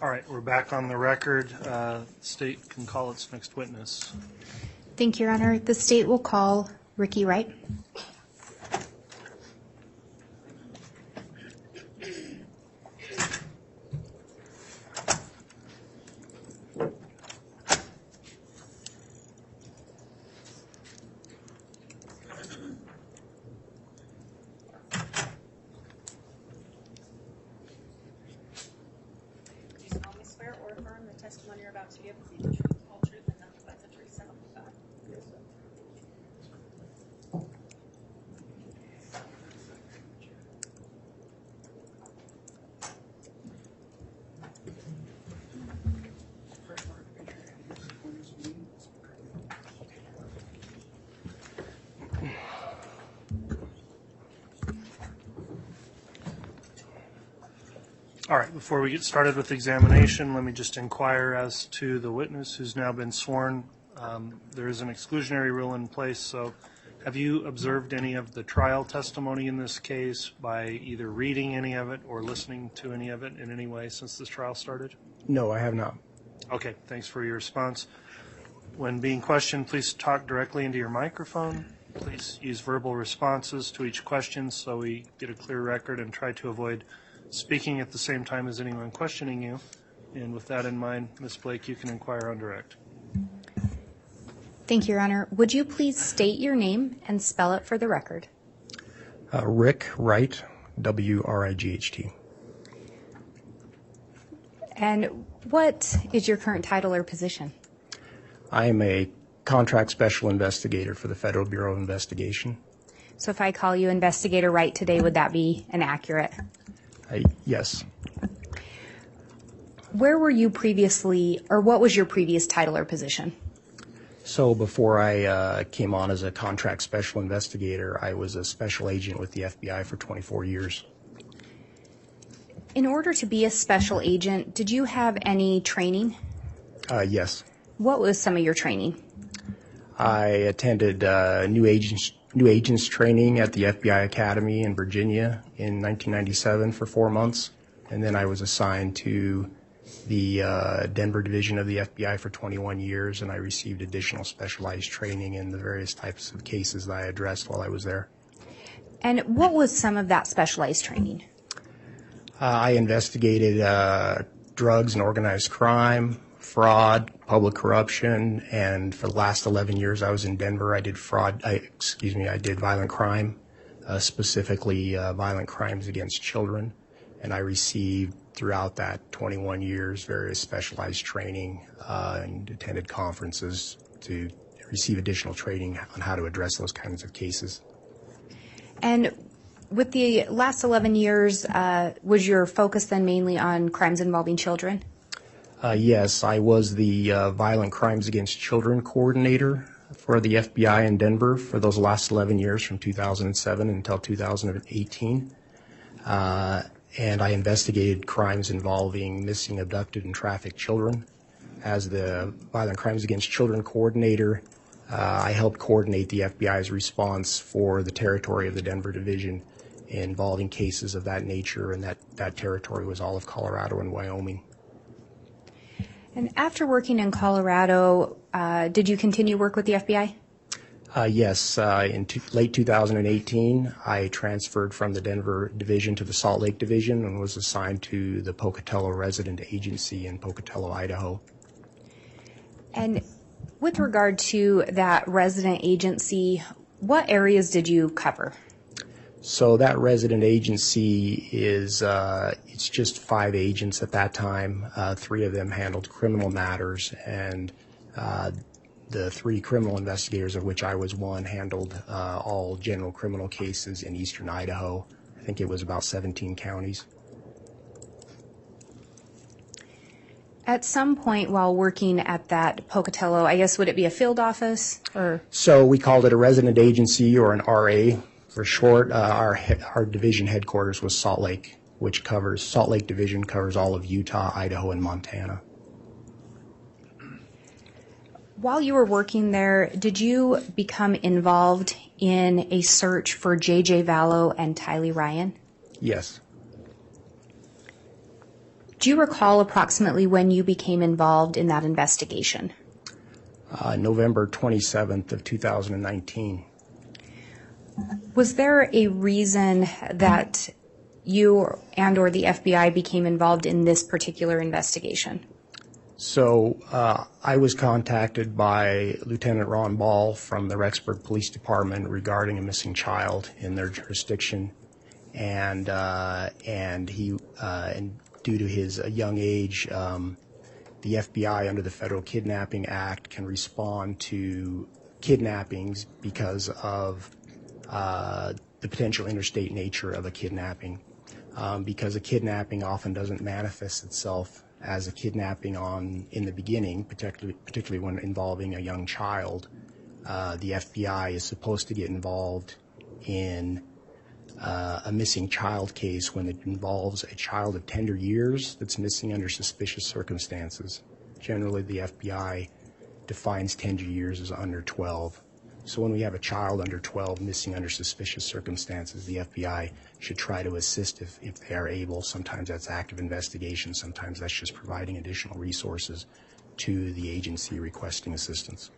All right, we're back on the record. State can call its next witness. Thank you, Your Honor. The state will call Ricky Wright. Testimony you're about to give is the truth, whole truth, and nothing but the truth, so help you God. Yes, sir. All right, before we get started with the examination, let me just inquire as to the witness who's now been sworn. There is an exclusionary rule in place, so have you observed any of the trial testimony in this case by either reading any of it or listening to any of it in any way since this trial started? No, I have not. Okay, thanks for your response. When being questioned, please talk directly into your microphone. Please use verbal responses to each question so we get a clear record, and try to avoid speaking at the same time as anyone questioning you. And with that in mind, Ms. Blake, you can inquire on direct. Thank you, Your Honor. Would you please state your name and spell it for the record? Rick Wright, W-R-I-G-H-T. And what is your current title or position? I am a contract special investigator for the Federal Bureau of Investigation. So if I call you Investigator Wright today, would that be inaccurate? Yes. Where were you previously, or what was your previous title or position? So before I came on as a contract special investigator, I was a special agent with the FBI for 24 years. In order to be a special agent, did you have any training? Yes. What was some of your training? I attended new agents training at the FBI Academy in Virginia in 1997 for 4 months, and then I was assigned to the Denver division of the FBI for 21 years, and I received additional specialized training in the various types of cases that I addressed while I was there. And what was some of that specialized training? I investigated drugs and organized crime, fraud, public corruption, and for the last 11 years I was in Denver. I did I did violent crime, specifically violent crimes against children, and I received throughout that 21 years various specialized training and attended conferences to receive additional training on how to address those kinds of cases. And with the last 11 years, was your focus then mainly on crimes involving children? Yes, I was the Violent Crimes Against Children coordinator for the FBI in Denver for those last 11 years from 2007 until 2018. And I investigated crimes involving missing, abducted, and trafficked children. As the Violent Crimes Against Children coordinator, I helped coordinate the FBI's response for the territory of the Denver division involving cases of that nature, and that territory was all of Colorado and Wyoming. And after working in Colorado, did you continue work with the FBI? Yes. In late 2018, I transferred from the Denver division to the Salt Lake division and was assigned to the Pocatello Resident Agency in Pocatello, Idaho. And with regard to that resident agency, what areas did you cover? So that resident agency is, it's just 5 agents at that time. 3 of them handled criminal matters, and the 3 criminal investigators, of which I was one, handled all general criminal cases in eastern Idaho. I think it was about 17 counties. At some point while working at that Pocatello, I guess, would it be a field office? Or? So we called it a resident agency, or an RA for short. Our division headquarters was Salt Lake, which covers, Salt Lake Division covers all of Utah, Idaho, and Montana. While you were working there, did you become involved in a search for JJ Vallow and Tylee Ryan? Yes. Do you recall approximately when you became involved in that investigation? November 27th of 2019. Was there a reason that you and or the FBI became involved in this particular investigation? So I was contacted by Lieutenant Ron Ball from the Rexburg Police Department regarding a missing child in their jurisdiction, and due to his young age, the FBI under the Federal Kidnapping Act can respond to kidnappings because of the potential interstate nature of a kidnapping. Because a kidnapping often doesn't manifest itself as a kidnapping in the beginning, particularly when involving a young child. The FBI is supposed to get involved in a missing child case when it involves a child of tender years that's missing under suspicious circumstances. Generally, the FBI defines tender years as under 12. So when we have a child under 12 missing under suspicious circumstances, the FBI should try to assist if they are able. Sometimes that's active investigation. Sometimes that's just providing additional resources to the agency requesting assistance.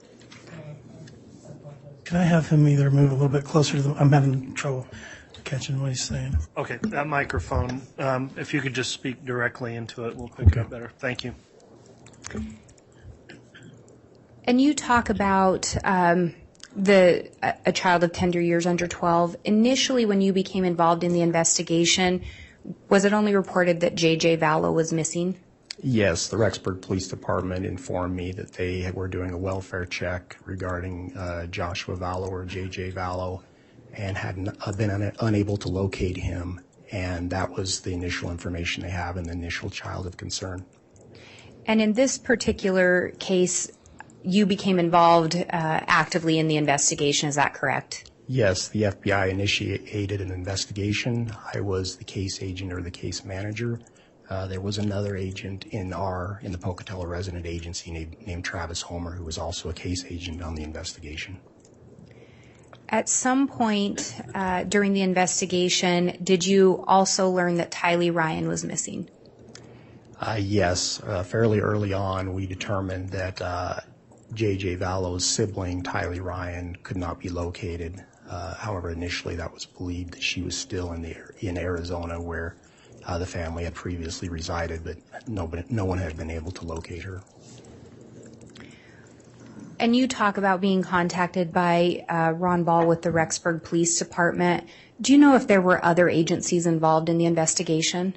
Can I have him either move a little bit closer to the, I'm having trouble catching what he's saying. Okay, that microphone, if you could just speak directly into it, we'll pick it up better. Thank you. And you talk about a child of tender years under 12. Initially, when you became involved in the investigation, was it only reported that JJ Vallow was missing? Yes, the Rexburg Police Department informed me that they were doing a welfare check regarding Joshua Vallow or JJ Vallow and had been unable to locate him, and that was the initial information they have and the initial child of concern. And in this particular case, you became involved actively in the investigation, is that correct? Yes, the FBI initiated an investigation. I was the case agent or the case manager. There was another agent in the Pocatello resident agency named Travis Homer, who was also a case agent on the investigation. At some point during the investigation, did you also learn that Tylee Ryan was missing? Yes, fairly early on we determined that JJ Vallow's sibling, Tylee Ryan, could not be located. However, initially that was believed that she was still in Arizona where the family had previously resided, but no one had been able to locate her. And you talk about being contacted by Ron Ball with the Rexburg Police Department. Do you know if there were other agencies involved in the investigation?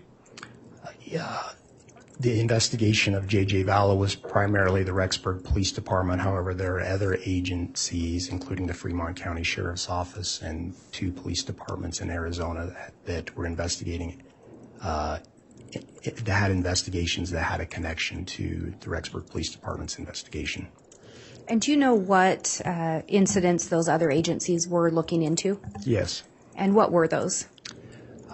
The investigation of JJ Vallow was primarily the Rexburg Police Department. However, there are other agencies, including the Fremont County Sheriff's Office and 2 police departments in Arizona that were investigating, that had investigations that had a connection to the Rexburg Police Department's investigation. And do you know what incidents those other agencies were looking into? Yes. And what were those?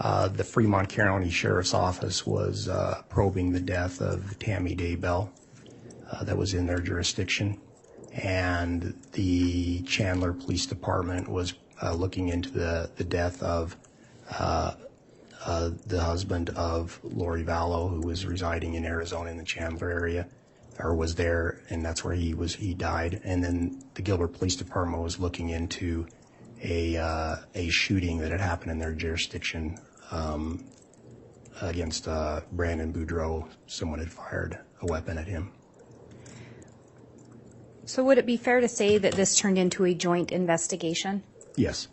The Fremont County Sheriff's Office was probing the death of Tammy Daybell that was in their jurisdiction, and the Chandler Police Department was looking into the death of the husband of Lori Vallow, who was residing in Arizona in the Chandler area, or was there, and that's where he died. And then the Gilbert Police Department was looking into a shooting that had happened in their jurisdiction against Brandon Boudreau. Someone had fired a weapon at him. So would it be fair to say that this turned into a joint investigation? Yes.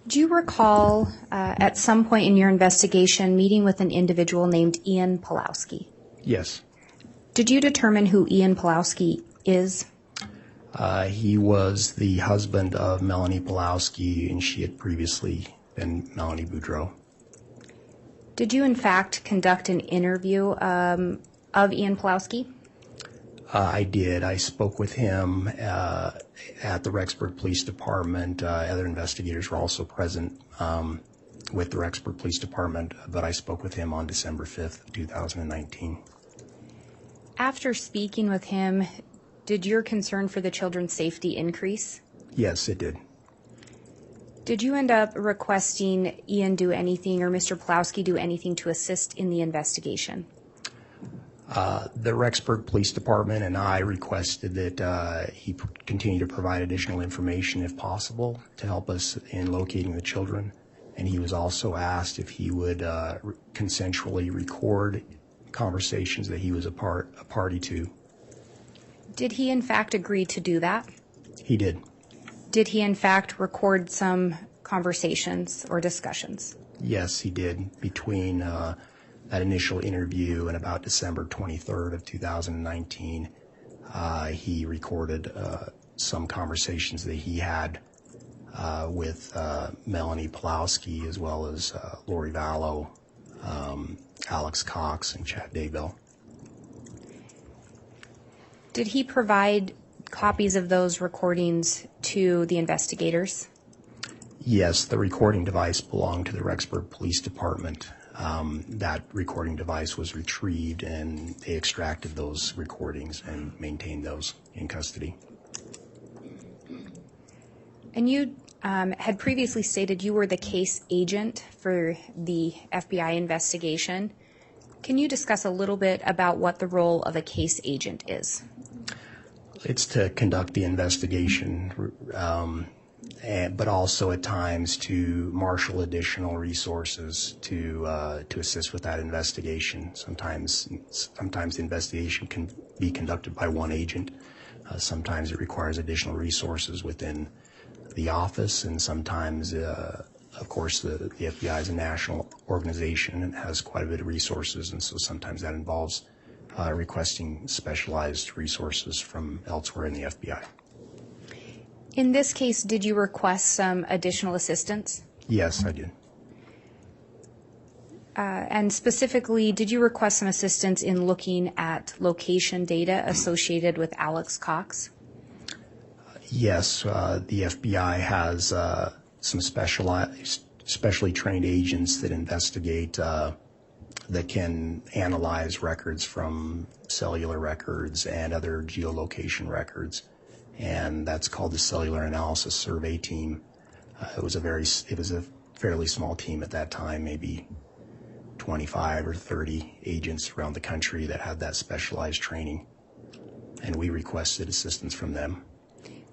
Do you recall at some point in your investigation meeting with an individual named Ian Pulowski? Yes. Did you determine who Ian Pulowski is? He was the husband of Melanie Pulowski, and she had previously been Melanie Boudreau. Did you, in fact, conduct an interview of Ian Pulowski? I did. I spoke with him at the Rexburg Police Department. Other investigators were also present with the Rexburg Police Department, but I spoke with him on December 5th of 2019. After speaking with him, did your concern for the children's safety increase? Yes, it did. Did you end up requesting Ian do anything or Mr. Plowski do anything to assist in the investigation? The Rexburg Police Department and I requested that he continue to provide additional information if possible to help us in locating the children. And he was also asked if he would consensually record conversations that he was a party to. Did he in fact agree to do that? He did. Did he in fact record some conversations or discussions? Yes, he did. Between that initial interview and about December 23rd of 2019, he recorded some conversations that he had with Melanie Plowski as well as Lori Vallow, Alex Cox, and Chad Daybell. Did he provide copies of those recordings to the investigators? Yes, the recording device belonged to the Rexburg Police Department. That recording device was retrieved and they extracted those recordings and maintained those in custody. And you had previously stated you were the case agent for the FBI investigation. Can you discuss a little bit about what the role of a case agent is? It's to conduct the investigation, but also at times to marshal additional resources to assist with that investigation. Sometimes the investigation can be conducted by one agent. Sometimes it requires additional resources within the office, and sometimes, of course, the FBI is a national organization and has quite a bit of resources, and so sometimes that involves requesting specialized resources from elsewhere in the FBI. In this case, did you request some additional assistance? Yes, I did. And specifically, did you request some assistance in looking at location data associated with Alex Cox? Yes, the FBI has some specially trained agents that investigate, that can analyze records from cellular records and other geolocation records, and that's called the Cellular Analysis Survey Team. It was a fairly small team at that time, maybe 25 or 30 agents around the country that had that specialized training, and we requested assistance from them.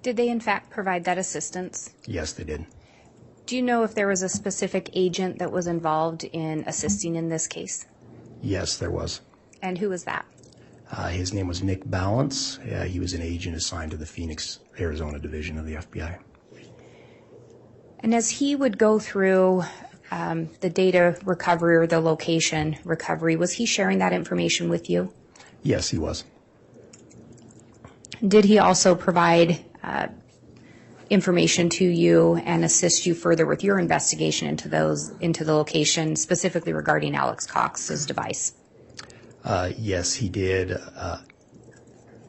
Did they in fact provide that assistance? Yes, they did. Do you know if there was a specific agent that was involved in assisting in this case? Yes, there was. And who was that? His name was Nick Balance. He was an agent assigned to the Phoenix, Arizona division of the FBI. And as he would go through the data recovery or the location recovery, was he sharing that information with you? Yes, he was. Did he also provide information to you and assist you further with your investigation into the location, specifically regarding Alex Cox's device? Yes, he did.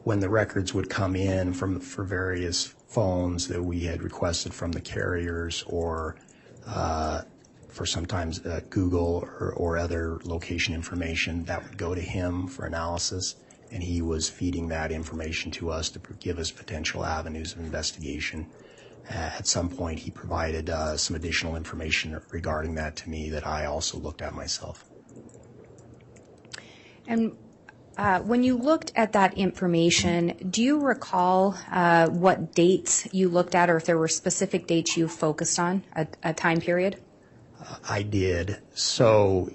When the records would come in for various phones that we had requested from the carriers, or for sometimes Google or other location information, that would go to him for analysis, and he was feeding that information to us to give us potential avenues of investigation. At some point, he provided some additional information regarding that to me that I also looked at myself. And when you looked at that information, do you recall what dates you looked at, or if there were specific dates you focused on, a time period? I did. So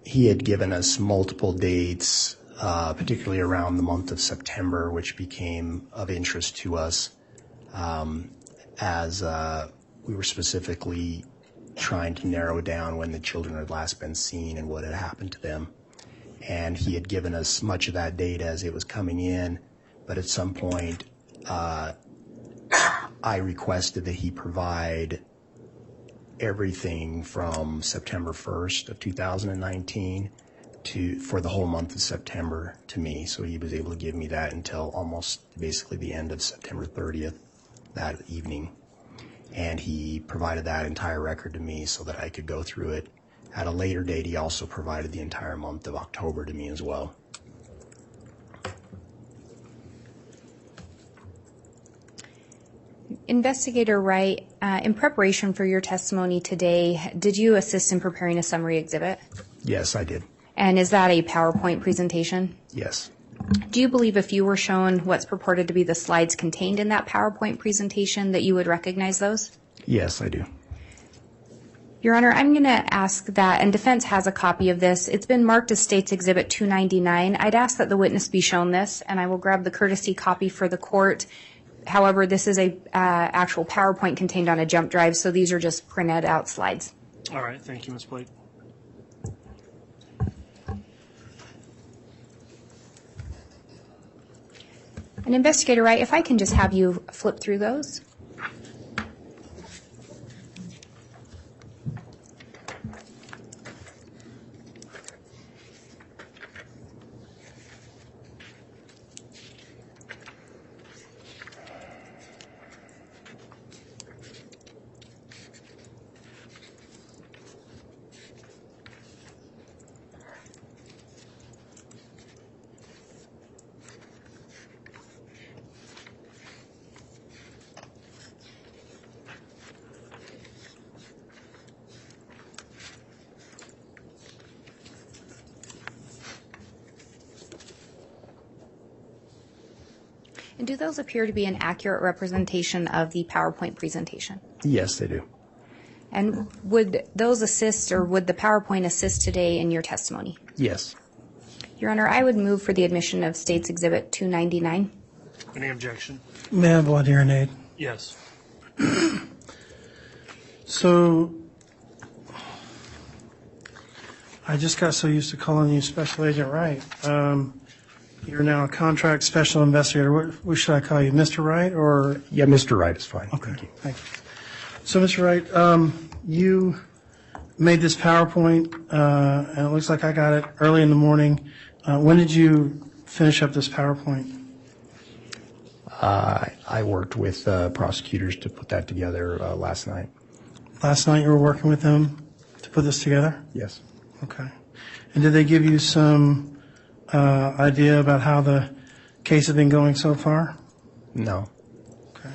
he had given us multiple dates, particularly around the month of September, which became of interest to us as we were specifically trying to narrow down when the children had last been seen and what had happened to them. And he had given us much of that data as it was coming in, but at some point I requested that he provide everything from September 1st of 2019 for the whole month of September to me. So he was able to give me that until almost basically the end of September 30th that evening. And he provided that entire record to me so that I could go through it. At a later date, he also provided the entire month of October to me as well. Investigator Wright, in preparation for your testimony today, did you assist in preparing a summary exhibit? Yes, I did. And is that a PowerPoint presentation? Yes. Do you believe if you were shown what's purported to be the slides contained in that PowerPoint presentation that you would recognize those? Yes, I do. Your Honor, I'm going to ask that, and defense has a copy of this. It's been marked as State's Exhibit 299. I'd ask that the witness be shown this, and I will grab the courtesy copy for the court. However, this is a actual PowerPoint contained on a jump drive, so these are just printed out slides. All right, thank you, Ms. Blake. And Investigator Wright, if I can just have you flip through those. And do those appear to be an accurate representation of the PowerPoint presentation? Yes, they do. And would those assist, or would the PowerPoint assist today in your testimony? Yes. Your Honor, I would move for the admission of State's Exhibit 299. Any objection? May I have blood hearing aid? Yes. So, I just got so used to calling you Special Agent Wright. You're now a contract special investigator. What should I call you, Mr. Wright, or? Yeah, Mr. Wright is fine. Okay, Thank you. thank you. So, Mr. Wright, you made this PowerPoint, and it looks like I got it early in the morning. When did you finish up this PowerPoint? I worked with prosecutors to put that together last night. Last night you were working with them to put this together? Yes. Okay. And did they give you some idea about how the case has been going so far? No. Okay.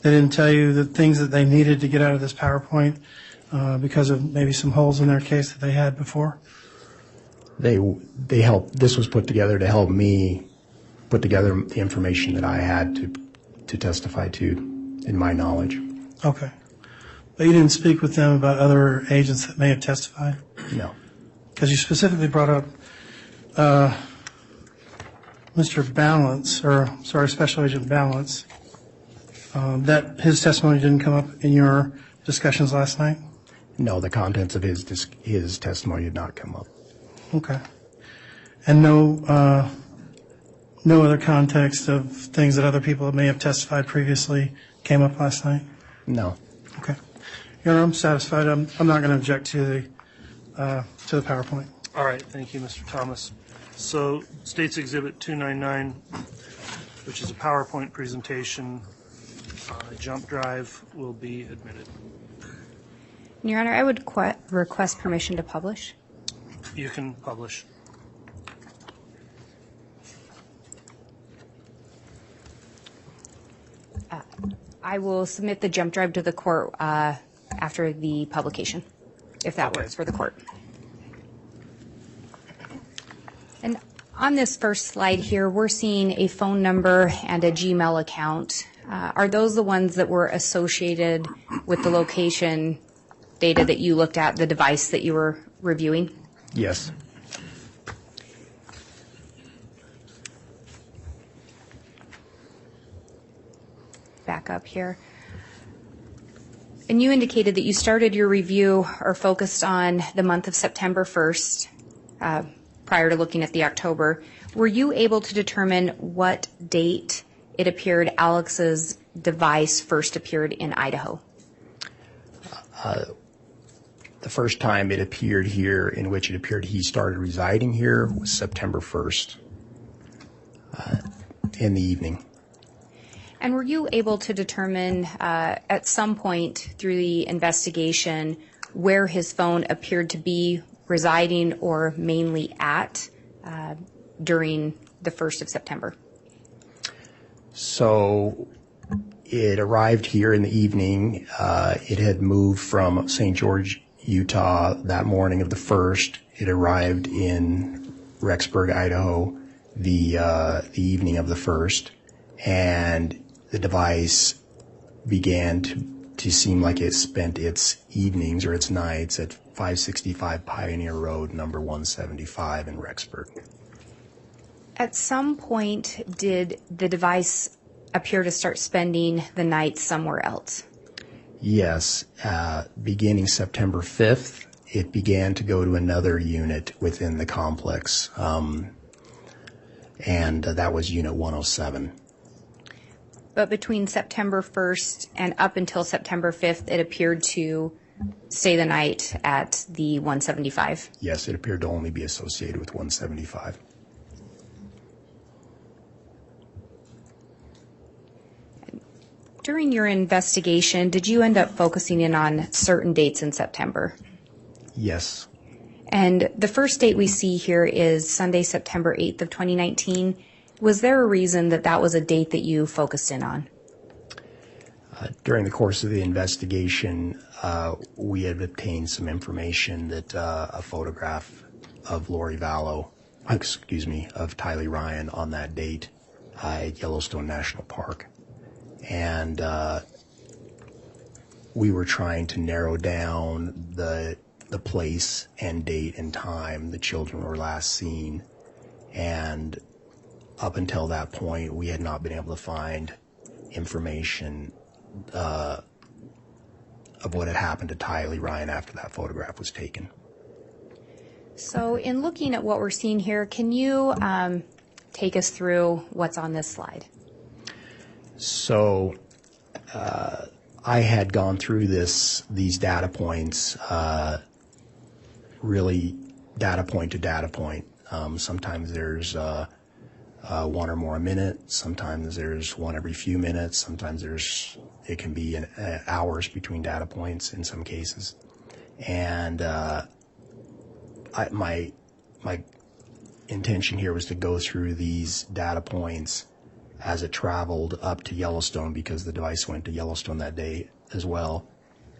They didn't tell you the things that they needed to get out of this PowerPoint because of maybe some holes in their case that they had before? They helped. This was put together to help me put together the information that I had to testify to in my knowledge. Okay. But you didn't speak with them about other agents that may have testified? No. Because you specifically brought up Mr. Balance, or sorry, Special Agent Balance, that his testimony didn't come up in your discussions last night? No, the contents of his testimony did not come up. Okay. And no other context of things that other people may have testified previously came up last night? No. Okay. Your Honor, I'm satisfied. I'm not going to object to the PowerPoint. All right, thank you, Mr. Thomas. So State's Exhibit 299, which is a PowerPoint presentation on a jump drive, will be admitted. Your Honor, I would request permission to publish. You can publish. I will submit the jump drive to the court after the publication, if that Okay. works for the court. And on this first slide here, we're seeing a phone number and a Gmail account. Are those the ones that were associated with the location data that you looked at, the device that you were reviewing? Yes. Back up here. And you indicated that you started your review or focused on the month of September 1st, prior to looking at the October. Were you able to determine what date it appeared Alex's device first appeared in Idaho? The first time it appeared here, in which it appeared he started residing here, was September 1st in the evening. And were you able to determine at some point through the investigation where his phone appeared to be residing or mainly at during the 1st of September? So It arrived here in the evening. It had moved from St. George, Utah that morning of the 1st. It arrived in Rexburg, Idaho the evening of the 1st. And the device began to seem like it spent its evenings or its nights at 565 Pioneer Road, number 175 in Rexburg. At some point, did the device appear to start spending the night somewhere else? Yes. Beginning September 5th, it began to go to another unit within the complex, and that was Unit 107. But between September 1st and up until September 5th, it appeared to stay the night at the 175. Yes, it appeared to only be associated with 175. During your investigation, did you end up focusing in on certain dates in September? Yes. And the first date we see here is Sunday, September 8th of 2019. Was there a reason that that was a date that you focused in on? During the course of the investigation, we had obtained some information that a photograph of Lori Vallow, of Tylee Ryan on that date at Yellowstone National Park. And we were trying to narrow down the place and date and time the children were last seen. And up until that point, we had not been able to find information of what had happened to Tylee Ryan after that photograph was taken. So in looking at what we're seeing here, can you take us through what's on this slide? So I had gone through these data points, really data point to data point. Sometimes there's one or more a minute. Sometimes there's one every few minutes. Sometimes it can be hours between data points in some cases. And my intention here was to go through these data points as it traveled up to Yellowstone, because the device went to Yellowstone that day as well,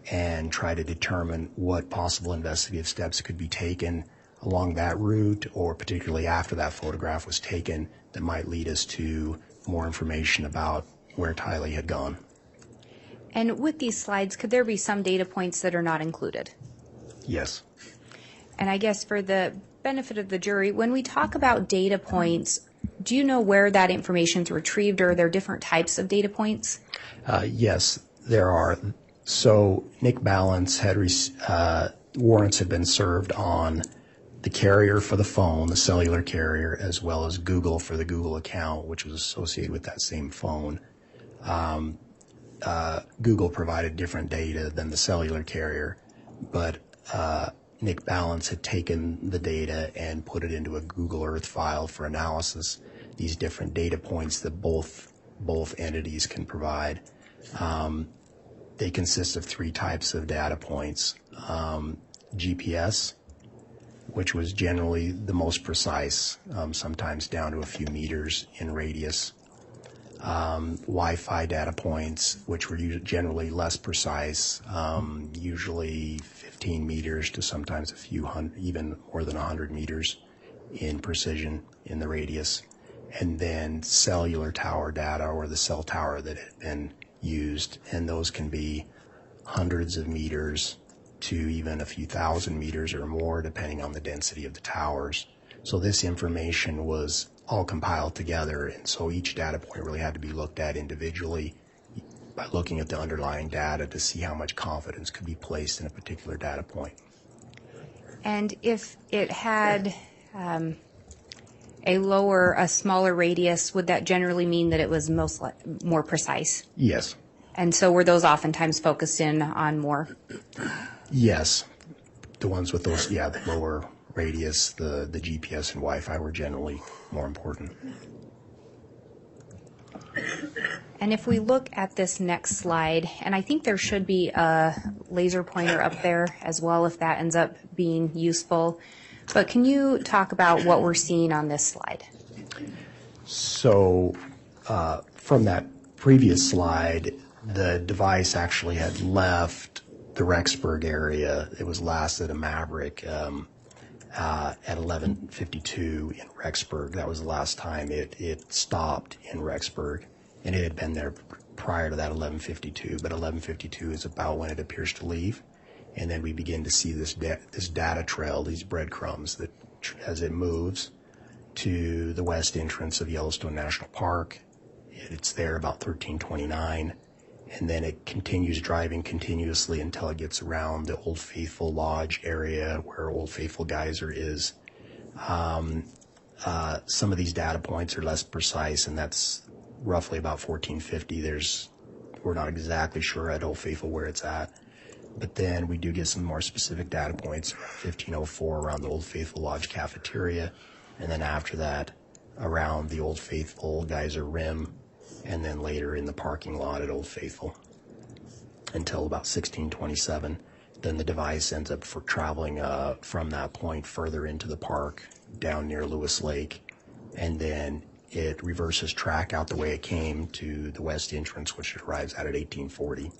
and try to determine what possible investigative steps could be taken along that route, or particularly after that photograph was taken, that might lead us to more information about where Tylee had gone. And with these slides, could there be some data points that are not included? Yes. And I guess for the benefit of the jury, when we talk about data points, do you know where that information is retrieved, or are there different types of data points? Yes, there are. So Nick Balance had warrants had been served on the carrier for the phone, the cellular carrier, as well as Google for the Google account, which was associated with that same phone. Google provided different data than the cellular carrier, but Nick Balance had taken the data and put it into a Google Earth file for analysis. These different data points that both entities can provide. They consist of three types of data points. GPS, which was generally the most precise, sometimes down to a few meters in radius. Wi-Fi data points, which were generally less precise, usually 15 meters to sometimes a few hundred, even more than 100 meters in precision in the radius. And then cellular tower data, or the cell tower that had been used, and those can be hundreds of meters to even a few thousand meters or more, depending on the density of the towers. So this information was all compiled together, and so each data point really had to be looked at individually by looking at the underlying data to see how much confidence could be placed in a particular data point. And if it had a smaller radius, would that generally mean that it was more precise? Yes. And so were those oftentimes focused in on more? Yes. The ones with those, the lower radius, the GPS and Wi-Fi were generally more important. And if we look at this next slide, and I think there should be a laser pointer up there as well if that ends up being useful, but can you talk about what we're seeing on this slide? So from that previous slide, the device actually had left the Rexburg area. It was last at a Maverick at 11:52 in Rexburg. That was the last time it stopped in Rexburg, and it had been there prior to that 11:52. But 11:52 is about when it appears to leave, and then we begin to see this data trail, these breadcrumbs that as it moves to the west entrance of Yellowstone National Park. It's there about 13:29, and then it continues driving continuously until it gets around the Old Faithful Lodge area where Old Faithful Geyser is. Some of these data points are less precise, and that's roughly about 1450. We're not exactly sure at Old Faithful where it's at, but then we do get some more specific data points around 1504 around the Old Faithful Lodge cafeteria, and then after that around the Old Faithful Geyser Rim, and then later in the parking lot at Old Faithful until about 1627. Then the device ends up traveling from that point further into the park down near Lewis Lake, and then it reverses track out the way it came to the west entrance, which it arrives at 1840,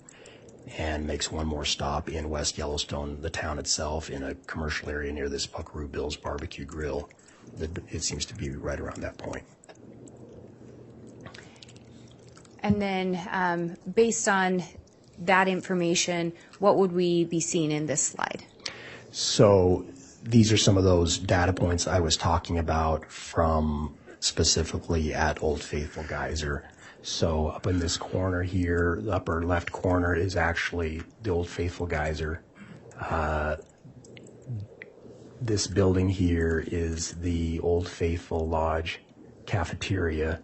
and makes one more stop in West Yellowstone, the town itself, in a commercial area near this Buckaroo Bill's Barbecue Grill. It seems to be right around that point. And then based on that information, what would we be seeing in this slide? So these are some of those data points I was talking about from specifically at Old Faithful Geyser. So up in this corner here, the upper left corner is actually the Old Faithful Geyser. This building here is the Old Faithful Lodge cafeteria,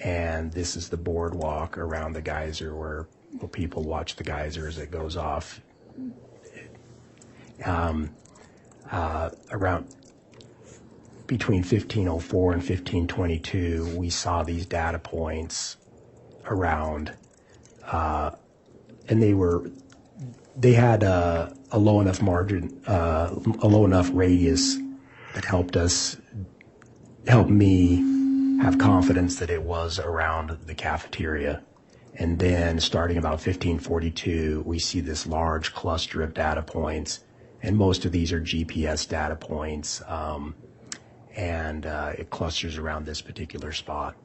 and this is the boardwalk around the geyser where people watch the geyser as it goes off. Around between 1504 and 1522, we saw these data points around, and they had a low enough margin, a low enough radius that helped me have confidence that it was around the cafeteria. And then starting about 1542, we see this large cluster of data points, and most of these are GPS data points, and it clusters around this particular spot.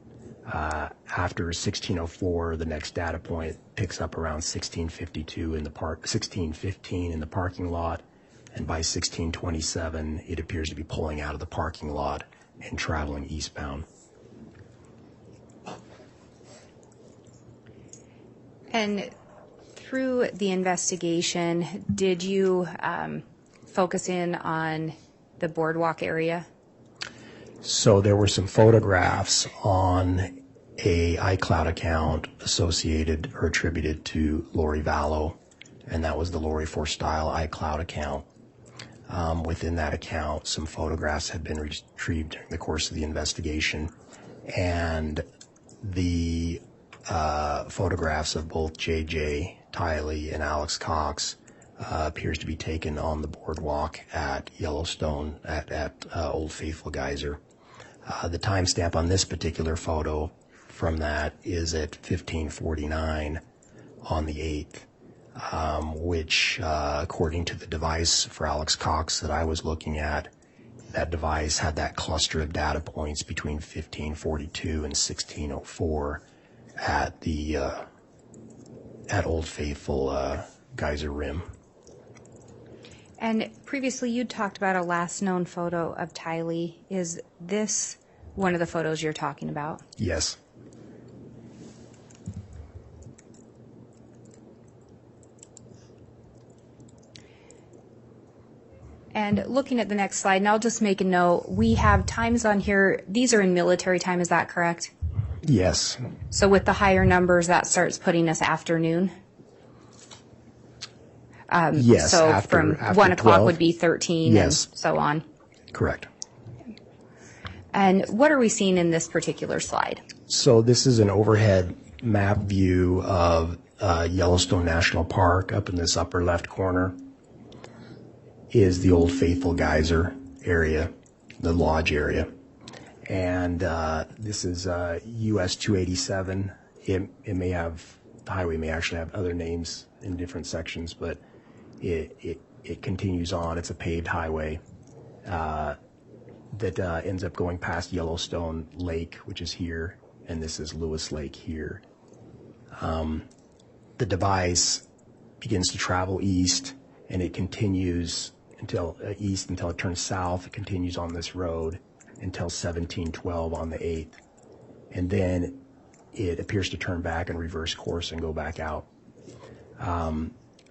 After 1604, the next data point picks up around 1652 in the park, 1615 in the parking lot, and by 1627, it appears to be pulling out of the parking lot and traveling eastbound. And through the investigation, did you focus in on the boardwalk area? So there were some photographs on a iCloud account associated or attributed to Lori Vallow, and that was the Lori for Style iCloud account. Within that account, some photographs had been retrieved during the course of the investigation, and the photographs of both JJ Tiley and Alex Cox appears to be taken on the boardwalk at Yellowstone at Old Faithful Geyser. The timestamp on this particular photo from that is at 1549 on the 8th, which according to the device for Alex Cox that I was looking at, that device had that cluster of data points between 1542 and 1604 at the at Old Faithful Geyser Rim. And previously you talked about a last known photo of Tiley. Is this one of the photos you're talking about? Yes. And looking at the next slide, and I'll just make a note, we have times on here, these are in military time, is that correct? Yes. So with the higher numbers, that starts putting us afternoon? Yes. So after, from after 1 o'clock 12. would be 13 Yes. and so on. Correct. And what are we seeing in this particular slide? So this is an overhead map view of Yellowstone National Park. Up in this upper left corner is the Old Faithful Geyser area, the lodge area. And this is US 287 it may have, the highway may actually have other names in different sections, but it continues on. It's a paved highway that ends up going past Yellowstone Lake, which is here, and this is Lewis Lake here. The device begins to travel east, and it continues until east until it turns south. It continues on this road until 1712 on the 8th, and then it appears to turn back and reverse course and go back out.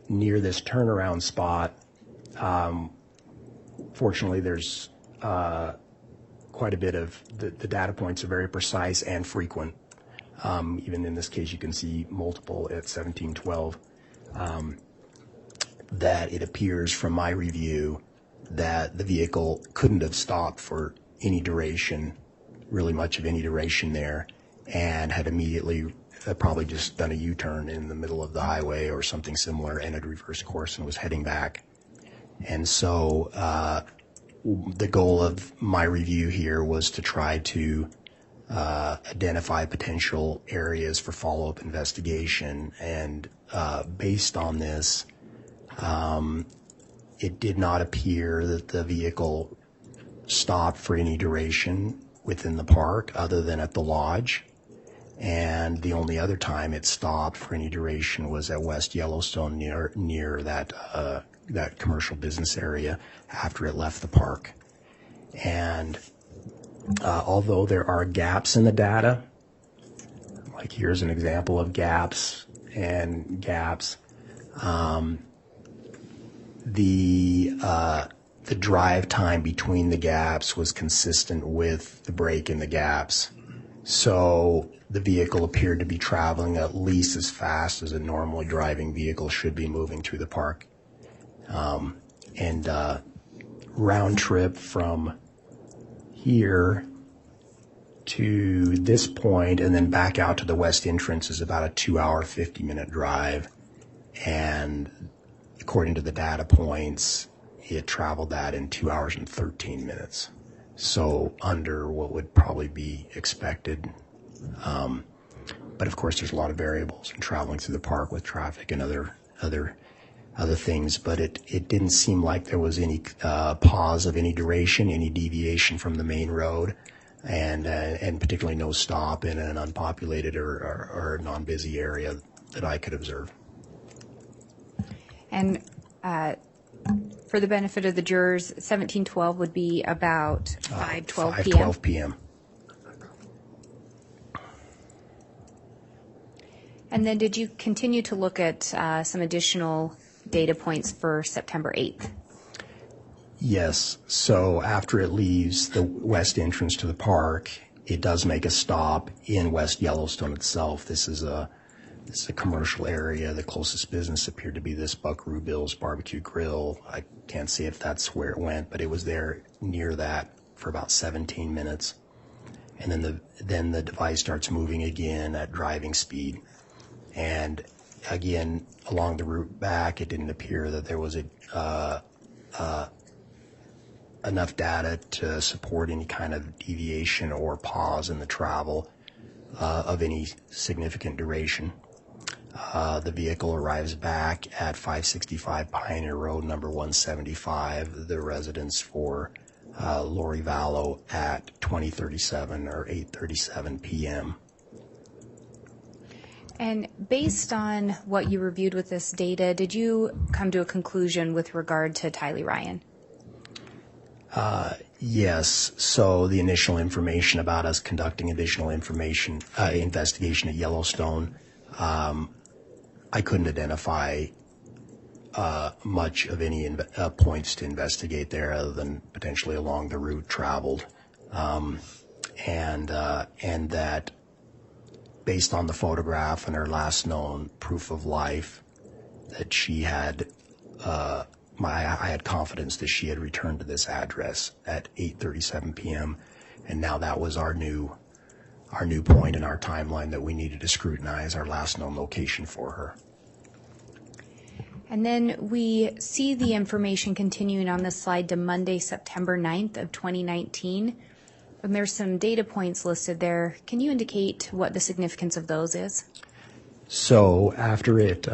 Near this turnaround spot, fortunately, there's quite a bit of the data points are very precise and frequent. Even in this case, you can see multiple at 1712. That it appears from my review that the vehicle couldn't have stopped for any duration, really much of any duration there, and had immediately probably just done a U-turn in the middle of the highway or something similar and had reversed course and was heading back. And so the goal of my review here was to try to identify potential areas for follow-up investigation, and based on this, it did not appear that the vehicle stopped for any duration within the park other than at the lodge, and the only other time it stopped for any duration was at West Yellowstone near that commercial business area after it left the park. And although there are gaps in the data, like here's an example of gaps and gaps, the drive time between the gaps was consistent with the break in the gaps. So the vehicle appeared to be traveling at least as fast as a normally driving vehicle should be moving through the park. And round trip from here to this point and then back out to the west entrance is about a 2-hour, 50-minute drive. And according to the data points, it traveled that in 2 hours and 13 minutes. So under what would probably be expected. But of course, there's a lot of variables in traveling through the park with traffic and other things. But it didn't seem like there was any pause of any duration, any deviation from the main road, and particularly no stop in an unpopulated or non-busy area that I could observe. And for the benefit of the jurors, 1712 would be about 5:12 p.m. 5:12 p.m. And then did you continue to look at some additional data points for September 8th? Yes. So after it leaves the west entrance to the park, it does make a stop in West Yellowstone itself. This is a commercial area. The closest business appeared to be this Buckaroo Bill's Barbecue Grill. I can't see if that's where it went, but it was there near that for about 17 minutes. And then the device starts moving again at driving speed. And again, along the route back, it didn't appear that there was enough data to support any kind of deviation or pause in the travel of any significant duration. The vehicle arrives back at 565 Pioneer Road, number 175, the residence for Lori Vallow at 20:37 or 8:37 p.m. And based on what you reviewed with this data, did you come to a conclusion with regard to Tylee Ryan? Yes. So the initial information about us conducting additional investigation at Yellowstone, I couldn't identify much of any points to investigate there other than potentially along the route traveled, and that based on the photograph and her last known proof of life, that she had. I had confidence that she had returned to this address at 8:37 p.m. and now that was our new point in our timeline that we needed to scrutinize our last known location for her. And then we see the information continuing on this slide to Monday, September 9th of 2019. And there's some data points listed there. Can you indicate what the significance of those is? So after it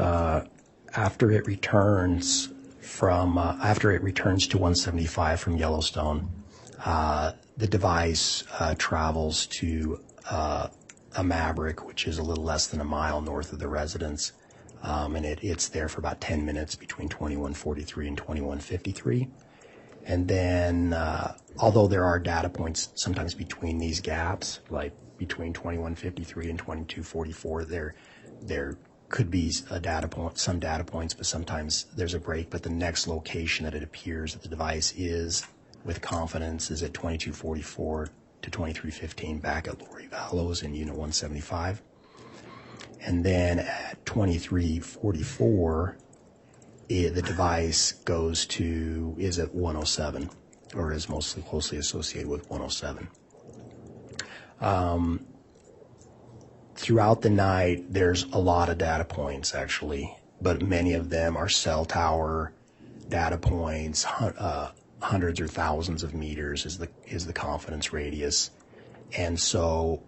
returns to 175 from Yellowstone, the device travels to a Maverick, which is a little less than a mile north of the residence, and it's there for about 10 minutes between 2143 and 2153. And then, although there are data points sometimes between these gaps, like between 2153 and 2244, there could be some data points, but sometimes there's a break. But the next location that it appears that the device is, with confidence, is at 2244 to 2315 back at Lori Vallow's in Unit 175. And then at 2344, the device is at 107, or is mostly closely associated with 107. Throughout the night, there's a lot of data points, actually, but many of them are cell tower data points. Hundreds or thousands of meters is the confidence radius. And so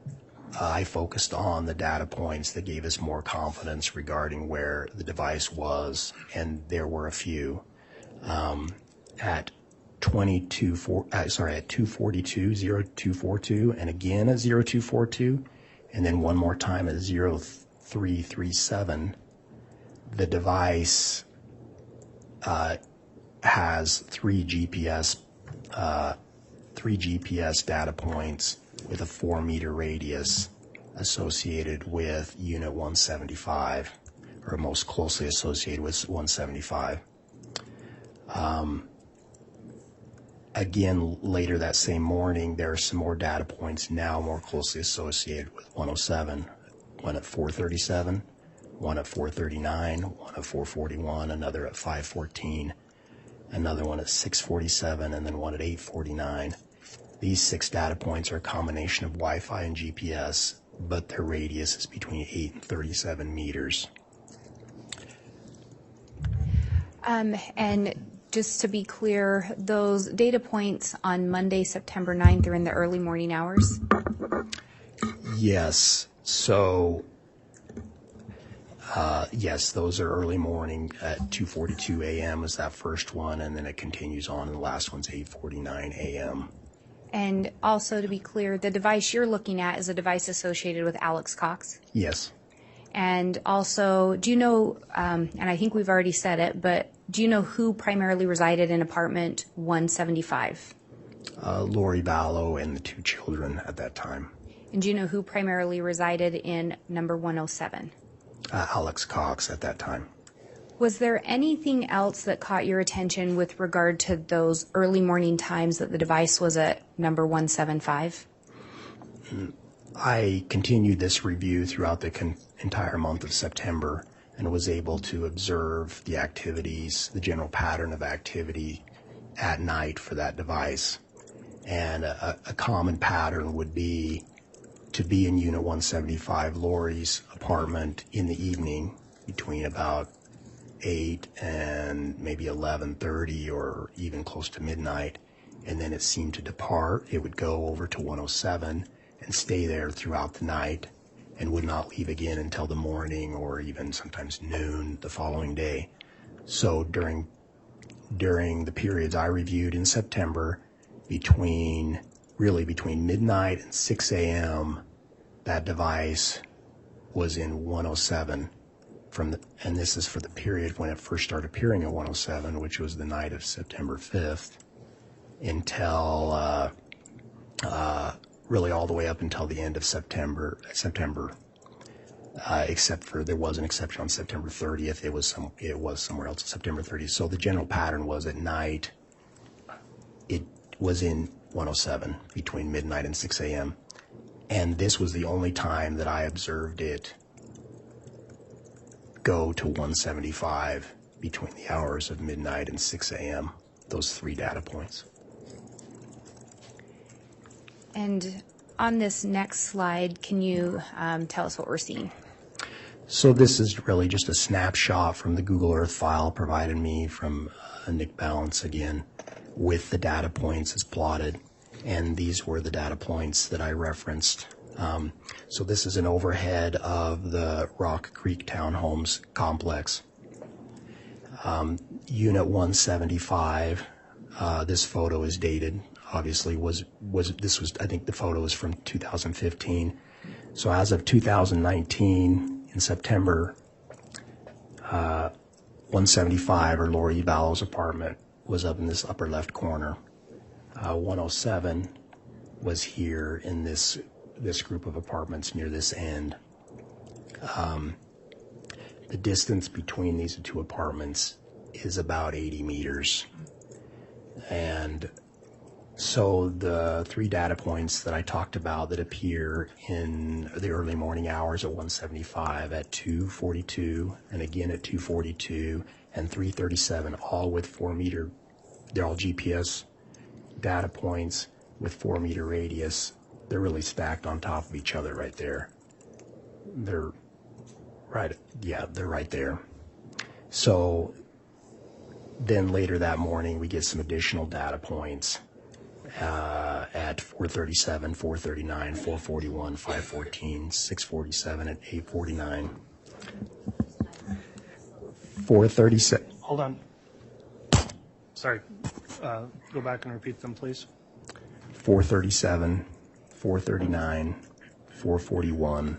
I focused on the data points that gave us more confidence regarding where the device was, and there were a few. At 242, 0242, and again at 0242, and then one more time at 0337, the device has three GPS data points with a 4-meter radius associated with Unit 175, or most closely associated with 175. Again, later that same morning, there are some more data points now more closely associated with 107. One at 437, one at 439, one at 441, another at 514, another one at 647, and then one at 849. These 6 data points are a combination of Wi-Fi and GPS, but their radius is between 8 and 37 meters. And just to be clear, those data points on Monday, September 9th are in the early morning hours? Yes. So, yes, those are early morning at 2:42 a.m. is that first one, and then it continues on, and the last one's 8:49 a.m. And also, to be clear, the device you're looking at is a device associated with Alex Cox? Yes. And also, do you know, and I think we've already said it, but do you know who primarily resided in apartment 175? Lori Vallow and the 2 children at that time. And do you know who primarily resided in number 107? Alex Cox at that time. Was there anything else that caught your attention with regard to those early morning times that the device was at number 175? I continued this review throughout the entire month of September and was able to observe the activities, the general pattern of activity at night for that device. And a common pattern would be to be in Unit 175, Lori's apartment, in the evening between about 8 and maybe 11:30 or even close to midnight, and then it seemed to depart. It would go over to 107 and stay there throughout the night and would not leave again until the morning or even sometimes noon the following day. So during the periods I reviewed in September, between midnight and 6 a.m., that device was in 107 and this is for the period when it first started appearing at 107, which was the night of September 5th, until really all the way up until the end of September, except for there was an exception on September 30th. It was somewhere else on September 30th. So the general pattern was at night, it was in 107 between midnight and 6 a.m. And this was the only time that I observed it go to 175 between the hours of midnight and 6 a.m., those 3 data points. And on this next slide, can you tell us what we're seeing? So this is really just a snapshot from the Google Earth file provided me from Nick Balance again, with the data points as plotted. and these were the data points that I referenced. So this is an overhead of the Rock Creek Townhomes complex. Unit 175, this photo is dated, obviously I think the photo is from 2015. So as of 2019, in September, 175, or Lori Vallow's apartment, was up in this upper left corner. 107 was here in this group of apartments near this end. The distance between these two apartments is about 80 meters. And so the three data points that I talked about that appear in the early morning hours at 175, at 2:42, and again at 2:42, and 3:37, all with 4-meter, they're all GPS data points with 4-meter radius. They're really stacked on top of each other right there. They're right there. So then later that morning, we get some additional data points at 4:37, 4:39, 4:41, 5:14, 6:47, and 8:49. 4:37. Hold on. Sorry. Go back and repeat them, please. 4:37, 4:39, 4:41,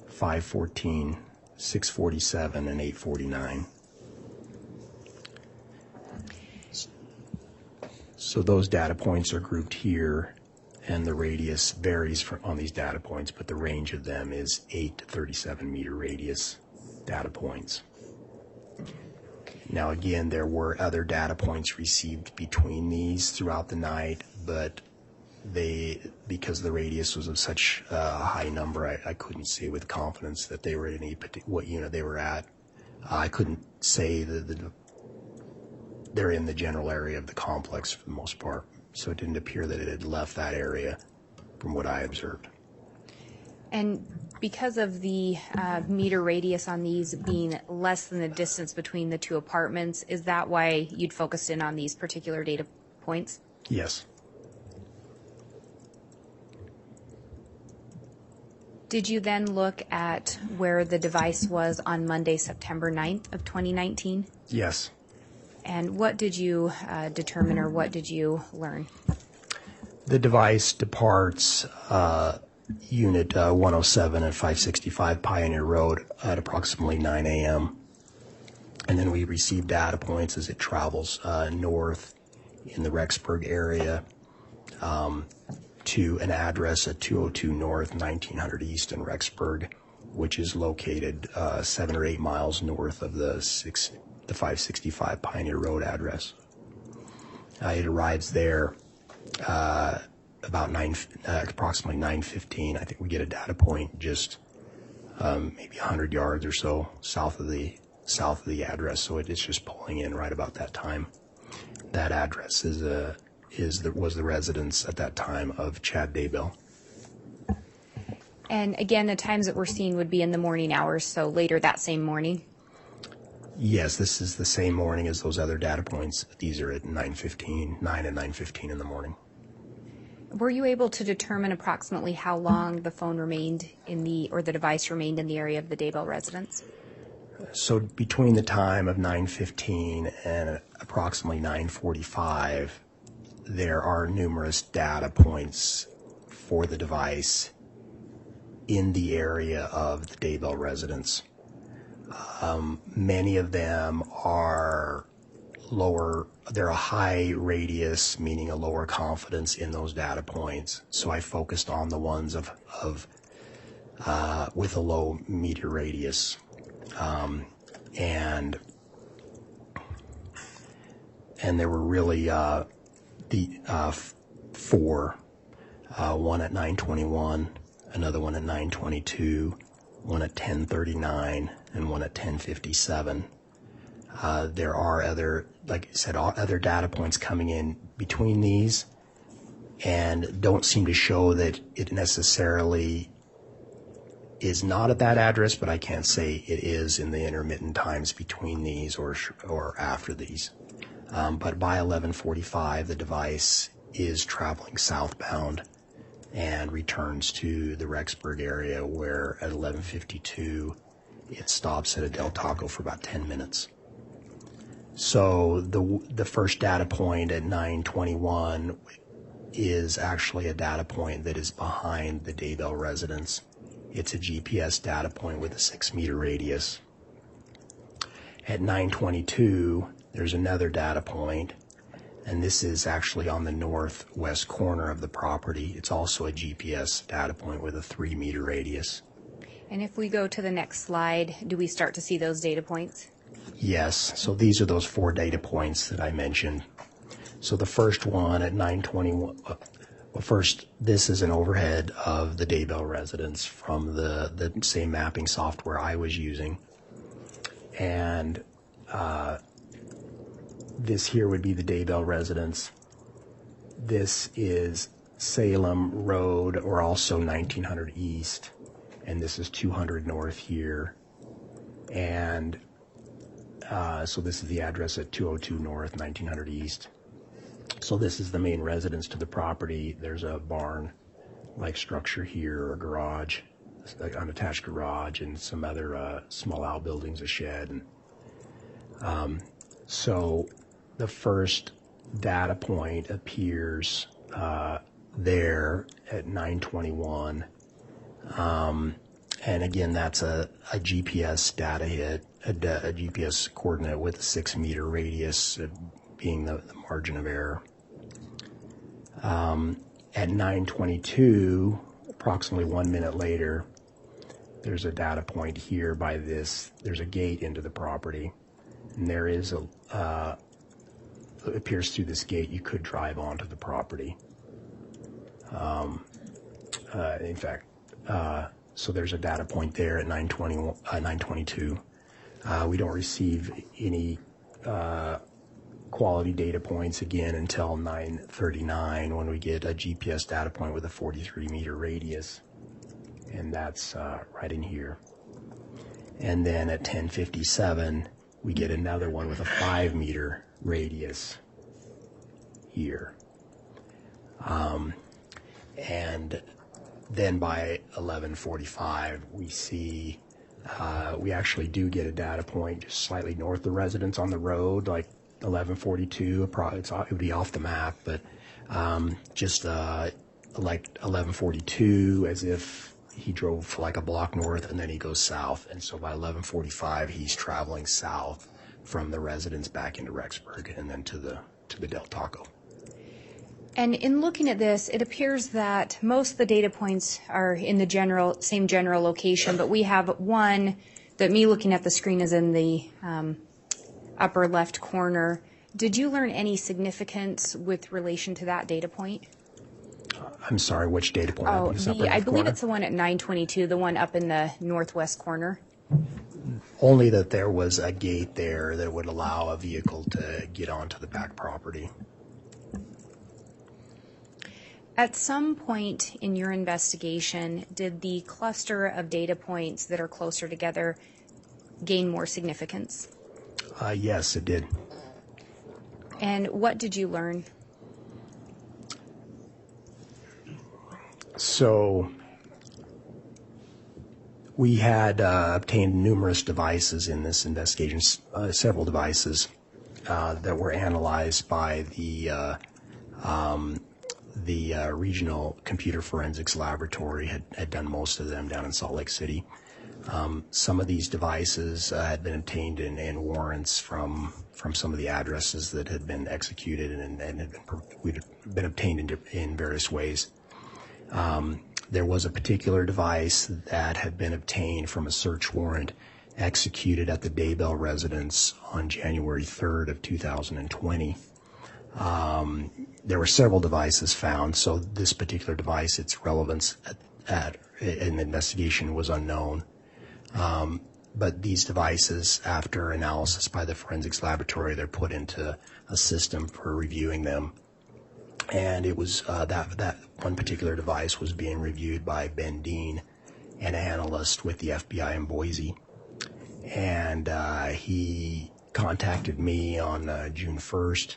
5:14, 6:47, and 8:49. So those data points are grouped here, and the radius varies on these data points, but the range of them is 8 to 37 meter radius data points. Now again, there were other data points received between these throughout the night, but because the radius was of such a high number, I couldn't say with confidence that they were at what unit they were at. I couldn't say that they're in the general area of the complex for the most part, so it didn't appear that it had left that area from what I observed. And because of the meter radius on these being less than the distance between the two apartments, is that why you'd focused in on these particular data points? Yes. Did you then look at where the device was on Monday, September 9th of 2019? Yes. And what did you determine, or what did you learn? The device departs Unit 107 at 565 Pioneer Road at approximately 9 a.m. And then we receive data points as it travels north in the Rexburg area to an address at 202 North, 1900 East in Rexburg, which is located 7 or 8 miles north of the 565 Pioneer Road address. It arrives there about approximately 9:15. I think we get a data point just maybe 100 yards or so south of the address. So it is just pulling in right about that time. That address was the residence at that time of Chad Daybell. And again, the times that we're seeing would be in the morning hours, so later that same morning. Yes, this is the same morning as those other data points. These are at 9 and 9:15 in the morning. Were you able to determine approximately how long the phone remained the device remained in the area of the Daybell residence? So between the time of 9:15 and approximately 9:45, there are numerous data points for the device in the area of the Daybell residence. Many of them are lower, they're a high radius, meaning a lower confidence in those data points. So I focused on the ones with a low meter radius. And there were really four, one at 9:21, another one at 9:22, one at 10:39, and one at 10:57. There are other, like I said, other data points coming in between these, and don't seem to show that it necessarily is not at that address, but I can't say it is in the intermittent times between these or after these. But by 11:45, the device is traveling southbound and returns to the Rexburg area, where at 11:52 it stops at a Del Taco for about 10 minutes. So the first data point at 9:21 is actually a data point that is behind the Daybell residence. It's a GPS data point with a 6-meter radius. At 9:22, there's another data point, and this is actually on the northwest corner of the property. It's also a GPS data point with a 3-meter radius. And if we go to the next slide, do we start to see those data points? Yes, so these are those 4 data points that I mentioned. So the first one at 9:21, well, first, this is an overhead of the Daybell residence from the same mapping software I was using. And this here would be the Daybell residence. This is Salem Road, or also 1900 East, and this is 200 North here. And so this is the address at 202 North, 1900 East. So this is the main residence to the property. There's a barn-like structure here, or a garage, an unattached garage, and some other small outbuildings, a shed. And, so the first data point appears there at 9:21. And again, that's a GPS data hit, a GPS coordinate with a 6-meter radius being the margin of error. At 9:22, approximately 1 minute later, there's a data point here by this. There's a gate into the property, and there is it appears through this gate you could drive onto the property. In fact, so there's a data point there at 9:22. We don't receive any quality data points again until 9:39, when we get a GPS data point with a 43-meter radius, and that's right in here. And then at 10:57, we get another one with a 5-meter radius here. And then by 11:45, we see we actually do get a data point just slightly north of the residence on the road, like 11:42. It would be off the map, but just like 11:42, as if he drove like a block north and then he goes south. And so by 11:45, he's traveling south from the residence back into Rexburg and then to the Del Taco. And in looking at this, it appears that most of the data points are in the same general location, but we have one that, me looking at the screen, is in the upper left corner. Did you learn any significance with relation to that data point? I'm sorry, which data point? Oh, I believe corner? it's the one at 9:22, the one up in the northwest corner. Only that there was a gate there that would allow a vehicle to get onto the back property. At some point in your investigation, did the cluster of data points that are closer together gain more significance? Yes, it did. And what did you learn? So we had obtained numerous devices in this investigation, several devices that were analyzed by the regional computer forensics laboratory. Had done most of them down in Salt Lake City. Some of these devices had been obtained in warrants from some of the addresses that had been executed and had been obtained in various ways. There was a particular device that had been obtained from a search warrant executed at the Daybell residence on January 3rd of 2020. There were several devices found, so this particular device, its relevance in the investigation was unknown. But these devices, after analysis by the forensics laboratory, they're put into a system for reviewing them. And it was that one particular device was being reviewed by Ben Dean, an analyst with the FBI in Boise. And he contacted me on June 1st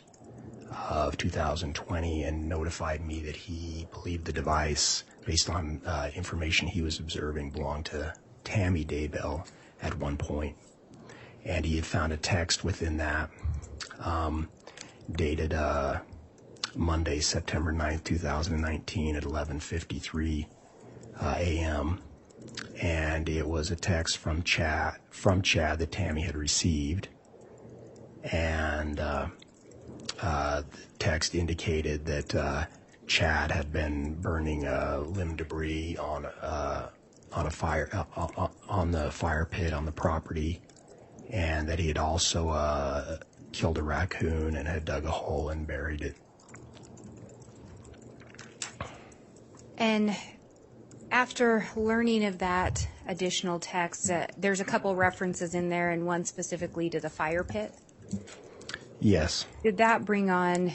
of 2020 and notified me that he believed the device, based on information he was observing, belonged to Tammy Daybell at one point. And he had found a text within that dated Monday, September 9th, 2019 at 11:53 a.m. And it was a text from Chad that Tammy had received. And the text indicated that Chad had been burning limb debris on a fire on the fire pit on the property, and that he had also killed a raccoon and had dug a hole and buried it. And after learning of that additional text, there's a couple references in there, and one specifically to the fire pit. Yes. Did that bring on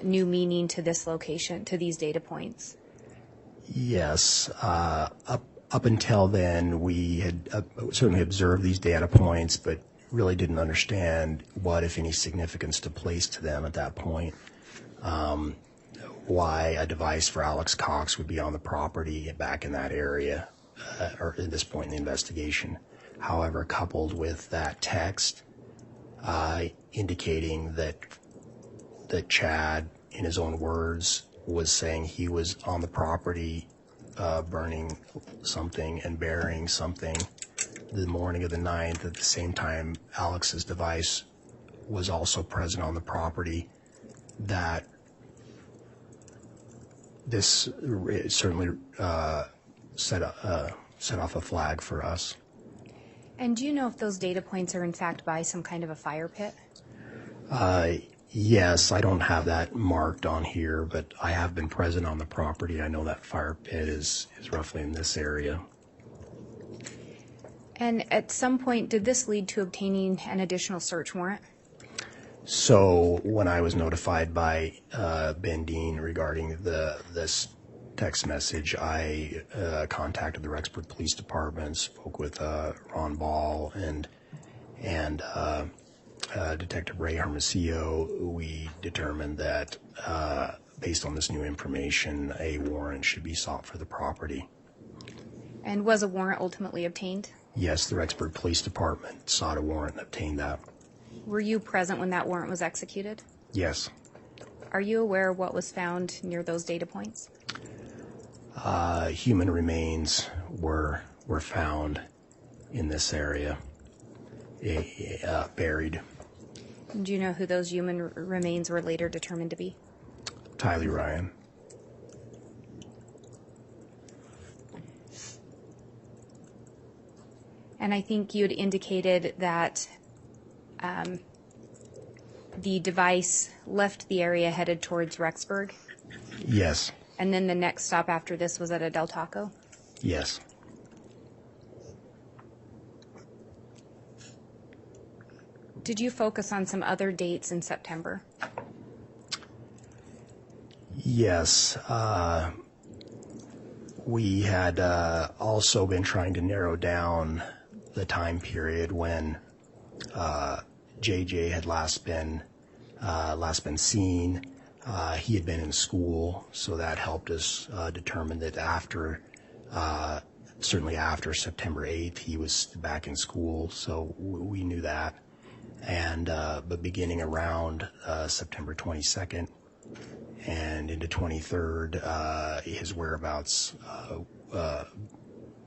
new meaning to this location, to these data points? Yes. Up until then, we had certainly observed these data points, but really didn't understand what, if any, significance to place to them at that point. Why a device for Alex Cox would be on the property back in that area, or at this point in the investigation. However, coupled with that text indicating that Chad, in his own words, was saying he was on the property burning something and burying something the morning of the 9th. At the same time, Alex's device was also present on the property. That this certainly set off a flag for us. And do you know if those data points are in fact by some kind of a fire pit? Yes, I don't have that marked on here, but I have been present on the property. I know that fire pit is roughly in this area. And at some point, did this lead to obtaining an additional search warrant? So when I was notified by Ben Dean regarding this text message, I contacted the Rexburg Police Department, spoke with Ron Ball and Detective Ray Hermosillo. We determined that based on this new information, a warrant should be sought for the property. And was a warrant ultimately obtained? Yes, the Rexburg Police Department sought a warrant and obtained that. Were you present when that warrant was executed? Yes. Are you aware of what was found near those data points? Human remains were found in this area, buried. Do you know who those human remains were later determined to be? Tylee Ryan. And I think you had indicated that the device left the area headed towards Rexburg, Yes. and then the next stop after this was at a Del Taco? Yes. Did you focus on some other dates in September? Yes. We had also been trying to narrow down the time period when JJ had last been seen. He had been in school, so that helped us determine that certainly after September 8th, he was back in school, so we knew that. And but beginning around September 22nd and into 23rd, his whereabouts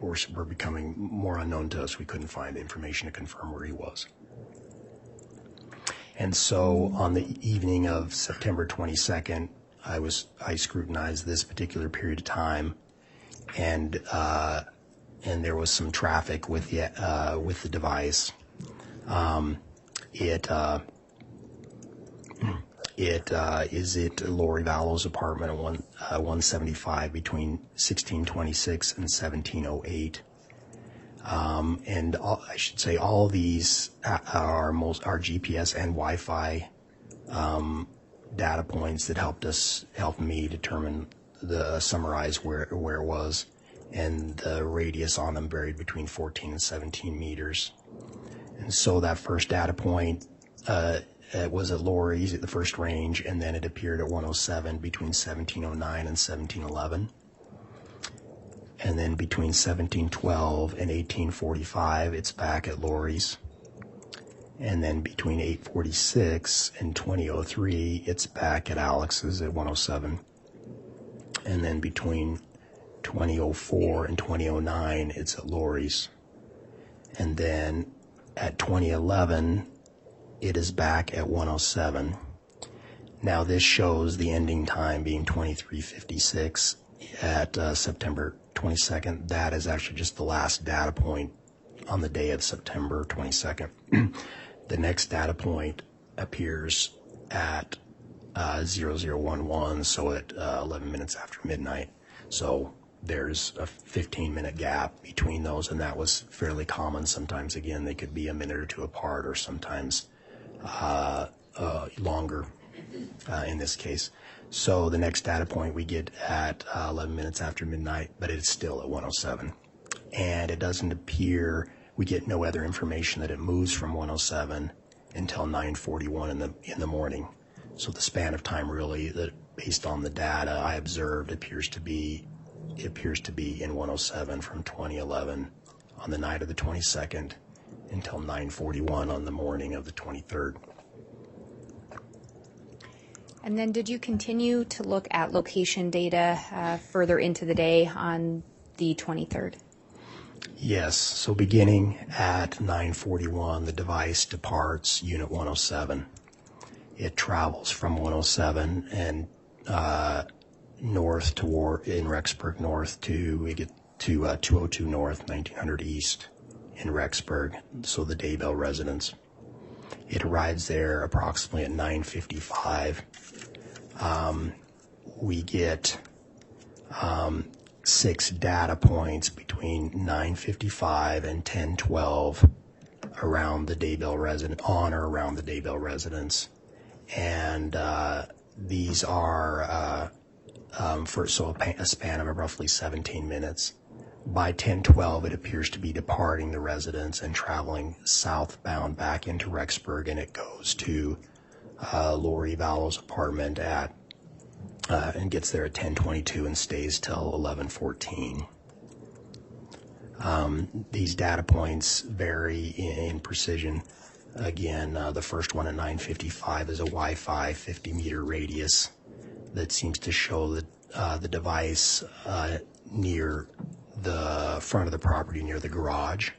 were becoming more unknown to us. We couldn't find information to confirm where he was. And so on the evening of September 22nd, I scrutinized this particular period of time, and there was some traffic with the device. It is at Lori Vallow's apartment at 175 between 1626 and 1708. And I should say all of these are GPS and Wi-Fi data points that helped me determine summarize where it was, and the radius on them varied between 14 and 17 meters. And so that first data point it was at Lori's at the first range, and then it appeared at 107 between 1709 and 1711. And then between 1712 and 1845, it's back at Lori's. And then between 846 and 2003, it's back at Alex's at 107. And then between 2004 and 2009, it's at Lori's. And then at 2011, it is back at 107. Now this shows the ending time being 23:56 at September 22nd. That is actually just the last data point on the day of September 22nd. The next data point appears at 0011, so at 11 minutes after midnight. So there's a 15-minute gap between those, and that was fairly common. Sometimes, again, they could be a minute or two apart, or sometimes longer in this case. So the next data point we get at 11 minutes after midnight, but it's still at 107. And it doesn't appear, we get no other information that it moves from 107 until 9:41 in the morning. So the span of time really, that based on the data I observed, appears to be in 107 from 2011 on the night of the 22nd until 9:41 on the morning of the 23rd. And then did you continue to look at location data further into the day on the 23rd? Yes. So beginning at 9:41, the device departs Unit 107. It travels from 107 and north toward in Rexburg north to we get to 202 north, 1900 east in Rexburg. So the Daybell residence. It arrives there approximately at 9:55. We get 6 data points between 9:55 and 10:12 around the Daybell residence, on or around the Daybell residence, and these are a span of roughly 17 minutes. By 10:12, it appears to be departing the residence and traveling southbound back into Rexburg, and it goes to Lori Vallow's apartment and gets there at 10:22 and stays till 11:14. These data points vary in precision. Again, the first one at 9:55 is a Wi-Fi 50-meter radius that seems to show that the device near the front of the property, near the garage.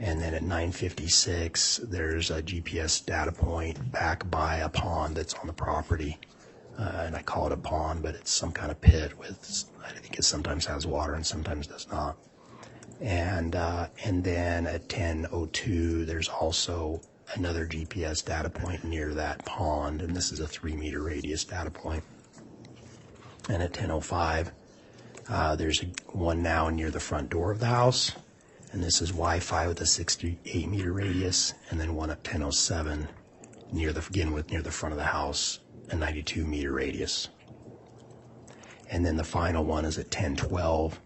And then at 9:56, there's a GPS data point back by a pond that's on the property. And I call it a pond, but it's some kind of pit with, I think it sometimes has water and sometimes does not. And then at 10:02, there's also another GPS data point near that pond, and this is a 3-meter radius data point. And at 10:05, there's one now near the front door of the house, and this is Wi-Fi with a 68-meter radius, and then one at 10:07 near the front of the house, a 92-meter radius. And then the final one is at 10:12,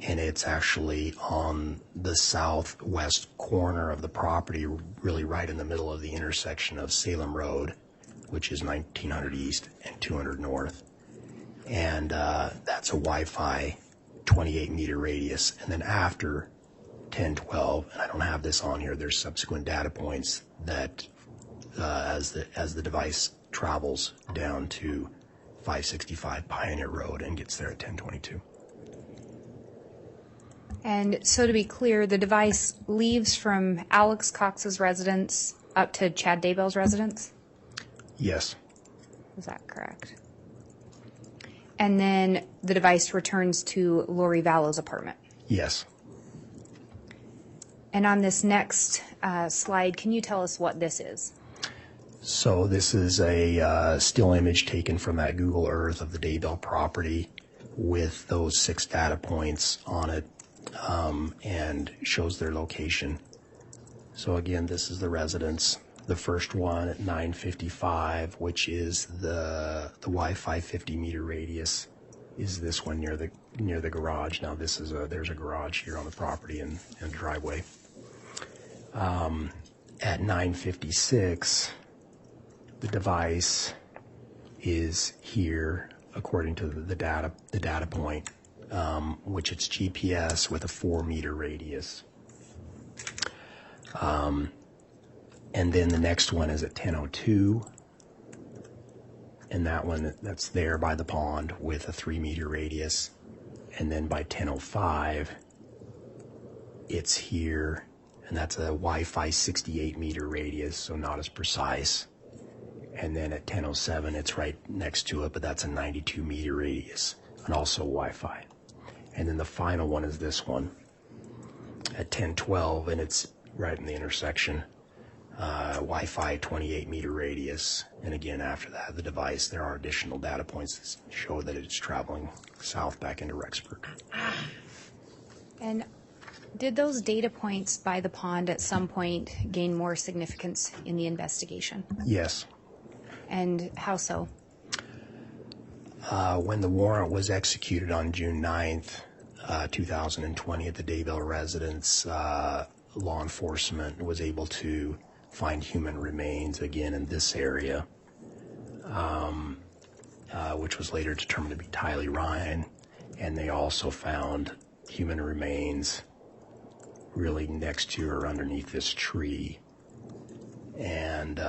and it's actually on the southwest corner of the property, really right in the middle of the intersection of Salem Road, which is 1900 East and 200 North. And that's a Wi-Fi 28-meter radius. And then after 10:12, and I don't have this on here, there's subsequent data points that as the device travels down to 565 Pioneer Road and gets there at 10:22. And so to be clear, the device leaves from Alex Cox's residence up to Chad Daybell's residence? Yes. Is that correct? And then the device returns to Lori Vallow's apartment? Yes. And on this next slide, can you tell us what this is? So this is a still image taken from that Google Earth of the Daybell property with those 6 data points on it, and shows their location. So again, this is the residence. The first one at 9:55, which is the Wi-Fi 50-meter radius, is this one near the garage. Now this is there's a garage here on the property and driveway. At 9:56, The device is here, according to the data point, which it's GPS with a 4-meter radius. And then the next one is at 10:02, and that one that's there by the pond with a 3-meter radius. And then by 10:05, it's here, and that's a Wi-Fi 68-meter radius, so not as precise. And then at 10:07, it's right next to it, but that's a 92-meter radius, and also Wi-Fi. And then the final one is this one at 10:12, and it's right in the intersection, Wi-Fi 28-meter radius. And again, after that, the device, there are additional data points that show that it's traveling south back into Rexburg. And did those data points by the pond at some point gain more significance in the investigation? Yes. And how so? When the warrant was executed on June 9th, 2020 at the Daybell residence, law enforcement was able to find human remains again in this area, which was later determined to be Tylee Ryan. And they also found human remains really next to or underneath this tree. And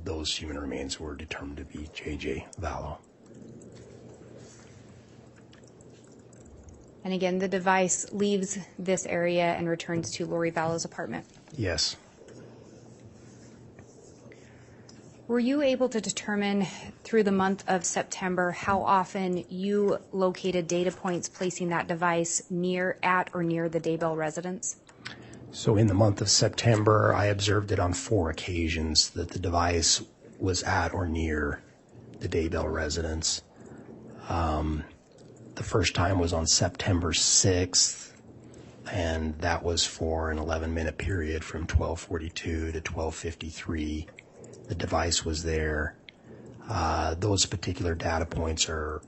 those human remains were determined to be JJ Vallow. And again, the device leaves this area and returns to Lori Vallow's apartment. Yes. Were you able to determine through the month of September how often you located data points placing that device at or near the Daybell residence? So in the month of September, I observed it on 4 occasions that the device was at or near the Daybell residence. The first time was on September 6th, and that was for an 11-minute period from 12:42 to 12:53. The device was there. Those particular data points there's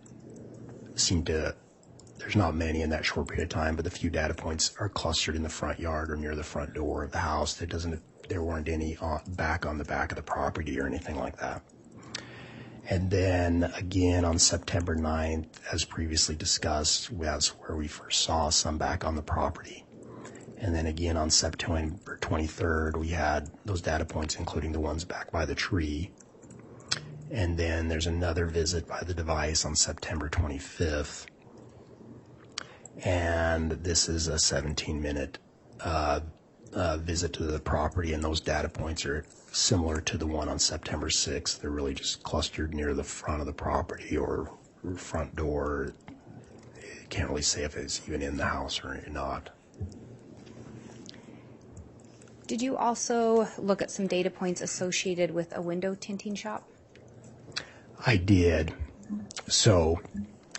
not many in that short period of time, but the few data points are clustered in the front yard or near the front door of the house. There weren't any back on the back of the property or anything like that. And then again on September 9th, as previously discussed, that's where we first saw some back on the property. And then again on September 23rd, we had those data points, including the ones back by the tree. And then there's another visit by the device on September 25th. And this is a 17-minute visit to the property, and those data points are similar to the one on September 6th. They're really just clustered near the front of the property or front door. You can't really say if it's even in the house or not. Did you also look at some data points associated with a window tinting shop? I did. So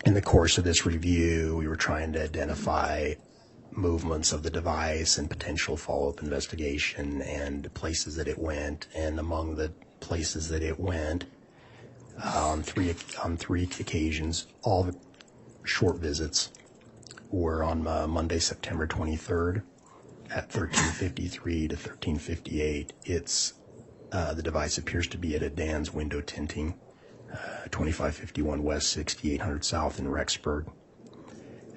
in the course of this review, we were trying to identify movements of the device and potential follow-up investigation and places that it went. And among the places that it went, on three occasions, all the short visits were on Monday, September 23rd at 13:53 to 13:58. The device appears to be at a Dan's Window Tinting, 2551 West, 6800 South in Rexburg.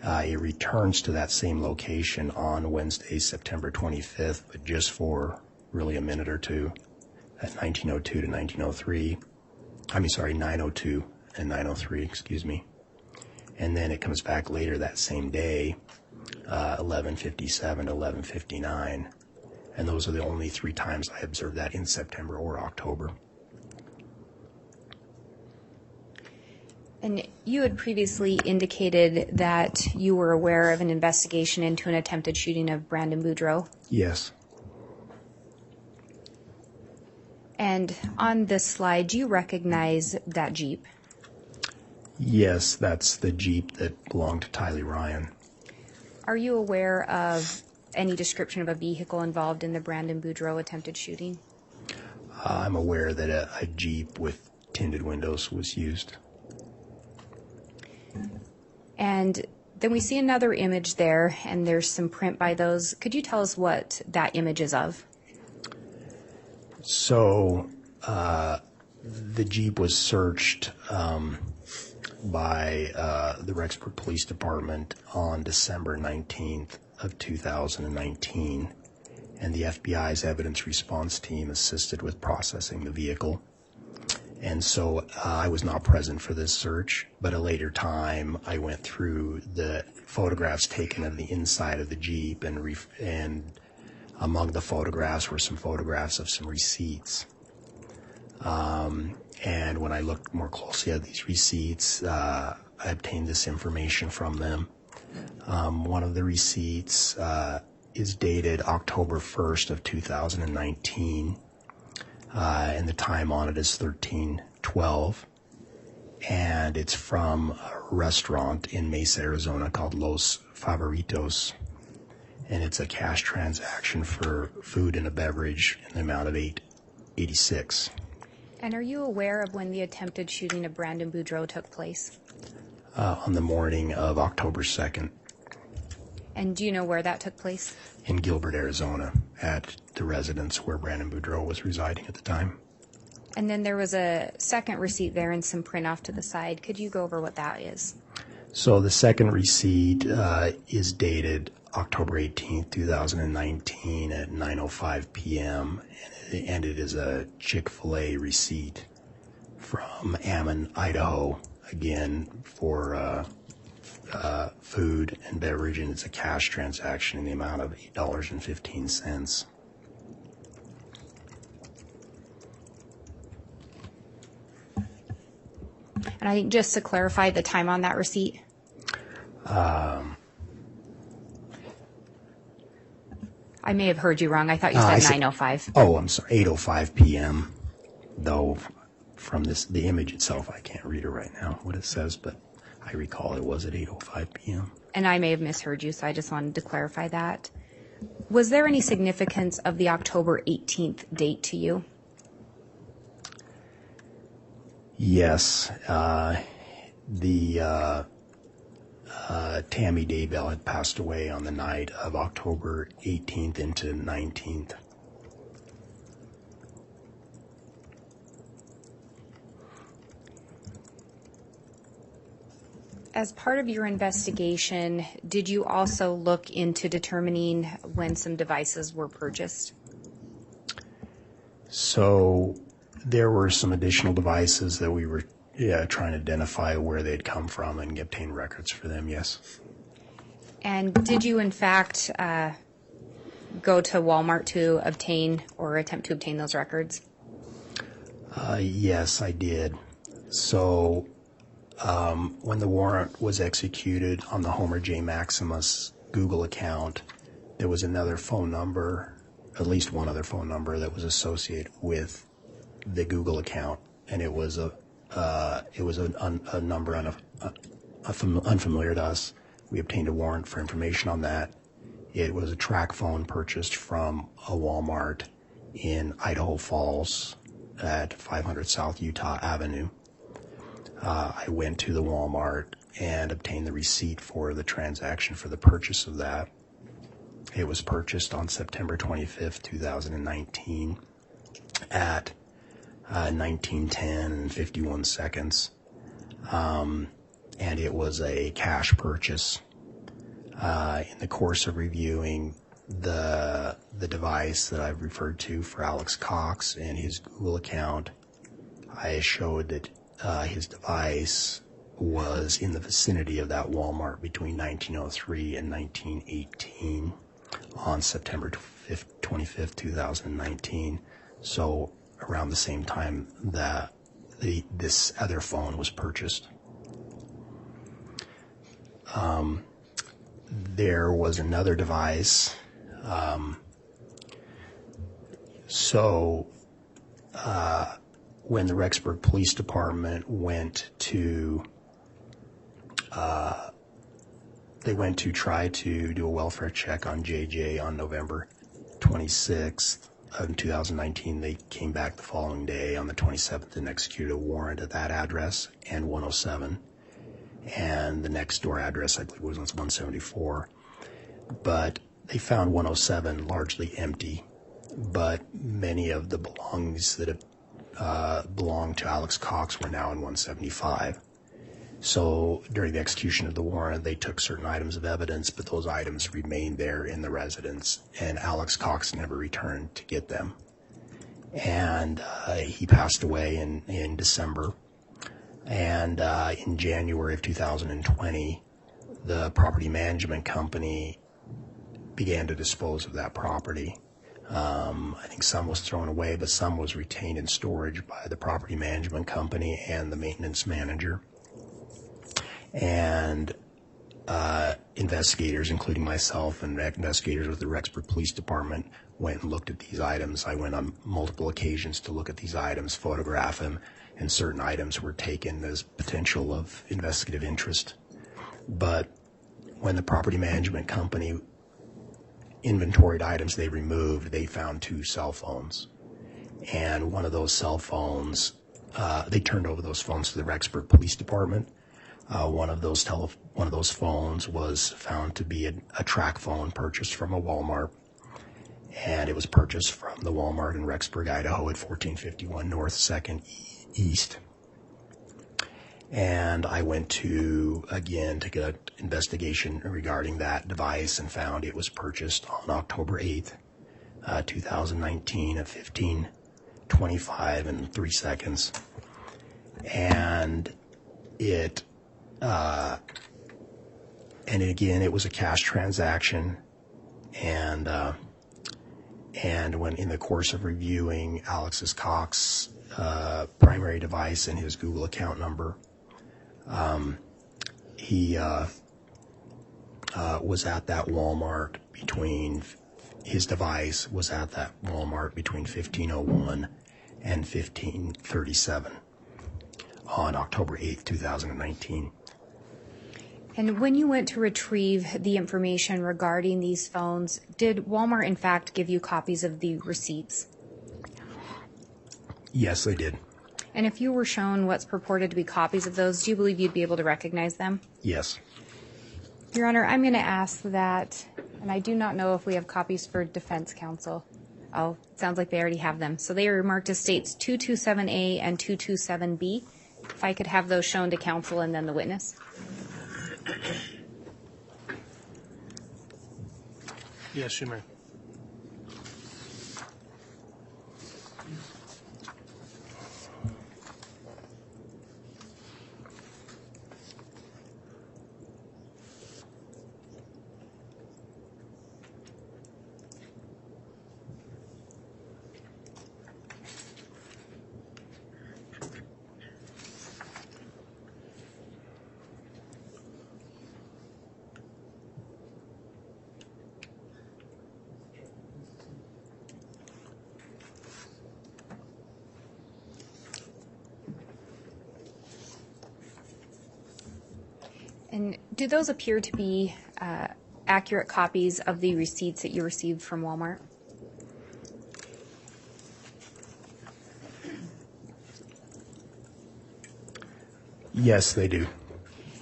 It returns to that same location on Wednesday, September 25th, but just for really a minute or two at 1902 to 1903. 902 and 903, excuse me. And then it comes back later that same day, 11:57 to 11:59. And those are the only 3 times I observed that in September or October. And you had previously indicated that you were aware of an investigation into an attempted shooting of Brandon Boudreaux. Yes. And on this slide, do you recognize that Jeep? Yes, that's the Jeep that belonged to Tylee Ryan. Are you aware of any description of a vehicle involved in the Brandon Boudreaux attempted shooting? I'm aware that a Jeep with tinted windows was used. And then we see another image there, and there's some print by those. Could you tell us what that image is of? So The Jeep was searched by the Rexburg Police Department on December 19th of 2019, and the FBI's evidence response team assisted with processing the vehicle. And so I was not present for this search, but at a later time I went through the photographs taken of the inside of the Jeep, and among the photographs were some photographs of some receipts. And when I looked more closely at these receipts, I obtained this information from them. One of the receipts is dated October 1st of 2019, and the time on it is 13/12, and it's from a restaurant in Mesa, Arizona called Los Favoritos, and it's a cash transaction for food and a beverage in the amount of $8.86. And are you aware of when the attempted shooting of Brandon Boudreaux took place? On the morning of October 2nd And do you know where that took place? in Gilbert, Arizona, at the residence where Brandon Boudreaux was residing at the time. And then there was a second receipt there and some print off to the side. Could you go over what that is? So the second receipt is dated October 18th, 2019 at 9:05 p.m. and it is a Chick-fil-A receipt from Ammon, Idaho, again for food and beverage, and it's a cash transaction in the amount of $8.15. And I think just to clarify the time on that receipt. I may have heard you wrong. I thought you said 9:05. Oh, I'm sorry, 8:05 p.m. Though from the image itself, I can't read it right now what it says, but I recall it was at 8:05 p.m. And I may have misheard you, so I just wanted to clarify that. Was there any significance of the October 18th date to you? Yes, Tammy Daybell had passed away on the night of October 18th into 19th. As part of your investigation, did you also look into determining when some devices were purchased? So there were some additional devices that we were trying to identify where they'd come from and obtain records for them, yes. And did you, in fact, go to Walmart to obtain or attempt to obtain those records? Yes, I did. So when the warrant was executed on the Homer J. Maximus Google account, there was another phone number, at least one other phone number that was associated with the Google account, and it was a number unfamiliar to us. We obtained a warrant for information on that. It was a track phone purchased from a Walmart in Idaho Falls at 500 South Utah Avenue. I went to the Walmart and obtained the receipt for the transaction for the purchase of that. It was purchased on September 25th, 2019 at 19:10 and 51 seconds. And it was a cash purchase. In the course of reviewing the device that I've referred to for Alex Cox and his Google account, I showed that his device was in the vicinity of that Walmart between 1903 and 1918 on September 25th, 2019. So around the same time that this other phone was purchased. There was another device. When the Rexburg Police Department went to try to do a welfare check on JJ on November 26th of 2019, they came back the following day on the 27th and executed a warrant at that address and 107. And the next door address, I believe, was 174. But they found 107 largely empty, but many of the belongings that belonged to Alex Cox were now in 175. So during the execution of the warrant, they took certain items of evidence, but those items remained there in the residence, and Alex Cox never returned to get them. And he passed away in December. And in January of 2020, the property management company began to dispose of that property. I think some was thrown away, but some was retained in storage by the property management company and the maintenance manager. And investigators, including myself and investigators with the Rexburg Police Department, went and looked at these items. I went on multiple occasions to look at these items, photograph them, and certain items were taken as potential of investigative interest. But when the property management company inventoried items they removed, they found 2 cell phones. And one of those cell phones, they turned over those phones to the Rexburg Police Department. One of those phones was found to be a track phone purchased from a Walmart, and it was purchased from the Walmart in Rexburg, Idaho at 1451 North 2nd East. And I went to get an investigation regarding that device and found it was purchased on October 8th, 2019 at 15:25 and 3 seconds. And it was a cash transaction, and when in the course of reviewing Alex's Cox primary device and his Google account number, he was at that Walmart his device was at that Walmart between 15:01 and 15:37 on October 8th, 2019. And when you went to retrieve the information regarding these phones, did Walmart in fact give you copies of the receipts? Yes, they did. And if you were shown what's purported to be copies of those, do you believe you'd be able to recognize them? Yes. Your Honor, I'm going to ask that, and I do not know if we have copies for defense counsel. Oh, it sounds like they already have them. So they are marked as states 227A and 227B. If I could have those shown to counsel and then the witness. Yes, you may. And do those appear to be accurate copies of the receipts that you received from Walmart? Yes, they do.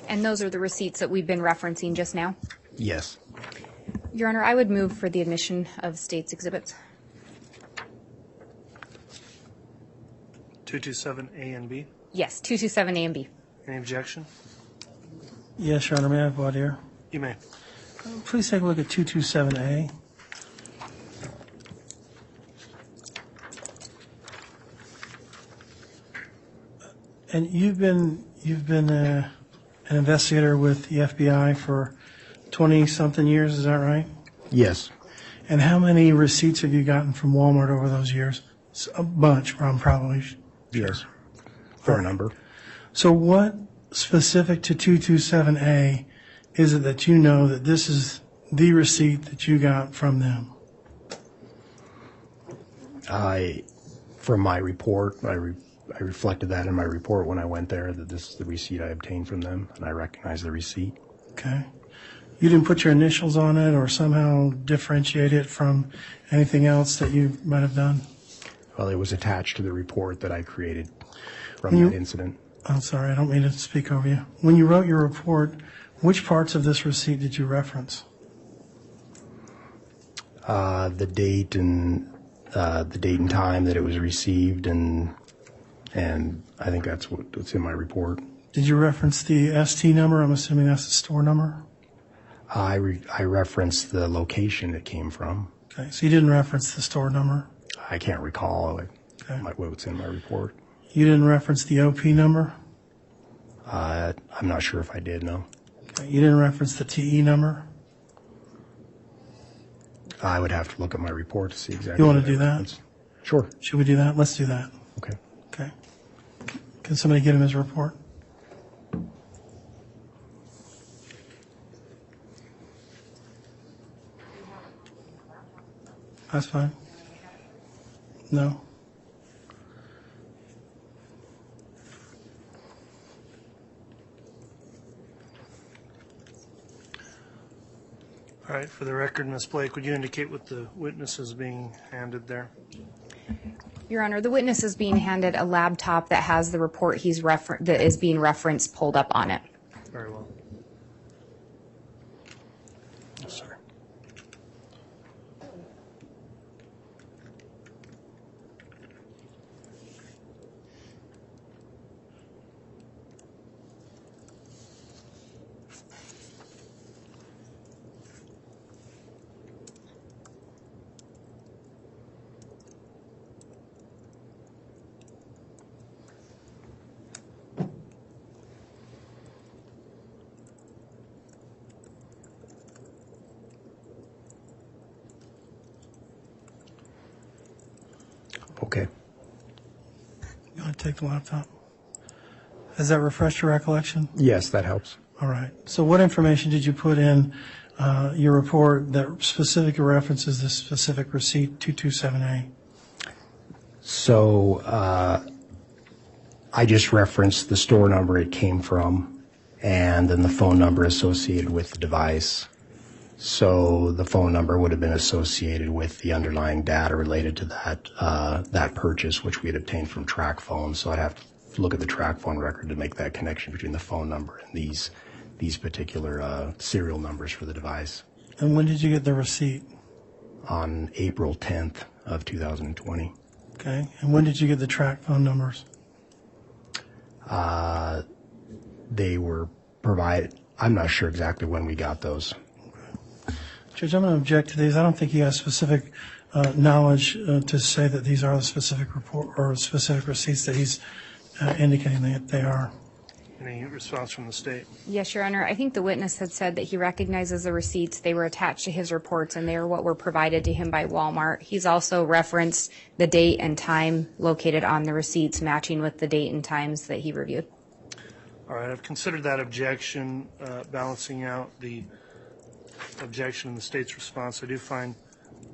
And those are the receipts that we've been referencing just now? Yes. Your Honor, I would move for the admission of state's exhibits. 227A and B. Yes, 227A and B. Any objection? Yes, Your Honor, may I have voir dire? You may. Please take a look at 227A. And you've been an investigator with the FBI for 20-something years, is that right? Yes. And how many receipts have you gotten from Walmart over those years? A bunch, I'm probably sure. Yes. Fair number. So what specific to 227A is it that you know that this is the receipt that you got from them? From my report, I reflected that in my report when I went there, that this is the receipt I obtained from them, and I recognize the receipt. Okay. You didn't put your initials on it or somehow differentiate it from anything else that you might have done? Well, it was attached to the report that I created from that incident. I'm sorry, I don't mean to speak over you. When you wrote your report, which parts of this receipt did you reference? The date and time that it was received, and And I think that's what's in my report. Did you reference the ST number? I'm assuming that's the store number. I referenced the location it came from. Okay, so you didn't reference the store number. I can't recall Okay. what's in my report. You didn't reference the OP number. I'm not sure if I did, no. Okay. You didn't reference the TE number. I would have to look at my report to see exactly. You wanna what I do that? referenced. Sure. Should we do that? Let's do that. Okay. Okay. Can somebody get him his report? That's fine. No? All right, for the record, Ms. Blake, would you indicate what the witness is being handed there? Your Honor, the witness is being handed a laptop that has the report that is being referenced pulled up on it. Very well. Sorry. Okay. You want to take the laptop? Has that refreshed your recollection? Yes, that helps. All right. So what information did you put in your report that specifically references this specific receipt 227A? So I just referenced the store number it came from and then the phone number associated with the device. So the phone number would have been associated with the underlying data related to that purchase, which we had obtained from TrackPhone. So I'd have to look at the TrackPhone record to make that connection between the phone number and these particular serial numbers for the device. And when did you get the receipt? On April 10th of 2020. Okay. And when did you get the track phone numbers? They were provided. I'm not sure exactly when we got those. Judge, I'm going to object to these. I don't think you have specific knowledge to say that these are the specific report or specific receipts that he's indicating that they are. Any response from the state? Yes, Your Honor. I think the witness had said that he recognizes the receipts. They were attached to his reports, and they are what were provided to him by Walmart. He's also referenced the date and time located on the receipts, matching with the date and times that he reviewed. All right, I've considered that objection, balancing out the objection and the state's response. I do find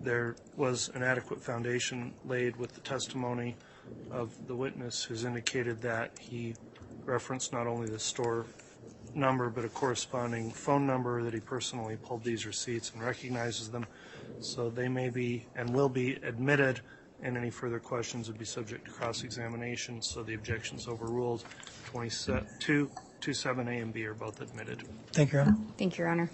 there was an adequate foundation laid with the testimony of the witness who's indicated that he referenced not only the store number but a corresponding phone number, that he personally pulled these receipts and recognizes them. So they may be and will be admitted, and any further questions would be subject to cross-examination. So the objection's overruled. 27A and B are both admitted. Thank you, Your Honor. Thank you, Your Honor.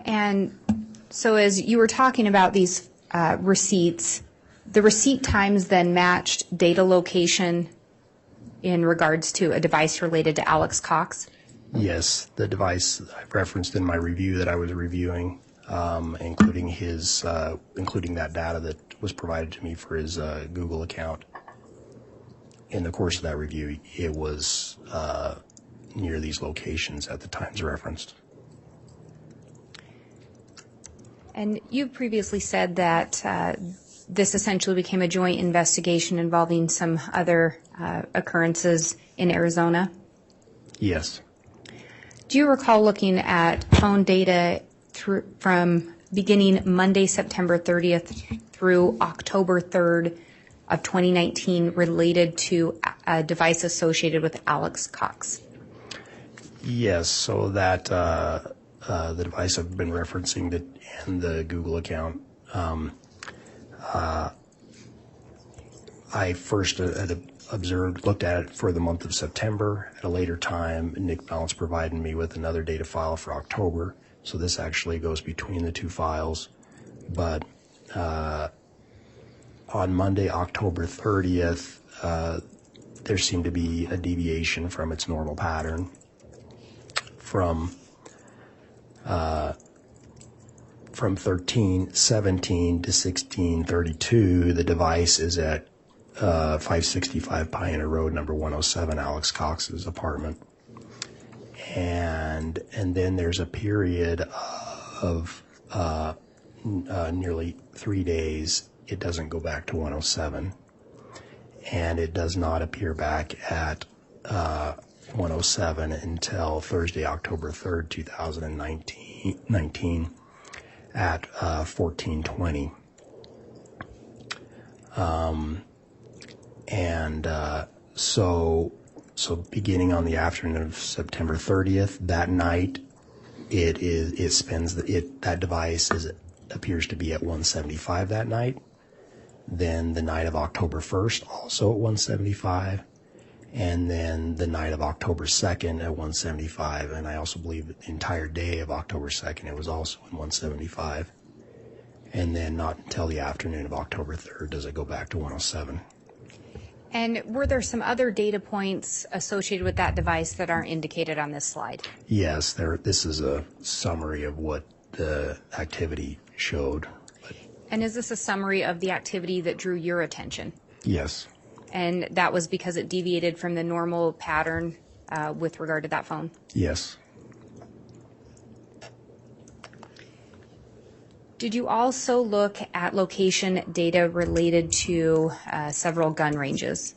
And so as you were talking about these receipts, the receipt times then matched data location in regards to a device related to Alex Cox? Yes, the device I've referenced in my review that I was reviewing, including that data that was provided to me for his Google account. In the course of that review, it was near these locations at the times referenced. And you previously said that this essentially became a joint investigation involving some other occurrences in Arizona. Yes. Do you recall looking at phone data from beginning Monday, September 30th through October 3rd of 2019 related to a device associated with Alex Cox? Yes, so that the device I've been referencing and the Google account, I first looked at it for the month of September. At a later time, Nick Balance provided me with another data file for October. So this actually goes between the two files. but on Monday, October 30th, there seemed to be a deviation from its normal pattern. From 13:17 to 16:32, the device is at 565 Pioneer Road, number 107, Alex Cox's apartment. And then there's a period of nearly 3 days. It doesn't go back to 107, and it does not appear back at 107 until Thursday, October 3rd, 2019 at 14:20. So beginning on the afternoon of September 30th, that night, that device appears to be at 175 that night. Then the night of October 1st, also at 175. And then the night of October 2nd at 175. And I also believe the entire day of October 2nd, it was also in 175. And then not until the afternoon of October 3rd does it go back to 107. And were there some other data points associated with that device that aren't indicated on this slide? Yes, this is a summary of what the activity showed. And is this a summary of the activity that drew your attention? Yes. And that was because it deviated from the normal pattern with regard to that phone? Yes. Did you also look at location data related to several gun ranges?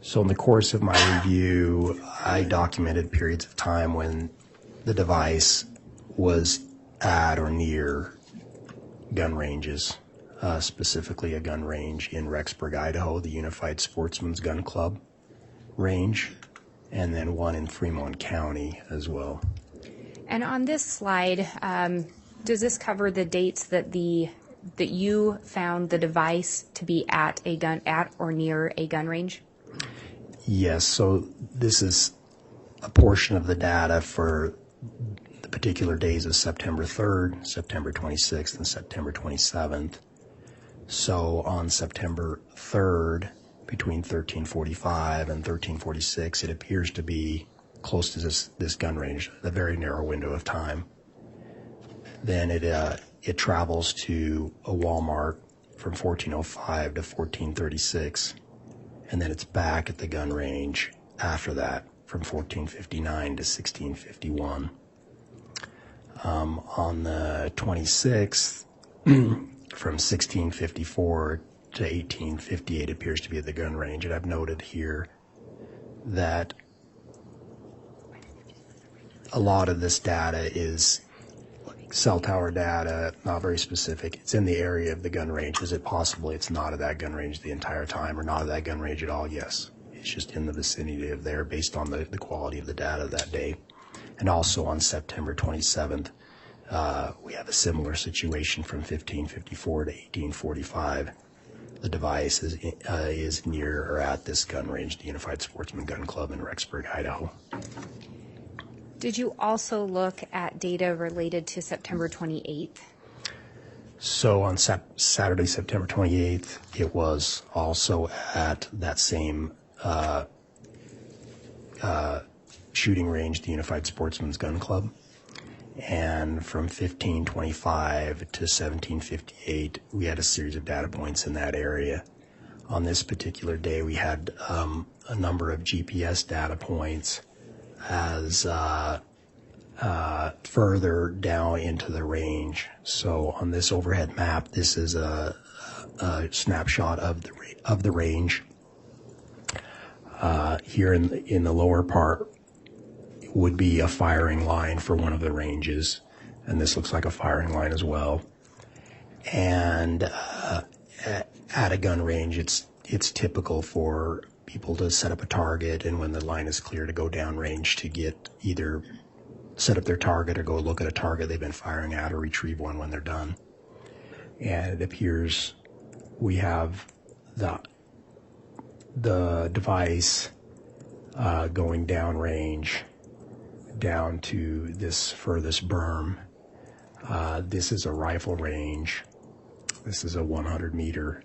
So in the course of my review, I documented periods of time when the device was at or near gun ranges, specifically a gun range in Rexburg, Idaho, the Unified Sportsman's Gun Club range, and then one in Fremont County as well. And on this slide, does this cover the dates that you found the device to be at or near a gun range? Yes, so this is a portion of the data for the particular days of September 3rd, September 26th, and September 27th. So on September 3rd, between 1345 and 1346, it appears to be close to this gun range, a very narrow window of time. Then it travels to a Walmart from 1405 to 1436, and then it's back at the gun range after that from 1459 to 1651. On the 26th, from 1654 to 1858 appears to be at the gun range, and I've noted here that a lot of this data is cell tower data, not very specific. It's in the area of the gun range. Is it possible it's not at that gun range the entire time or not at that gun range at all? Yes. It's just in the vicinity of there based on the quality of the data that day. And also on September 27th, we have a similar situation from 1554 to 1845. The device is near or at this gun range, the Unified Sportsman Gun Club in Rexburg, Idaho. Did you also look at data related to September 28th? So on Saturday, September 28th, it was also at that same shooting range, the Unified Sportsman's Gun Club. And from 1525 to 1758, we had a series of data points in that area. On this particular day, we had a number of GPS data points as further down into the range. So on this overhead map, this is a snapshot of the range. Here in the lower part would be a firing line for one of the ranges, and this looks like a firing line as well. And at a gun range, it's typical for people to set up a target, and when the line is clear, to go downrange to get either set up their target or go look at a target they've been firing at or retrieve one when they're done. And it appears we have the device going downrange down to this furthest berm This is a rifle range. This is a 100-meter,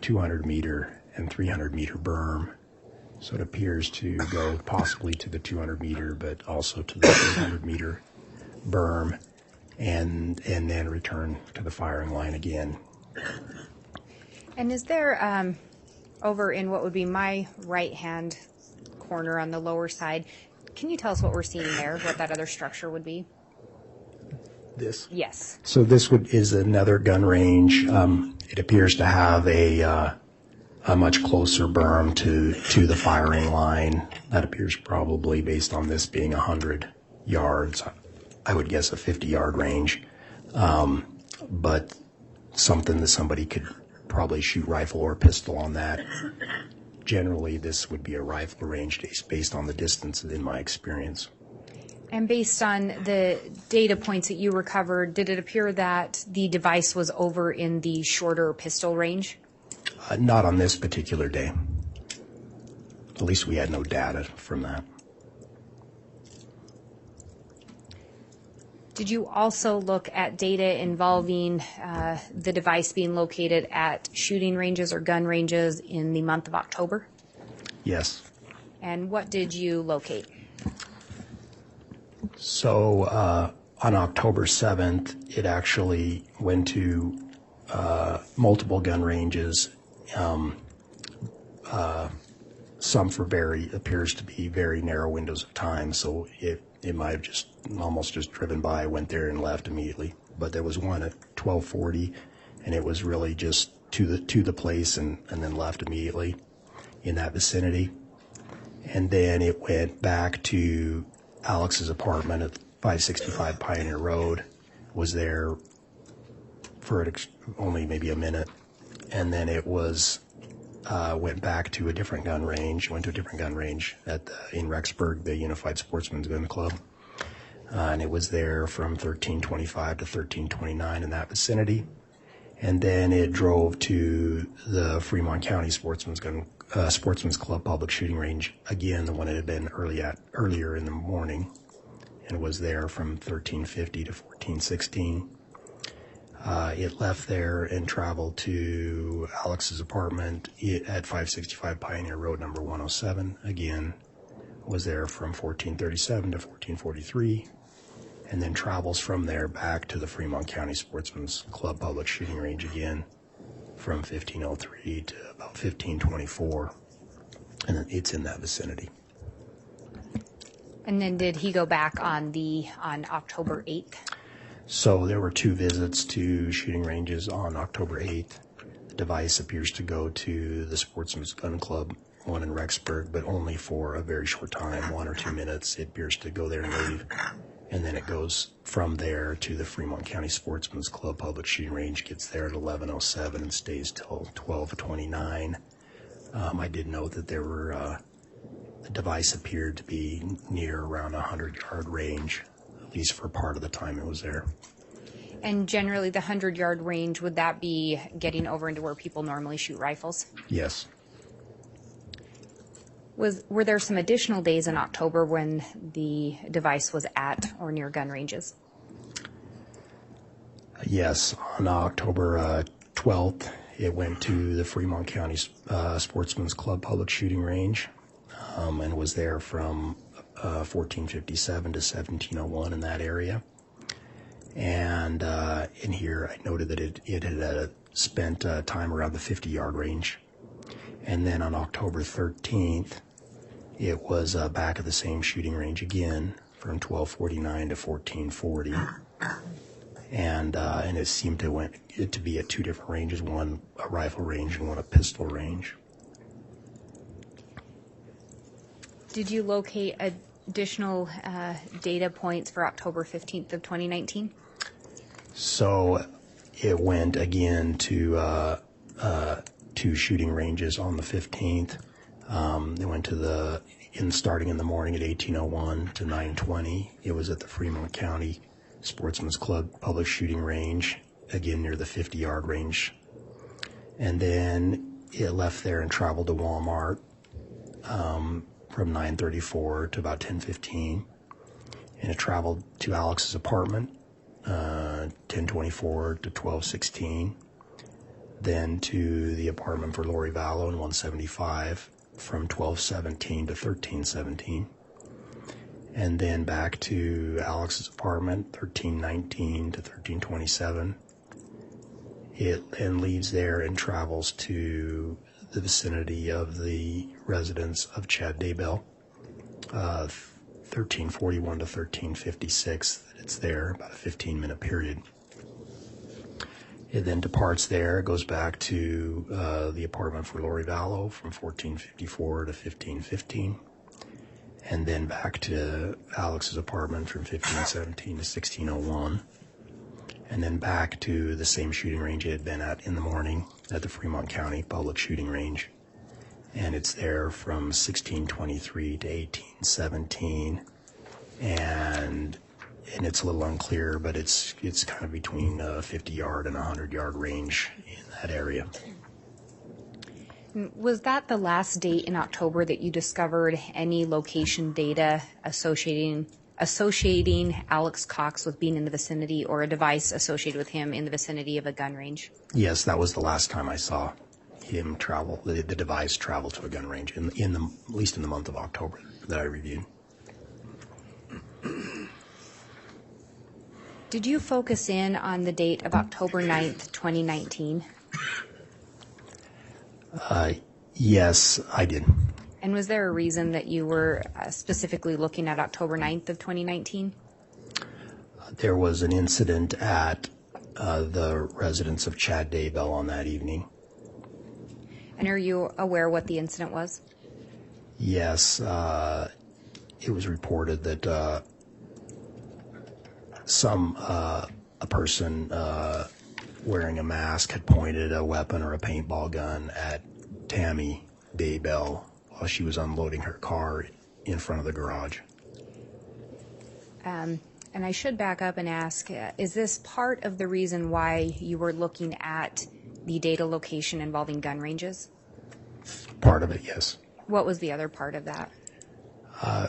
200-meter, and 300-meter berm. So it appears to go possibly to the 200-meter, but also to the 300-meter berm, and then return to the firing line again. And is there, over in what would be my right-hand corner on the lower side, can you tell us what we're seeing there, what that other structure would be? This? Yes. So this is another gun range. It appears to have a much closer berm to the firing line. That appears probably, based on this being 100 yards, I would guess a 50-yard range. But something that somebody could probably shoot rifle or pistol on that. Generally, this would be a rifle range based on the distance in my experience. And based on the data points that you recovered, did it appear that the device was over in the shorter pistol range? Not on this particular day. At least we had no data from that. Did you also look at data involving the device being located at shooting ranges or gun ranges in the month of October? Yes. And what did you locate? So on October 7th, it actually went to multiple gun ranges. Some for appears to be very narrow windows of time, so it might have just almost just driven by, went there and left immediately. But there was one at 12:40, and it was really just to the place and then left immediately in that vicinity. And then it went back to Alex's apartment at 565 Pioneer Road, was there for only maybe a minute, and then it was went back to a different gun range, in Rexburg, the Unified Sportsman's Gun Club, and it was there from 1325 to 1329 in that vicinity. And then it drove to the Fremont County Sportsman's Club public shooting range, again, the one it had been earlier in the morning, and was there from 1350 to 1416. It left there and traveled to Alex's apartment at 565 Pioneer Road, number 107. Again, was there from 1437 to 1443, and then travels from there back to the Fremont County Sportsman's Club public shooting range again from 1503 to about 1524, and it's in that vicinity. And then did he go back on October 8th? So there were two visits to shooting ranges on October 8th. The device appears to go to the Sportsman's Gun Club, one in Rexburg, but only for a very short time, 1 or 2 minutes. It appears to go there and leave. And then it goes from there to the Fremont County Sportsman's Club public shooting range, gets there at 11:07 and stays till 12:29. I did note that there were, the device appeared to be near around 100-yard range, at least for part of the time it was there. And generally the 100-yard range, would that be getting over into where people normally shoot rifles? Yes. Were there some additional days in October when the device was at or near gun ranges? Yes, on October 12th, it went to the Fremont County Sportsman's Club public shooting range, and was there from 1457 to 1701 in that area. And in here, I noted that it had spent time around the 50-yard range. And then on October 13th, it was back at the same shooting range again from 1249 to 1440. And it seemed to be at two different ranges, one a rifle range and one a pistol range. Did you locate additional data points for October 15th of 2019? So it went again to two shooting ranges on the 15th. It went to starting in the morning at 1801 to 920. It was at the Fremont County Sportsman's Club public shooting range, again near the 50-yard range. And then it left there and traveled to Walmart from 9:34 to about 10:15. And it traveled to Alex's apartment 1024 to 1216, then to the apartment for Lori Vallow in 175 from 1217 to 1317, and then back to Alex's apartment 1319 to 1327. It then leaves there and travels to the vicinity of the residence of Chad Daybell, 1341 to 1356. It's there, about a 15-minute period. It then departs there, goes back to the apartment for Lori Vallow from 1454 to 1515, and then back to Alex's apartment from 1517 to 1601, and then back to the same shooting range it had been at in the morning at the Fremont County Public Shooting Range. And it's there from 1623 to 1817, and it's a little unclear, but it's kind of between a 50-yard and a 100-yard range in that area. Was that the last date in October that you discovered any location data associating Alex Cox with being in the vicinity, or a device associated with him in the vicinity of a gun range? Yes, that was the last time I saw him travel, the device travel to a gun range, at least in the month of October that I reviewed. Did you focus in on the date of October 9th, 2019? Yes, I did. And was there a reason that you were specifically looking at October 9th of 2019? There was an incident at the residence of Chad Daybell on that evening. And are you aware what the incident was? Yes, it was reported that a person wearing a mask had pointed a weapon or a paintball gun at Tammy Daybell while she was unloading her car in front of the garage. And I should back up and ask, is this part of the reason why you were looking at the data location involving gun ranges? Part of it, yes. What was the other part of that? I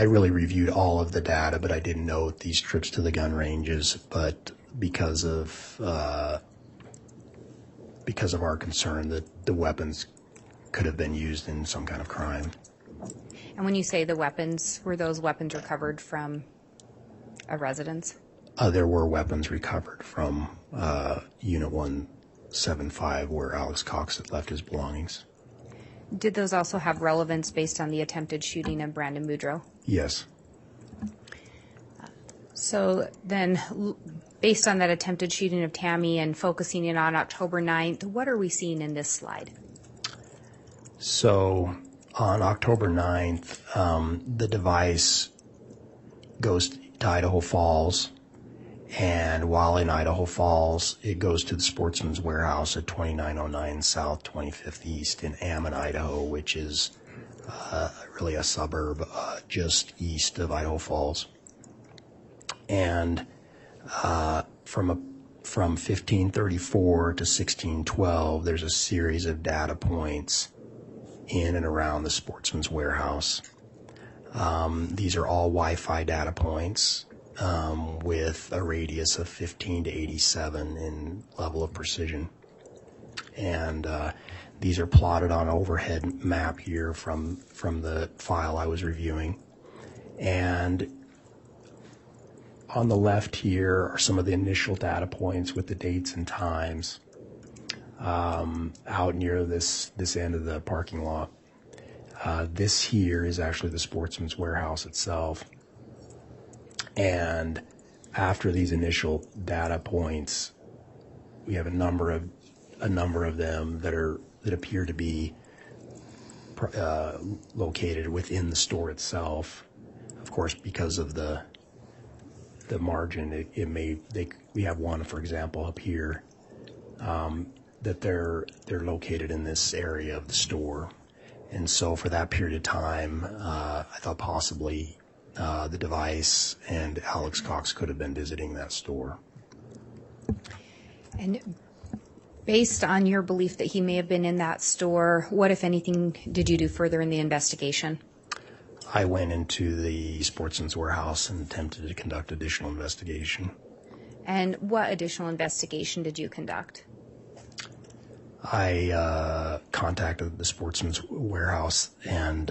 really reviewed all of the data, but I didn't note these trips to the gun ranges. But because of our concern that the weapons could have been used in some kind of crime. And when you say the weapons, were those weapons recovered from a residence? There were weapons recovered from Unit 175 where Alex Cox had left his belongings. Did those also have relevance based on the attempted shooting of Brandon Boudreaux? Yes. So then, based on that attempted shooting of Tammy and focusing in on October 9th, what are we seeing in this slide? So on October 9th, the device goes to Idaho Falls, and while in Idaho Falls, it goes to the Sportsman's Warehouse at 2909 South 25th East in Ammon, Idaho, which is really a suburb just east of Idaho Falls. And from 1534 to 1612, there's a series of data points in and around the Sportsman's Warehouse. These are all Wi-Fi data points with a radius of 15 to 87 in level of precision. And these are plotted on an overhead map here from the file I was reviewing. And on the left here are some of the initial data points with the dates and times out near this end of the parking lot. This here is actually the Sportsman's Warehouse itself. And after these initial data points, we have a number of them that appear to be located within the store itself. Of course, because of the margin, we have one, for example, up here that they're located in this area of the store. And so for that period of time, I thought possibly the device and Alex Cox could have been visiting that store. And based on your belief that he may have been in that store, what, if anything, did you do further in the investigation? I went into the Sportsman's Warehouse and attempted to conduct additional investigation. And what additional investigation did you conduct? I contacted the Sportsman's Warehouse and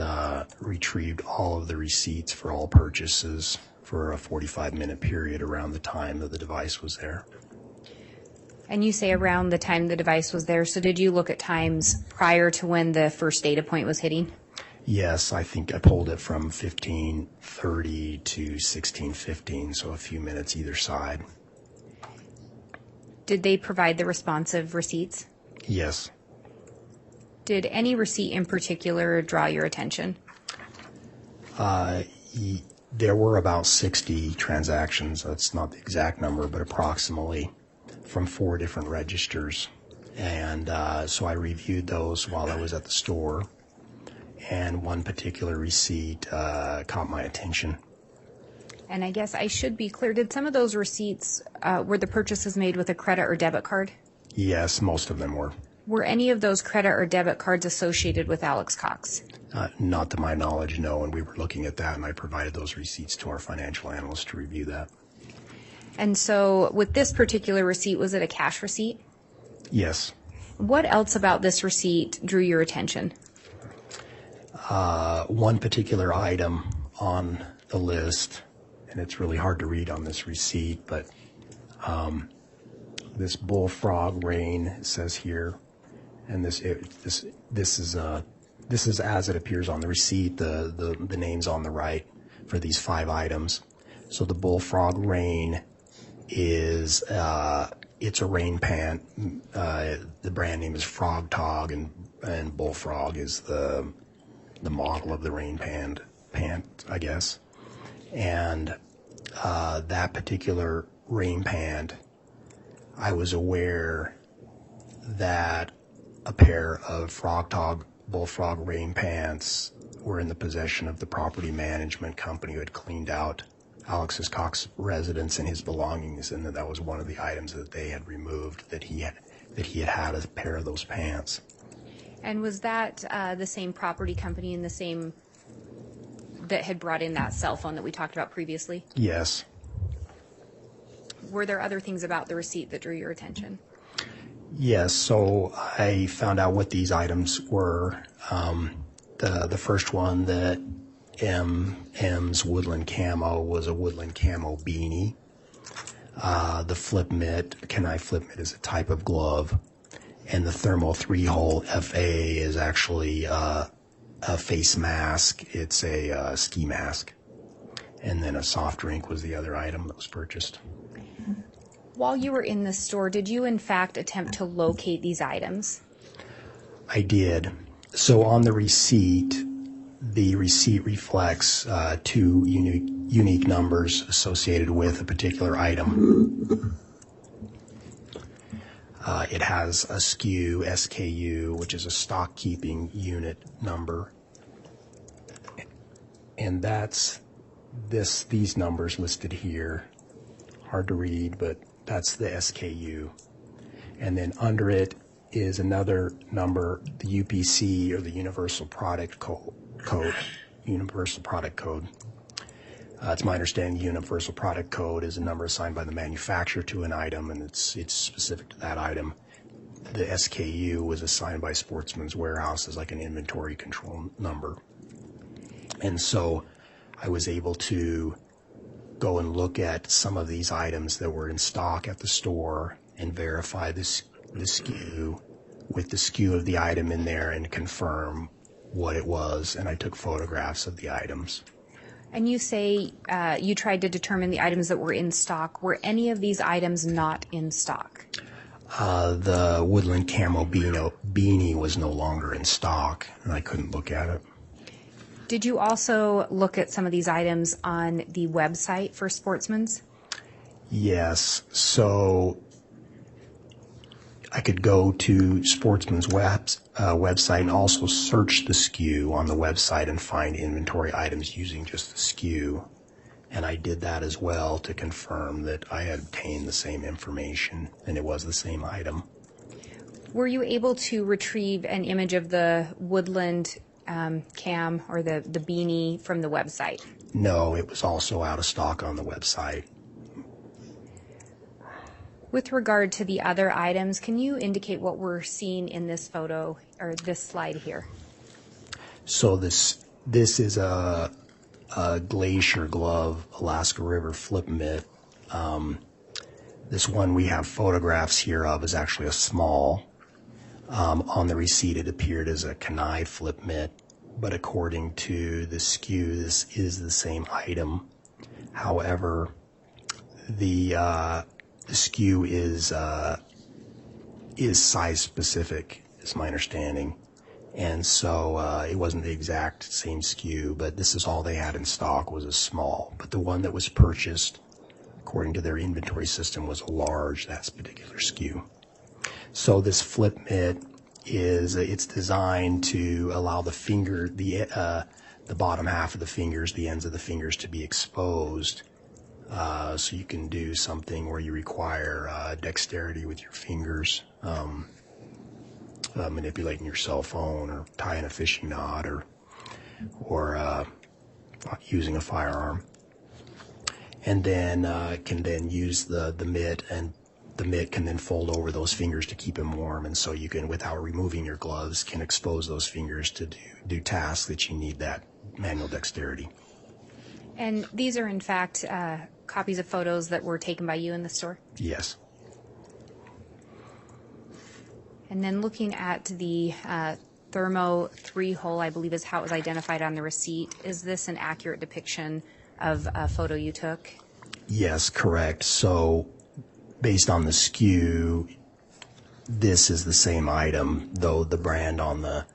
retrieved all of the receipts for all purchases for a 45-minute period around the time that the device was there. And you say around the time the device was there, so did you look at times prior to when the first data point was hitting? Yes, I think I pulled it from 15:30 to 16:15, so a few minutes either side. Did they provide the responsive receipts? Yes. Did any receipt in particular draw your attention? There were about 60 transactions. That's not the exact number, but approximately, from 4 different registers. And so I reviewed those while I was at the store. And one particular receipt caught my attention. And I guess I should be clear, did some of those receipts, were the purchases made with a credit or debit card? Yes, most of them were. Were any of those credit or debit cards associated with Alex Cox? Not to my knowledge, no, and we were looking at that, and I provided those receipts to our financial analyst to review that. And so with this particular receipt, was it a cash receipt? Yes. What else about this receipt drew your attention? One particular item on the list, and it's really hard to read on this receipt, but this bullfrog rain, it says here, and this is as it appears on the receipt. The name's on the right for these 5 items. So the bullfrog rain is it's a rain pant. The brand name is Frog Tog, and bullfrog is the model of the rain pant, I guess. And that particular rain pant, I was aware that a pair of bullfrog rain pants were in the possession of the property management company who had cleaned out Alex's Cox residence and his belongings, and that was one of the items that they had removed, that he had a pair of those pants. And was that the same property company and the same that had brought in that cell phone that we talked about previously? Yes. Were there other things about the receipt that drew your attention? Yes, so I found out what these items were. The first one, that M's Woodland Camo, was a Woodland Camo beanie. The flip mitt, Kenai flip mitt, is a type of glove. And the thermal 3-hole FA is actually a face mask. It's a ski mask. And then a soft drink was the other item that was purchased. While you were in the store, did you in fact attempt to locate these items? I did. So on the receipt reflects 2 unique numbers associated with a particular item. It has a SKU, which is a stock keeping unit number. And that's these numbers listed here. Hard to read, but that's the SKU. And then under it is another number, the UPC, or the Universal Product Code. Universal Product Code. It's my understanding the Universal Product Code is a number assigned by the manufacturer to an item, and it's specific to that item. The SKU was assigned by Sportsman's Warehouse as like an inventory control number. And so I was able to go and look at some of these items that were in stock at the store and verify the SKU with the SKU of the item in there and confirm what it was. And I took photographs of the items. And you say you tried to determine the items that were in stock. Were any of these items not in stock? The Woodland Camo beanie was no longer in stock, and I couldn't look at it. Did you also look at some of these items on the website for Sportsman's? Yes. So I could go to Sportsman's website and also search the SKU on the website and find inventory items using just the SKU. And I did that as well to confirm that I had obtained the same information and it was the same item. Were you able to retrieve an image of the Woodland cam or the beanie from the website? No, it was also out of stock on the website. With regard to the other items, can you indicate what we're seeing in this photo or this slide here? So this is a Glacier Glove Alaska River flip mitt. This one we have photographs here of is actually a small. On the receipt it appeared as a Kenai flip mitt, but according to the SKU, this is the same item. However, the SKU is size specific, is my understanding. And so it wasn't the exact same SKU, but this is all they had in stock was a small. But the one that was purchased, according to their inventory system, was a large, that's particular SKU. So this flip mitt it's designed to allow the finger, the bottom half of the fingers, the ends of the fingers to be exposed. So you can do something where you require dexterity with your fingers, manipulating your cell phone or tying a fishing knot or using a firearm. And then can then use the mitt, and the mitt can then fold over those fingers to keep them warm. And so you can, without removing your gloves, can expose those fingers to do tasks that you need that manual dexterity. And these are, in fact, copies of photos that were taken by you in the store? Yes. And then looking at the thermo 3-hole, I believe is how it was identified on the receipt. Is this an accurate depiction of a photo you took? Yes, correct. So based on the SKU, this is the same item, though the brand on the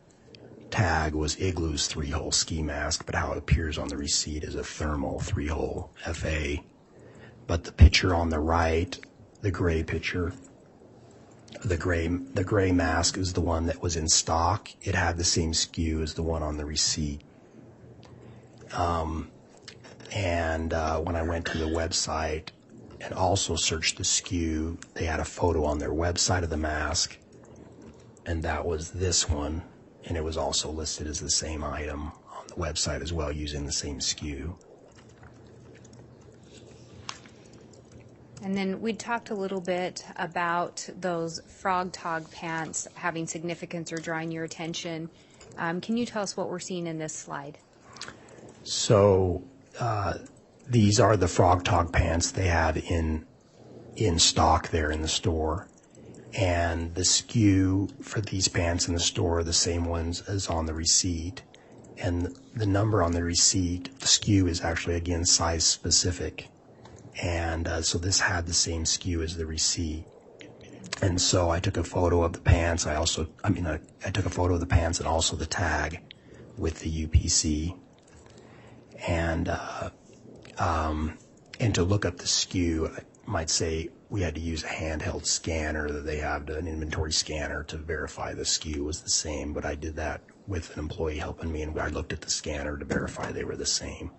tag was Igloo's 3-hole ski mask, but how it appears on the receipt is a thermal 3-hole FA. But the picture on the right, the gray picture, the gray mask is the one that was in stock. It had the same SKU as the one on the receipt. And when I went to the website and also searched the SKU, they had a photo on their website of the mask, and that was this one, and it was also listed as the same item on the website as well, using the same SKU. And then we talked a little bit about those frog tog pants having significance or drawing your attention. Can you tell us what we're seeing in this slide? So these are the frog tog pants they had in stock there in the store. And the SKU for these pants in the store are the same ones as on the receipt. And the number on the receipt, the SKU is actually, again, size specific. And so this had the same SKU as the receipt. And so I took a photo of the pants. I took a photo of the pants and also the tag with the UPC. And to look up the SKU, I might say we had to use a handheld scanner that they have, an inventory scanner, to verify the SKU was the same. But I did that with an employee helping me, and I looked at the scanner to verify they were the same.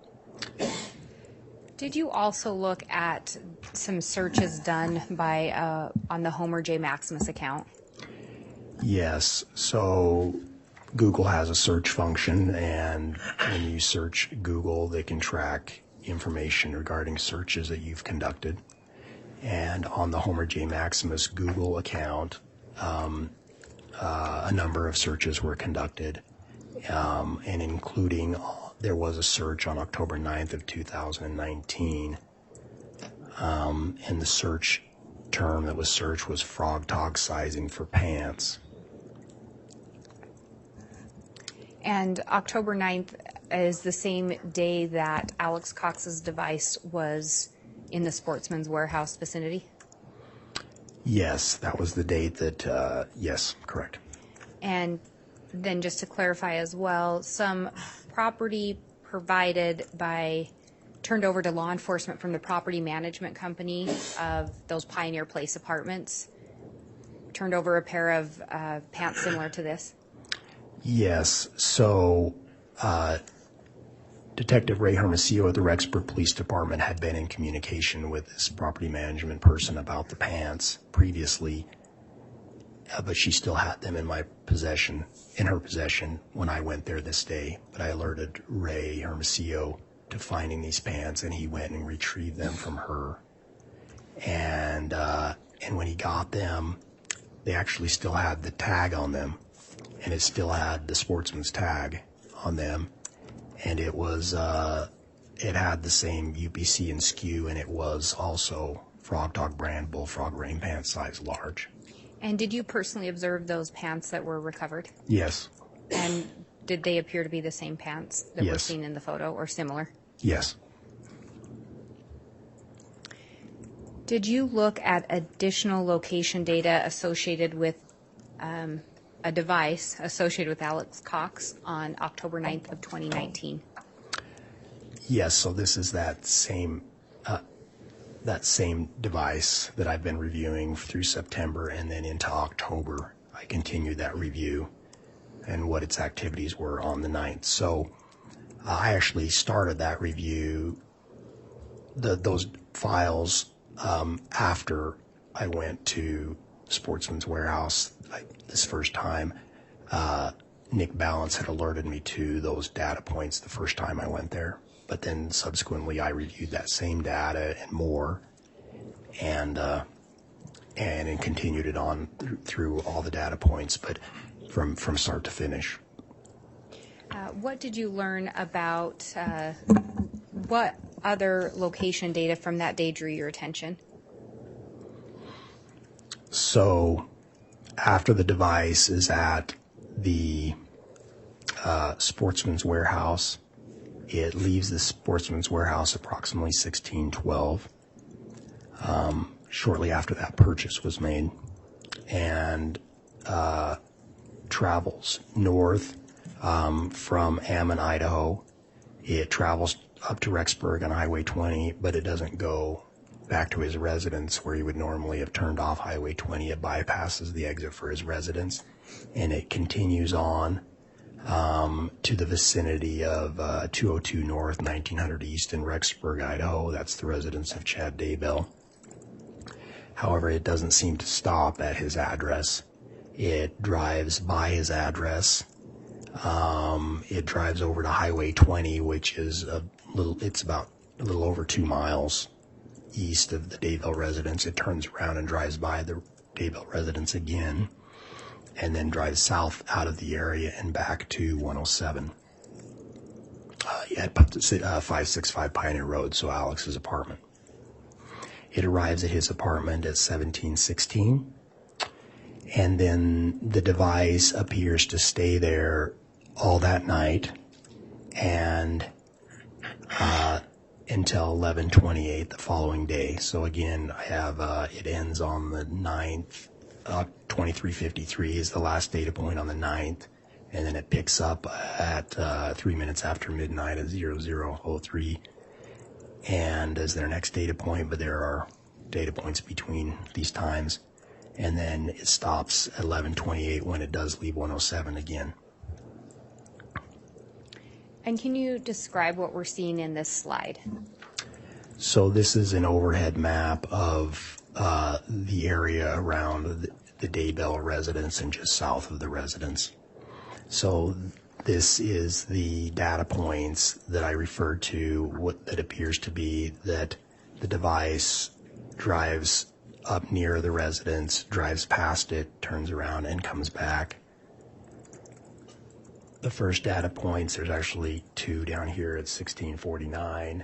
Did you also look at some searches done by on the Homer J. Maximus account? Yes. So Google has a search function, and when you search Google, they can track information regarding searches that you've conducted. And on the Homer J. Maximus Google account, a number of searches were conducted, and including there was a search on October 9th of 2019, and the search term that was searched was frog tog sizing for pants. And October 9th is the same day that Alex Cox's device was in the Sportsman's Warehouse vicinity? Yes, that was the date that, yes, correct. And then just to clarify as well, some property provided turned over to law enforcement from the property management company of those Pioneer Place apartments, turned over a pair of pants similar to this? Yes, so Detective Ray Hermosillo at the Rexburg Police Department had been in communication with this property management person about the pants previously, but she still had them in her possession when I went there this day. But I alerted Ray Hermosillo to finding these pants, and he went and retrieved them from her. And And when he got them, they actually still had the tag on them, and it still had the sportsman's tag on them, and it was it had the same UPC and SKU, and it was also Frog Dog brand Bullfrog rain pants size large. And did you personally observe those pants that were recovered? Yes. And did they appear to be the same pants that were Yes. seen in the photo or similar? Yes. Did you look at additional location data associated with a device associated with Alex Cox on October 9th of 2019? Yes, so this is that same device that I've been reviewing through September, and then into October I continued that review and what its activities were on the 9th. So I actually started that review, those files, after I went to Sportsman's Warehouse this first time. Nick Balance had alerted me to those data points the first time I went there. But then subsequently I reviewed that same data and more, and continued it on through all the data points, but from start to finish. What did you learn about what other location data from that day drew your attention? So after the device is at the Sportsman's Warehouse, it leaves the Sportsman's Warehouse approximately 1612, shortly after that purchase was made, and travels north from Ammon, Idaho. It travels up to Rexburg on Highway 20, but it doesn't go back to his residence where he would normally have turned off Highway 20. It bypasses the exit for his residence, and it continues on to the vicinity of 202 North, 1900 East in Rexburg, Idaho. That's the residence of Chad Daybell. However, it doesn't seem to stop at his address. It drives by his address. It drives over to Highway 20, which is it's about a little over 2 miles east of the Daybell residence. It turns around and drives by the Daybell residence again, and then drives south out of the area and back to 107 at 565 Pioneer Road, so Alex's apartment. It arrives at his apartment at 1716, and then the device appears to stay there all that night and until 11:28 the following day. So again, I have it ends on the 9th. 23:53 is the last data point on the 9th, and then it picks up at 3 minutes after midnight at 00:03, and as their next data point, but there are data points between these times, and then it stops at 11:28 when it does leave 107 again. And can you describe what we're seeing in this slide? So this is an overhead map of the area around the Daybell residence and just south of the residence. So this is the data points that I referred to, what that appears to be that the device drives up near the residence, drives past it, turns around, and comes back. The first data points, there's actually 2 down here at 1649.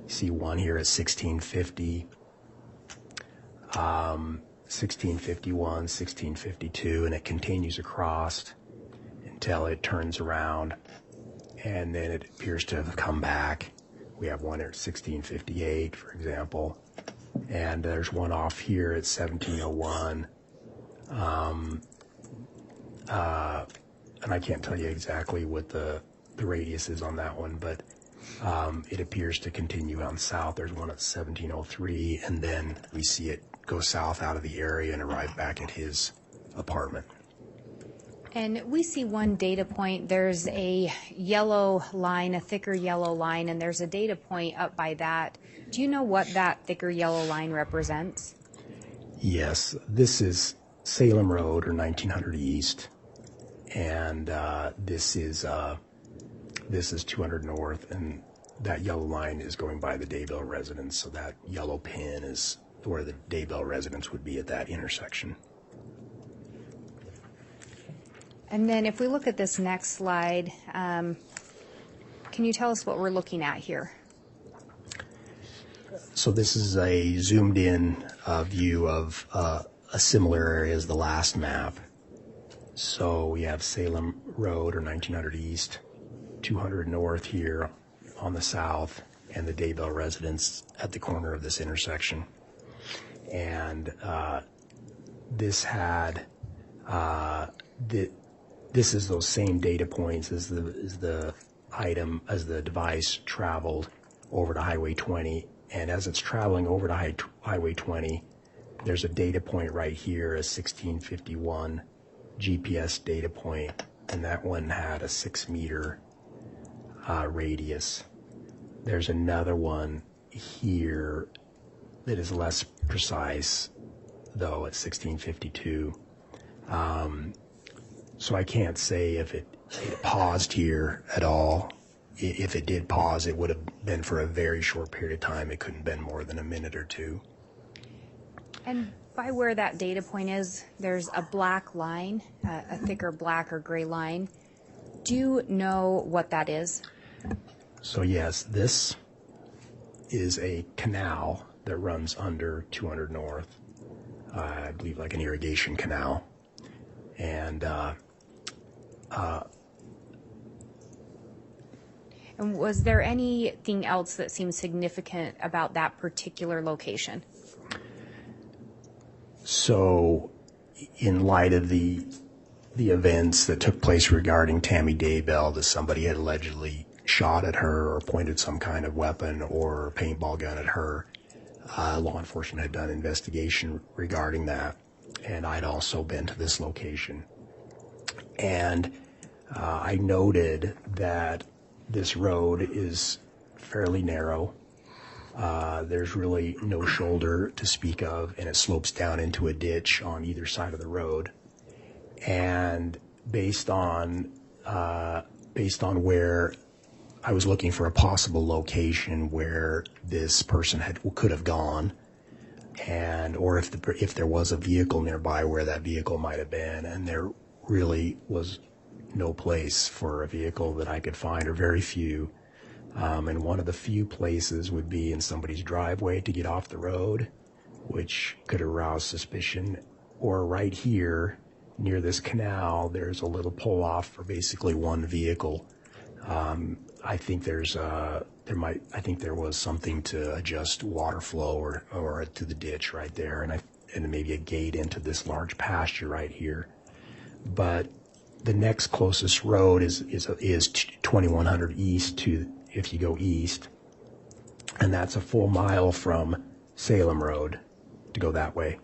You see 1 here at 1650. 1651, 1652, and it continues across until it turns around, and then it appears to have come back. We have one at 1658, for example, and there's one off here at 1701. And I can't tell you exactly what the radius is on that one, but it appears to continue on south. There's one at 1703, and then we see it go south out of the area and arrive back at his apartment. And we see one data point. There's a yellow line, a thicker yellow line, and there's a data point up by that. Do you know what that thicker yellow line represents? Yes, this is Salem Road, or 1900 East, and this is 200 North, and that yellow line is going by the Daybell residence. So that yellow pin is Daybell residence would be at that intersection. And then if we look at this next slide, can you tell us what we're looking at here? So this is a zoomed-in view of a similar area as the last map. So we have Salem Road, or 1900 East, 200 North here on the south, and the Daybell residence at the corner of this intersection. And this had this is those same data points as the device traveled over to Highway 20. And as it's traveling over to Highway 20, there's a data point right here, a 1651 GPS data point, and that one had a 6-meter radius. There's another one here that is less precise, though, at 1652. So I can't say if it paused here at all. If it did pause, it would have been for a very short period of time. It couldn't have been more than a minute or two. And by where that data point is, there's a black line, a thicker black or gray line. Do you know what that is? So yes, this is a canal that runs under 200 North, I believe like an irrigation canal. And And was there anything else that seemed significant about that particular location? so in light of the events that took place regarding Tammy Daybell, that somebody had allegedly shot at her or pointed some kind of weapon or paintball gun at her, law enforcement had done an investigation regarding that, and I'd also been to this location. And I noted that this road is fairly narrow. There's really no shoulder to speak of, and it slopes down into a ditch on either side of the road. And based on where I was looking for a possible location where this person could have gone, and or if there was a vehicle nearby, where that vehicle might have been, and there really was no place for a vehicle that I could find, or very few. And one of the few places would be in somebody's driveway to get off the road, which could arouse suspicion, or right here near this canal, there's a little pull-off for basically one vehicle. I think there was something to adjust water flow or to the ditch right there, and maybe a gate into this large pasture right here. But the next closest road is 2100 East if you go east, and that's a full mile from Salem Road to go that way.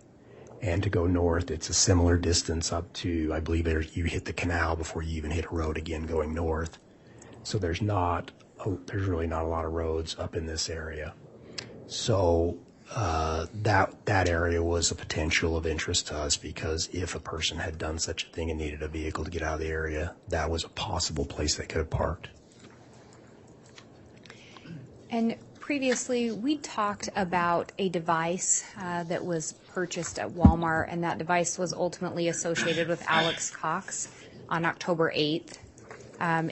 And to go north, it's a similar distance up to, I believe you hit the canal before you even hit a road again going north. So there's really not a lot of roads up in this area. So that area was a potential of interest to us, because if a person had done such a thing and needed a vehicle to get out of the area, that was a possible place they could have parked. And previously, we talked about a device that was purchased at Walmart, and that device was ultimately associated with Alex Cox on October 8th.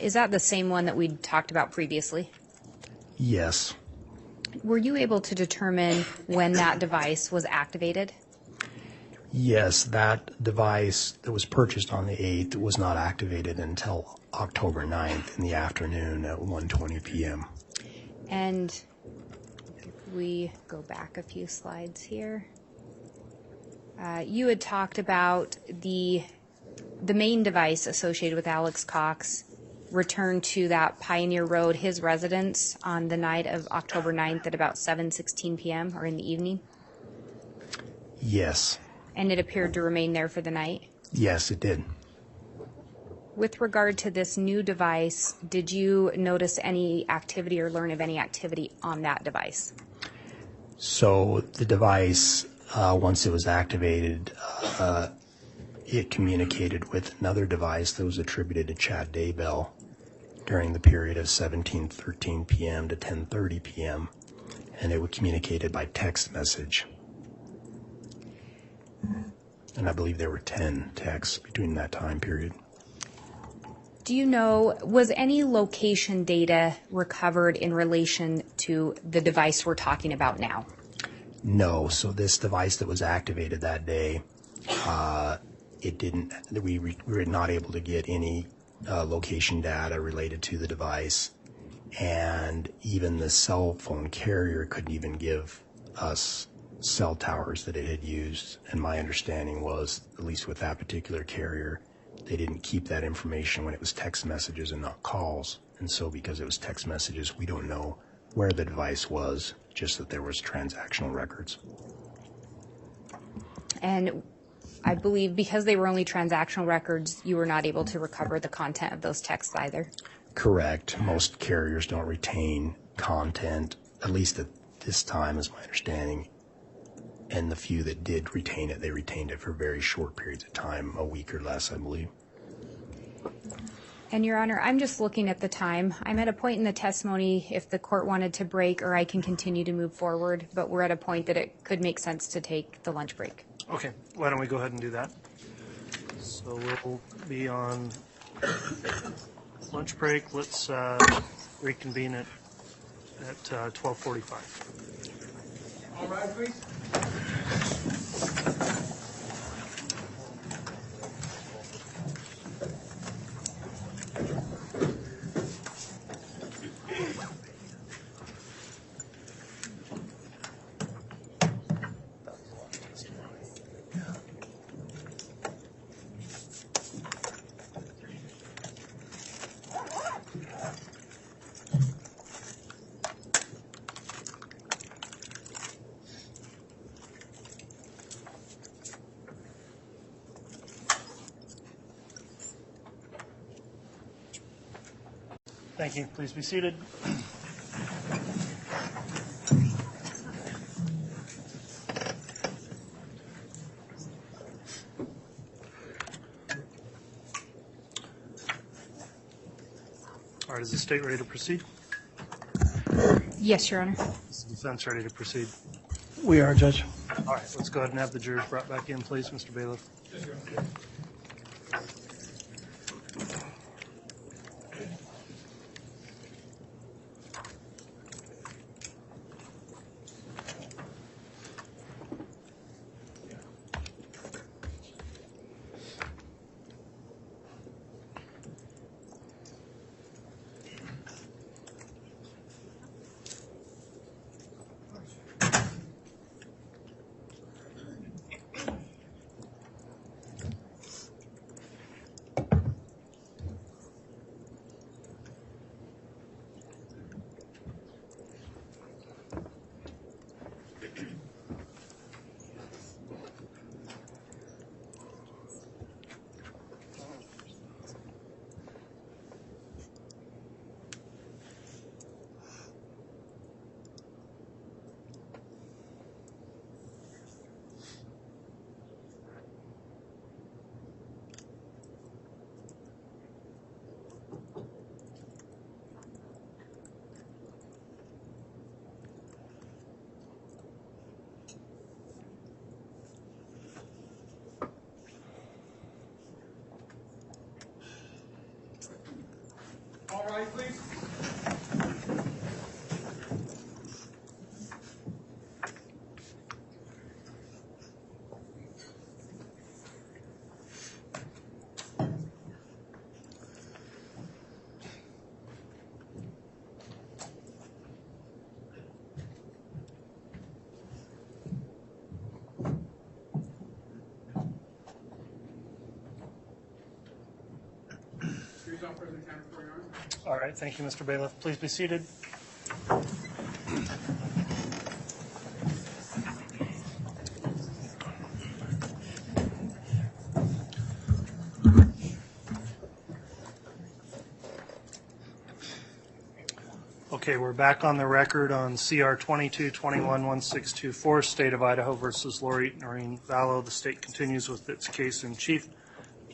Is that the same one that we talked about previously? Yes. Were you able to determine when that device was activated? Yes, that device that was purchased on the 8th was not activated until October 9th in the afternoon at 1:20 p.m. And if we go back a few slides here, you had talked about the main device associated with Alex Cox returned to that Pioneer Road, his residence, on the night of October 9th at about 7:16 p.m. or in the evening? Yes. And it appeared to remain there for the night? Yes, it did. With regard to this new device, did you notice any activity or learn of any activity on that device? So the device, once it was activated, it communicated with another device that was attributed to Chad Daybell during the period of 17:13 p.m. to 10:30 p.m., and it was communicated by text message. And I believe there were 10 texts between that time period. Do you know, was any location data recovered in relation to the device we're talking about now? No. So this device that was activated that day, it didn't. We were not able to get any location data related to the device, and even the cell phone carrier couldn't even give us cell towers that it had used. And my understanding was, at least with that particular carrier, they didn't keep that information when it was text messages and not calls. And so because it was text messages, we don't know where the device was, just that there was transactional records. And I believe because they were only transactional records, you were not able to recover the content of those texts either. Correct. Most carriers don't retain content, at least at this time is my understanding. And the few that did retain it, they retained it for very short periods of time, a week or less, I believe. And Your Honor, I'm just looking at the time. I'm at a point in the testimony if the court wanted to break, or I can continue to move forward, but we're at a point that it could make sense to take the lunch break. Okay, why don't we go ahead and do that? So we'll be on lunch break. Let's reconvene at 12:45. All right, please. Thank you. Please be seated. All right, is the state ready to proceed? Yes, Your Honor. Is the defense ready to proceed? We are, Judge. All right, let's go ahead and have the jurors brought back in, please, Mr. Bailiff. All right, please. All right, thank you, Mr. Bailiff. Please be seated. Okay, we're back on the record on CR 2221-1624, State of Idaho versus Lori Vallow. The state continues with its case in chief.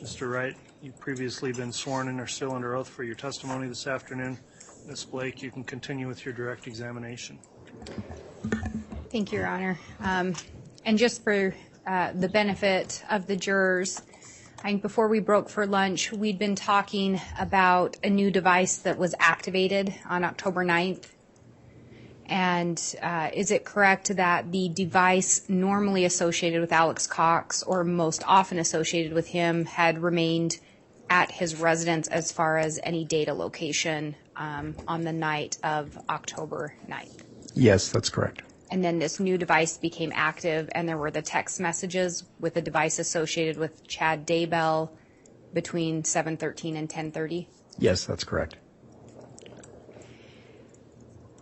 Mr. Wright, you've previously been sworn in or still under oath for your testimony this afternoon. Ms. Blake, you can continue with your direct examination. Thank you, Your Honor. And just for the benefit of the jurors, I think before we broke for lunch, we'd been talking about a new device that was activated on October 9th. And is it correct that the device normally associated with Alex Cox, or most often associated with him, had remained at his residence as far as any data location on the night of October 9th? Yes, that's correct. And then this new device became active, and there were the text messages with the device associated with Chad Daybell between 7:13 and 10:30? Yes, that's correct.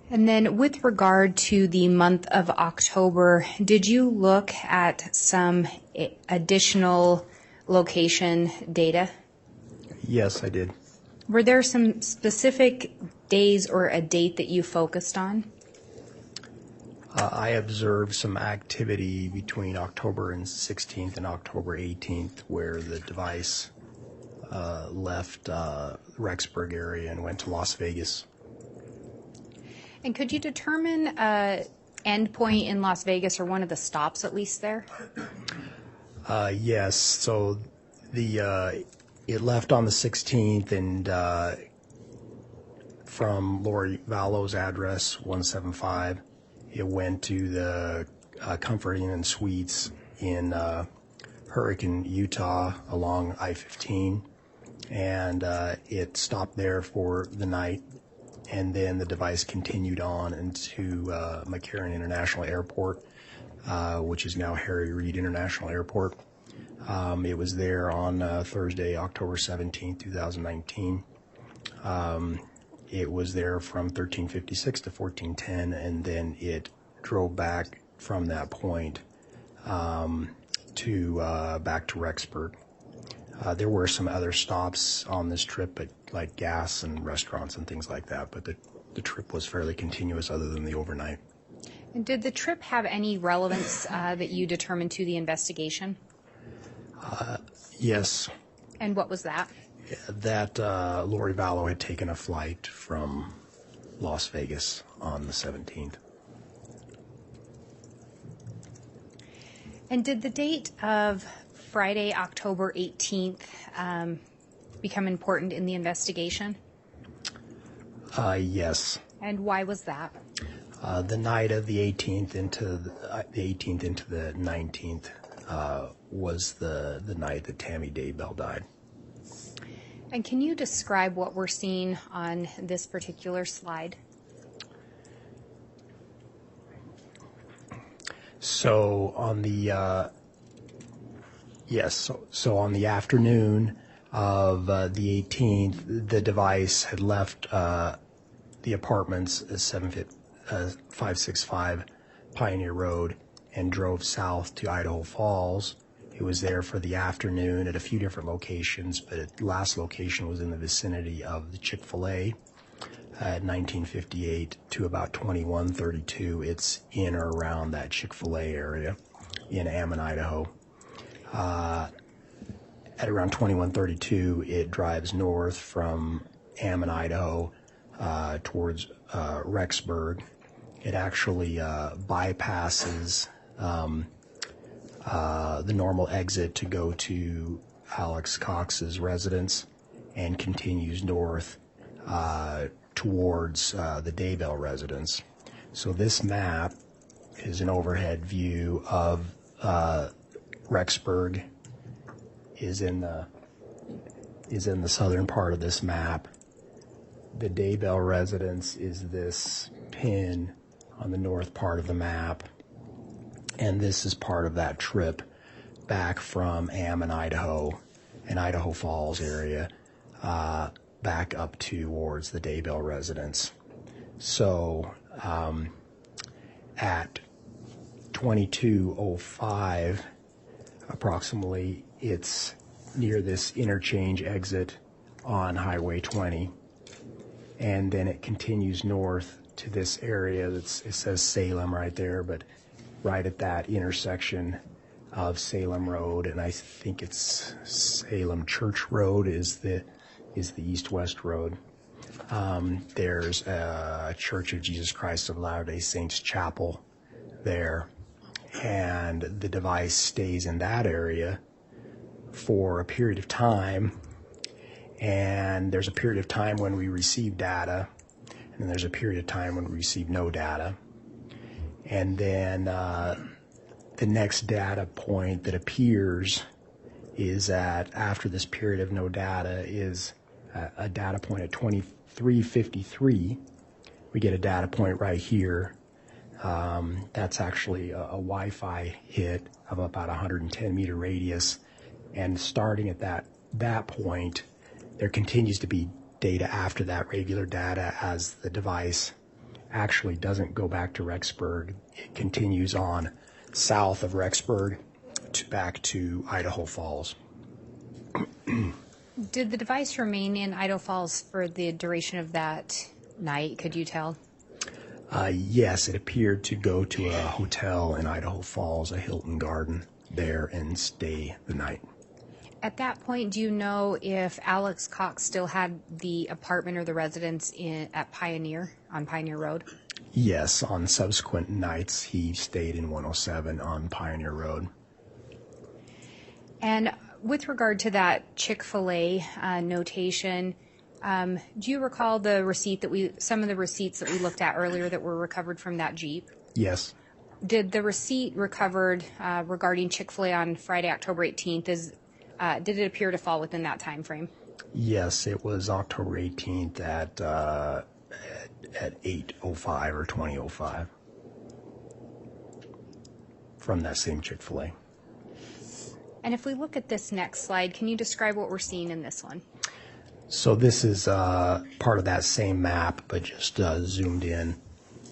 And then with regard to the month of October, did you look at some additional location data? Yes, I did. Were there some specific days or a date that you focused on? I observed some activity between October 16th and October 18th where the device left Rexburg area and went to Las Vegas. And could you determine an endpoint in Las Vegas, or one of the stops at least there? Yes, so it left on the 16th, and from Lori Vallow's address, 175, it went to the Comfort Inn and Suites in Hurricane, Utah, along I-15, and it stopped there for the night, and then the device continued on into McCarran International Airport, which is now Harry Reid International Airport. It was there on Thursday, October 17, 2019. It was there from 1356 to 1410, and then it drove back from that point to back to Rexburg. There were some other stops on this trip, like gas and restaurants and things like that, but the trip was fairly continuous other than the overnight. And did the trip have any relevance that you determined to the investigation? Yes. And what was that? That Lori Vallow had taken a flight from Las Vegas on the 17th. And did the date of Friday, October 18th become important in the investigation? Yes. And why was that? The night of the 18th into the 19th was the night that Tammy Daybell died. And can you describe what we're seeing on this particular slide? So on the so on the afternoon of the 18th, the device had left the apartments at 565 Pioneer Road and drove south to Idaho Falls. It was there for the afternoon at a few different locations, but its last location was in the vicinity of the Chick-fil-A at 1958 to about 2132. It's in or around that Chick-fil-A area in Ammon, Idaho. At around 2132, it drives north from Ammon, Idaho towards Rexburg. It actually bypasses the normal exit to go to Alex Cox's residence and continues north towards the Daybell residence. So this map is an overhead view of Rexburg is in the southern part of this map. The Daybell residence is this pin on the north part of the map, and this is part of that trip back from Ammon, Idaho, and Idaho Falls area, back up towards the Daybell residence. So at 22:05, approximately, it's near this interchange exit on Highway 20, and then it continues north to this area. It says Salem right there, but right at that intersection of Salem Road, and I think it's Salem Church Road is the east-west road. There's a Church of Jesus Christ of Latter-day Saints chapel there, and the device stays in that area for a period of time, and there's a period of time when we receive data, and there's a period of time when we receive no data. And then the next data point that appears is after this period of no data is a data point at 23:53. We get a data point right here. That's actually a Wi-Fi hit of about 110 meter radius. And starting at that point, there continues to be data after that regular data as the device actually doesn't go back to Rexburg. It continues on south of Rexburg back to Idaho Falls. Did the device remain in Idaho Falls for the duration of that night? Could you tell? Yes, it appeared to go to a hotel in Idaho Falls, a Hilton Garden, there and stay the night. At that point, do you know if Alex Cox still had the apartment or the residence at Pioneer, on Pioneer Road? Yes, on subsequent nights, he stayed in 107 on Pioneer Road. And with regard to that Chick-fil-A notation, do you recall some of the receipts that we looked at earlier that were recovered from that Jeep? Yes. Did the receipt recovered regarding Chick-fil-A on Friday, October 18th, did it appear to fall within that time frame? Yes, it was October 18th at 8:05 or 20:05 from that same Chick-fil-A. And if we look at this next slide, can you describe what we're seeing in this one? So this is part of that same map, but just zoomed in.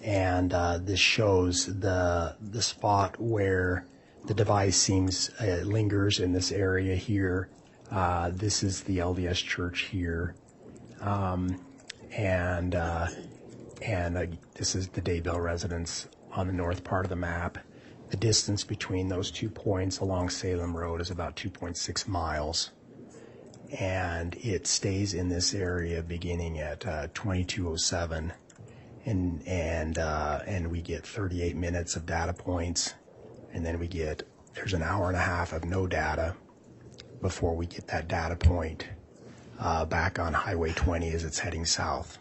And this shows the spot where the device lingers in this area here. This is the LDS church here. And this is the Daybell residence on the north part of the map. The distance between those 2 points along Salem Road is about 2.6 miles. And it stays in this area beginning at 22:07. And we get 38 minutes of data points. And then there's an hour and a half of no data before we get that data point back on Highway 20 as it's heading south.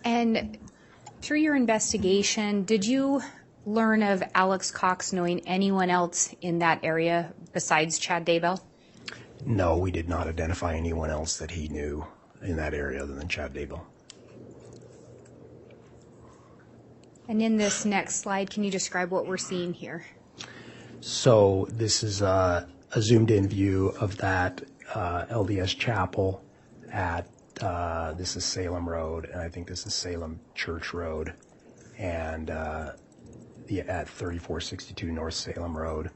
And through your investigation, did you learn of Alex Cox knowing anyone else in that area besides Chad Daybell? No, we did not identify anyone else that he knew in that area other than Chad Daybell. And in this next slide, can you describe what we're seeing here? So this is a zoomed-in view of that LDS chapel at this is Salem Road, and I think this is Salem Church Road, and at 3462 North Salem Road.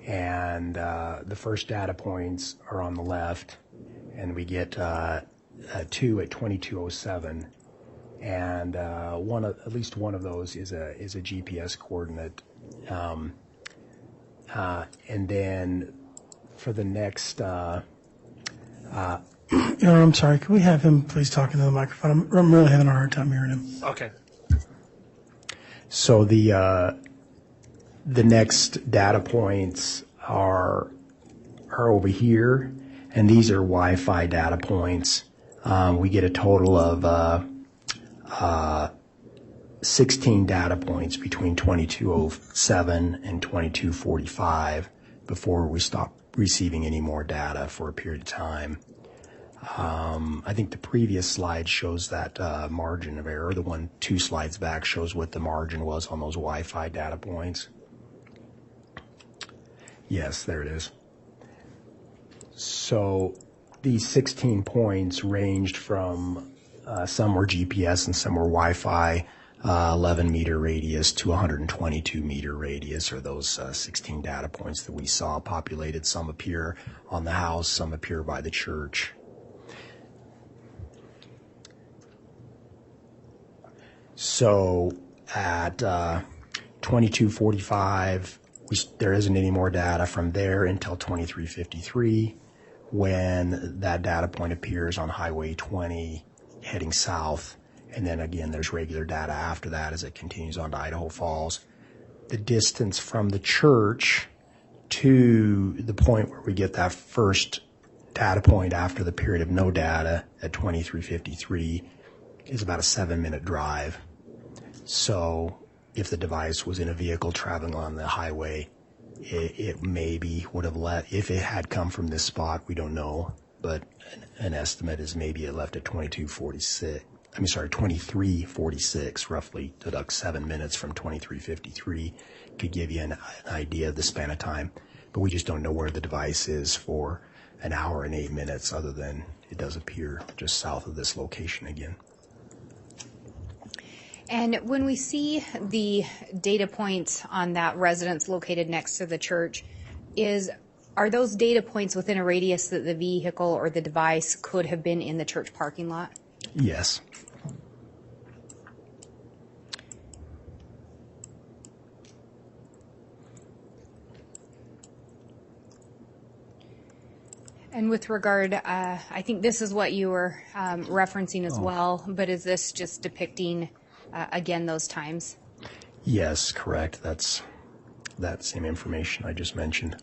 And the first data points are on the left, and we get 2 at 22:07, and at least one of those is a GPS coordinate. And then for the next. I'm sorry. Could we have him please talk into the microphone? I'm really having a hard time hearing him. Okay. So the next data points are over here, and these are Wi-Fi data points. We get a total of 16 data points between 22:07 and 22:45 before we stop receiving any more data for a period of time. I think the previous slide shows that margin of error. The one 2 slides back shows what the margin was on those Wi-Fi data points. Yes, there it is. So these 16 points ranged from some were GPS and some were Wi-Fi, 11 meter radius to 122 meter radius, or those 16 data points that we saw populated. Some appear on the house, some appear by the church. So at 22:45, there isn't any more data from there until 23:53, when that data point appears on Highway 20 heading south, And then again, there's regular data after that as it continues on to Idaho Falls. The distance from the church to the point where we get that first data point after the period of no data at 2353 is about a 7-minute drive. So if the device was in a vehicle traveling on the highway, it maybe would have left, if it had come from this spot, we don't know, but an estimate is maybe it left at 2346, roughly deduct 7 minutes from 2353, could give you an idea of the span of time. But we just don't know where the device is for an hour and 8 minutes, other than it does appear just south of this location again. And when we see the data points on that residence located next to the church, are those data points within a radius that the vehicle or the device could have been in the church parking lot? Yes. And with regard, I think this is what you were referencing as well, but is this just depicting, again, those times? Yes, correct. That's that same information I just mentioned.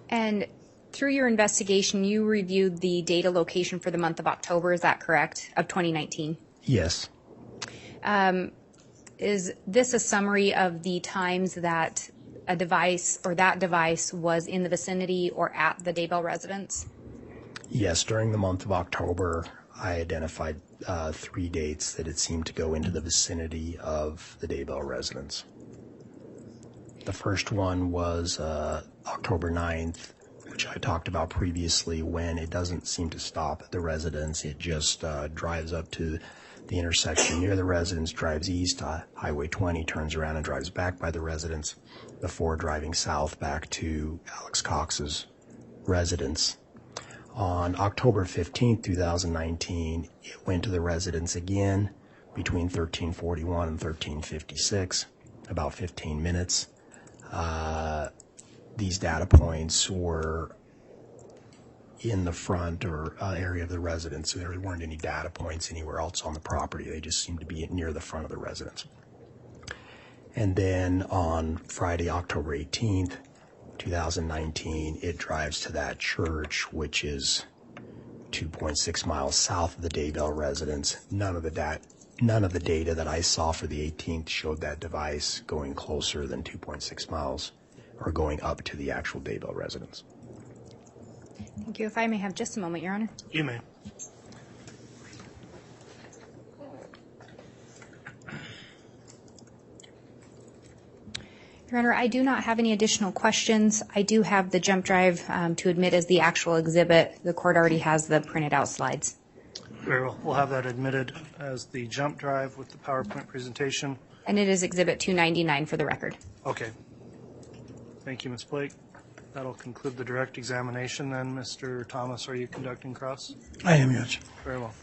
And through your investigation, you reviewed the data location for the month of October, is that correct, of 2019? Yes. Is this a summary of the times that a device or that device was in the vicinity or at the Daybell residence? Yes, during the month of October, I identified 3 dates that it seemed to go into the vicinity of the Daybell residence. The first one was October 9th, which I talked about previously, when it doesn't seem to stop at the residence. It just drives up to the intersection near the residence, drives east to Highway 20, turns around and drives back by the residence before driving south back to Alex Cox's residence. On October 15th, 2019, it went to the residence again between 1341 and 1356, about 15 minutes. These data points were in the front or area of the residence, so there weren't any data points anywhere else on the property. They just seemed to be near the front of the residence. And then on Friday, October 18th, 2019, it drives to that church, which is 2.6 miles south of the Daybell residence. None of the data that I saw for the 18th showed that device going closer than 2.6 miles or going up to the actual Daybell residence. Thank you. If I may have just a moment, Your Honor. You may. Your Honor, I do not have any additional questions. I do have the jump drive to admit as the actual exhibit. The court already has the printed out slides. Very well. We'll have that admitted as the jump drive with the PowerPoint presentation. And it is exhibit 299 for the record. Okay. Thank you, Ms. Blake. That'll conclude the direct examination then. Mr. Thomas, are you conducting cross? I am, Judge. Very well.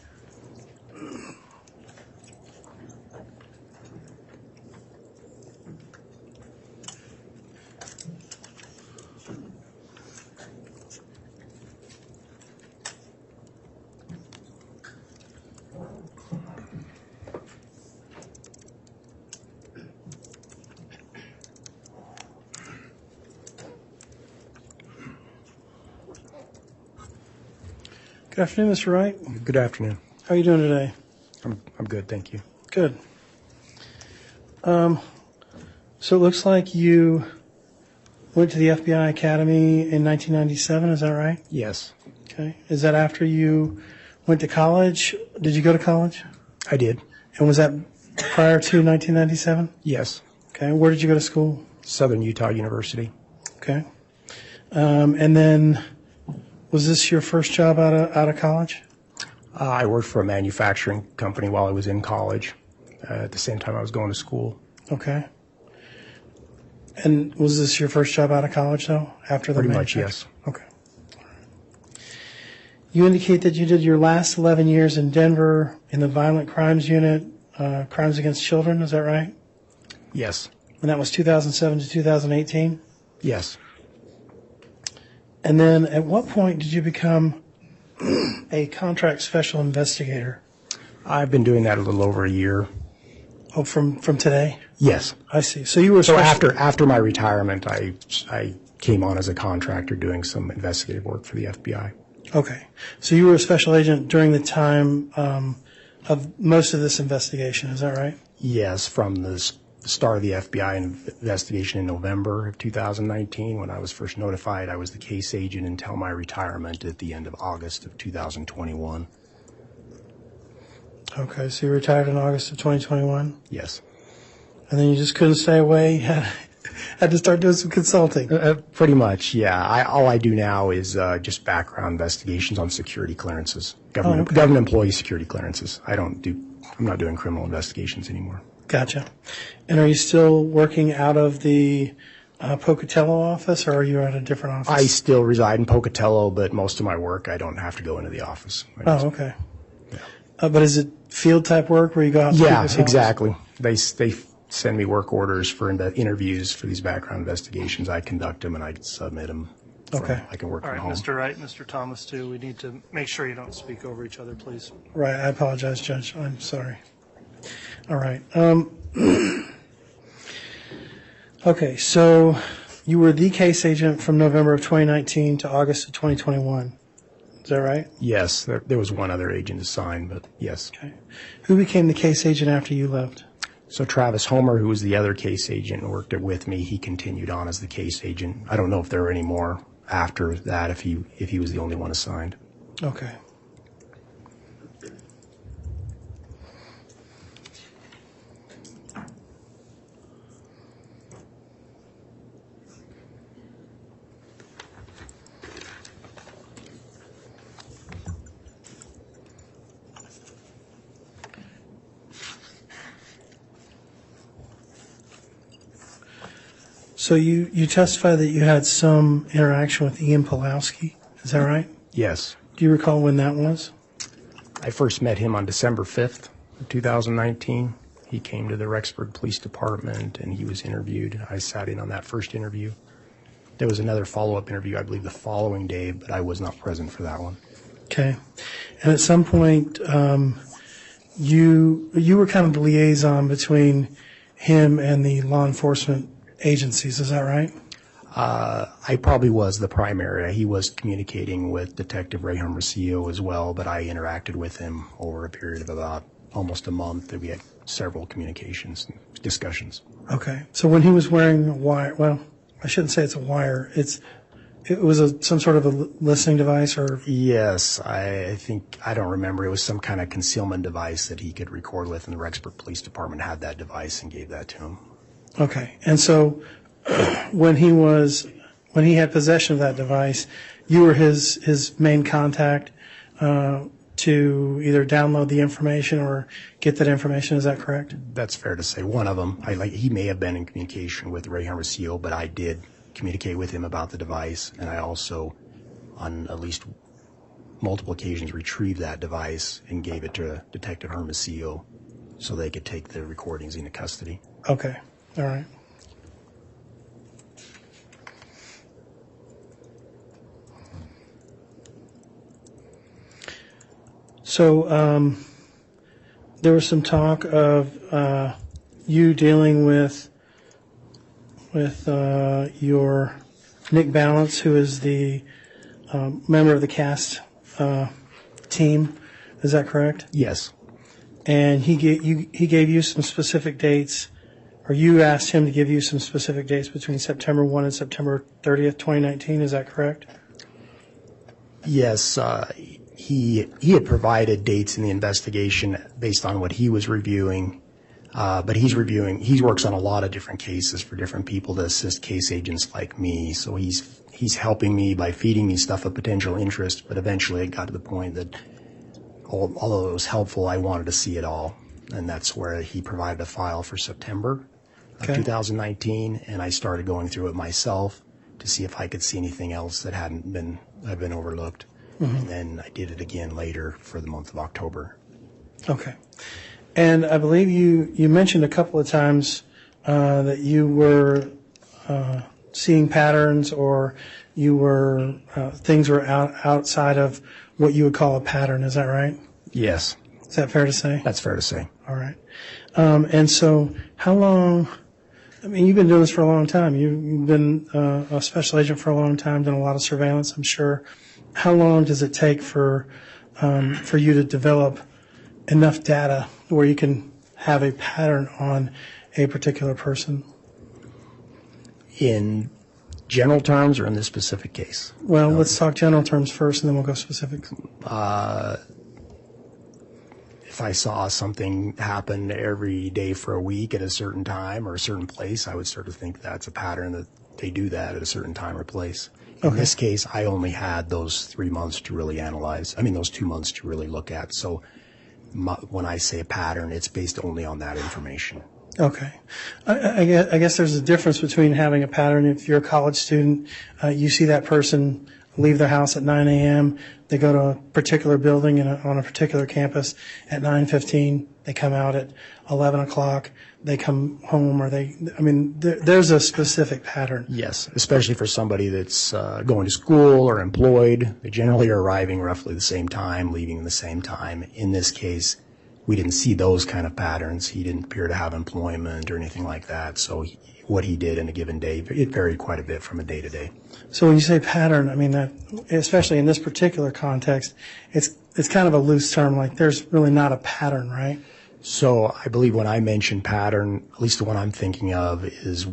Good afternoon, Mr. Wright. Good afternoon. How are you doing today? I'm good, thank you. Good. So it looks like you went to the FBI Academy in 1997, is that right? Yes, Okay. Is that after you went to college? Did you go to college? I did. And was that prior to 1997? Yes. Okay. Where did you go to school? Southern Utah University. Okay. And then was this your first job out of college? I worked for a manufacturing company while I was in college. At the same time I was going to school. Okay. And was this your first job out of college, though, after the Pretty much, manufacturing? yes. Okay. You indicate that you did your last 11 years in Denver in the Violent Crimes Unit, Crimes Against Children, is that right? Yes. And that was 2007 to 2018? Yes. And then at what point did you become a contract special investigator? I've been doing that a little over a year. Oh, from today? Yes. I see. So you were So special- after my retirement, I came on as a contractor doing some investigative work for the FBI. Okay. So you were a special agent during the time of most of this investigation, is that right? Yes, from the start of the FBI investigation in November of 2019, when I was first notified, I was the case agent until my retirement at the end of August of 2021. Okay, so you retired in August of 2021, Yes. and then you just couldn't stay away, had to start doing some consulting. Pretty much, yeah. All I do now is just background investigations on security clearances, government employee security clearances. I'm not doing criminal investigations anymore. Gotcha. And are you still working out of the Pocatello office, or are you at a different office? I still reside in Pocatello, but most of my work, I don't have to go into the office. Oh, okay. But is it field type work where you go out to Yeah, people's houses? exactly. They send me work orders for interviews for these background investigations. I conduct them and I submit them. Okay. I can work All from right, home. Mr. Wright, Mr. Thomas, too, we need to make sure you don't speak over each other, please. Right, I apologize, Judge. I'm sorry. All right. Okay, so you were the case agent from November of 2019 to August of 2021. Is that right? Yes, there was one other agent assigned, but yes. Okay. Who became the case agent after you left? So Travis Homer, who was the other case agent and worked with me, he continued on as the case agent. I don't know if there were any more after that, if he was the only one assigned. Okay. So you testified that you had some interaction with Ian Pulowski. Is that right? Yes. Do you recall when that was? I first met him on December 5th of 2019. He came to the Rexburg Police Department and he was interviewed. I sat in on that first interview. There was another follow-up interview, I believe, the following day, but I was not present for that one. Okay. And at some point, you were kind of the liaison between him and the law enforcement agencies. Is that right? I probably was the primary. He was communicating with Detective Ray Hermosillo as well, but I interacted with him over a period of about almost a month. We had several communications and discussions. Okay. So when he was wearing a wire, well, I shouldn't say it's a wire. It was some sort of a listening device, or? Yes, I don't remember. It was some kind of concealment device that he could record with, and the Rexburg Police Department had that device and gave that to him. Okay. And so when he had possession of that device, you were his main contact to either download the information or get that information. Is that correct? That's fair to say. One of them, he may have been in communication with Ray Hermosillo, but I did communicate with him about the device, and I also, on at least multiple occasions, retrieved that device and gave it to Detective Hermosillo so they could take the recordings into custody. Okay. All right. So there was some talk of you dealing with your Nick Balance, who is the member of the cast team. Is that correct? Yes. And he gave you some specific dates, or you asked him to give you some specific dates between September 1 and September 30th, 2019. Is that correct? Yes. He had provided dates in the investigation based on what he was reviewing, but he works on a lot of different cases for different people to assist case agents like me. So he's helping me by feeding me stuff of potential interest, but eventually it got to the point that although it was helpful, I wanted to see it all. And that's where he provided a file for September of 2019, and I started going through it myself to see if I could see anything else that had been overlooked. Mm-hmm. And then I did it again later for the month of October. Okay. And I believe you mentioned a couple of times that you were seeing patterns, or you were things were outside of what you would call a pattern. Is that right? Yes, Is that fair to say? that's fair to say. All right. And so how long, I mean, you've been doing this for a long time. You've been a special agent for a long time, done a lot of surveillance, I'm sure. How long does it take for you to develop enough data where you can have a pattern on a particular person? In general terms or in this specific case? Well, let's talk general terms first, and then we'll go specific. If I saw something happen every day for a week at a certain time or a certain place, I would sort of think that's a pattern that they do that at a certain time or place. In this case, I only had those 3 months to really analyze. I mean, those 2 months to really look at. So when I say a pattern, it's based only on that information. Okay. I guess there's a difference between having a pattern. If you're a college student, you see that person leave their house at 9 a.m., they go to a particular building on a particular campus at 9:15, they come out at 11 o'clock, they come home, there's a specific pattern. Yes, especially for somebody that's going to school or employed. They generally are arriving roughly the same time, leaving the same time. In this case, we didn't see those kind of patterns. He didn't appear to have employment or anything like that. So what he did in a given day, it varied quite a bit from a day to day. So when you say pattern, I mean that, especially in this particular context, it's kind of a loose term. Like there's really not a pattern, right? So I believe when I mention pattern, at least the one I'm thinking of is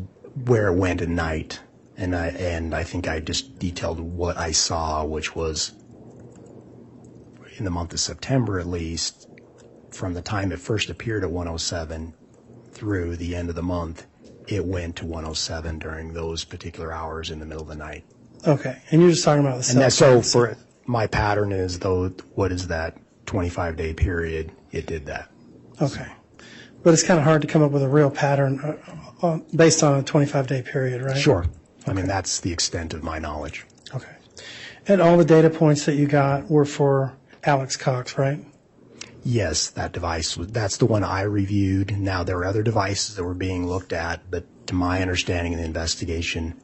where it went at night, and I think I just detailed what I saw, which was in the month of September at least. From the time it first appeared at 107 through the end of the month, it went to 107 during those particular hours in the middle of the night. Okay, and you're just talking about the cell. And that's so for my pattern is though, what is that 25-day period? It did that. Okay, but it's kind of hard to come up with a real pattern based on a 25-day period, right? Sure. I mean, that's the extent of my knowledge. Okay, and all the data points that you got were for Alex Cox, right? Yes, that's the one I reviewed. Now, there were other devices that were being looked at, but to my understanding in the investigation,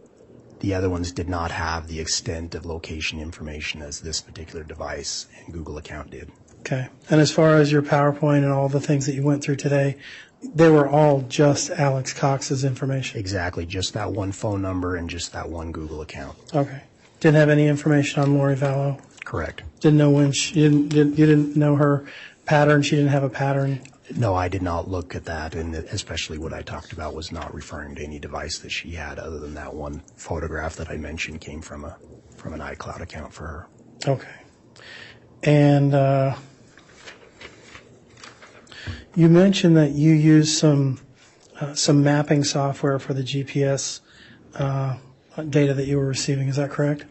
the other ones did not have the extent of location information as this particular device and Google account did. Okay. And as far as your PowerPoint and all the things that you went through today, they were all just Alex Cox's information? Exactly, just that one phone number and just that one Google account. Okay. Didn't have any information on Lori Vallow? Correct. Didn't know when you didn't know her pattern? She didn't have a pattern? No, I did not look at that, and especially what I talked about was not referring to any device that she had other than that one photograph that I mentioned came from an iCloud account for her. Okay. And you mentioned that you used some mapping software for the GPS data that you were receiving. Is that correct?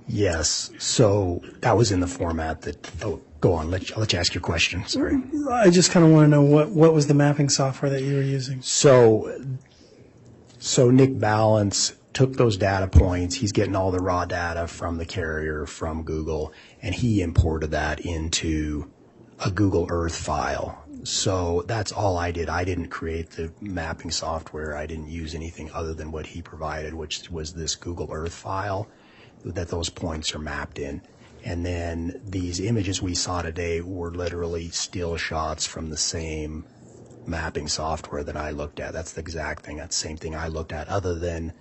Yes. So that was in the format that. Oh, go on. I'll let you ask your question. Sorry. I just kind of want to know what was the mapping software that you were using. So Nick Balance took those data points. He's getting all the raw data from the carrier, from Google, and he imported that into a Google Earth file. So that's all I did. I didn't create the mapping software. I didn't use anything other than what he provided, which was this Google Earth file that those points are mapped in. And then these images we saw today were literally still shots from the same mapping software that I looked at. That's the exact thing. That's the same thing I looked at, other than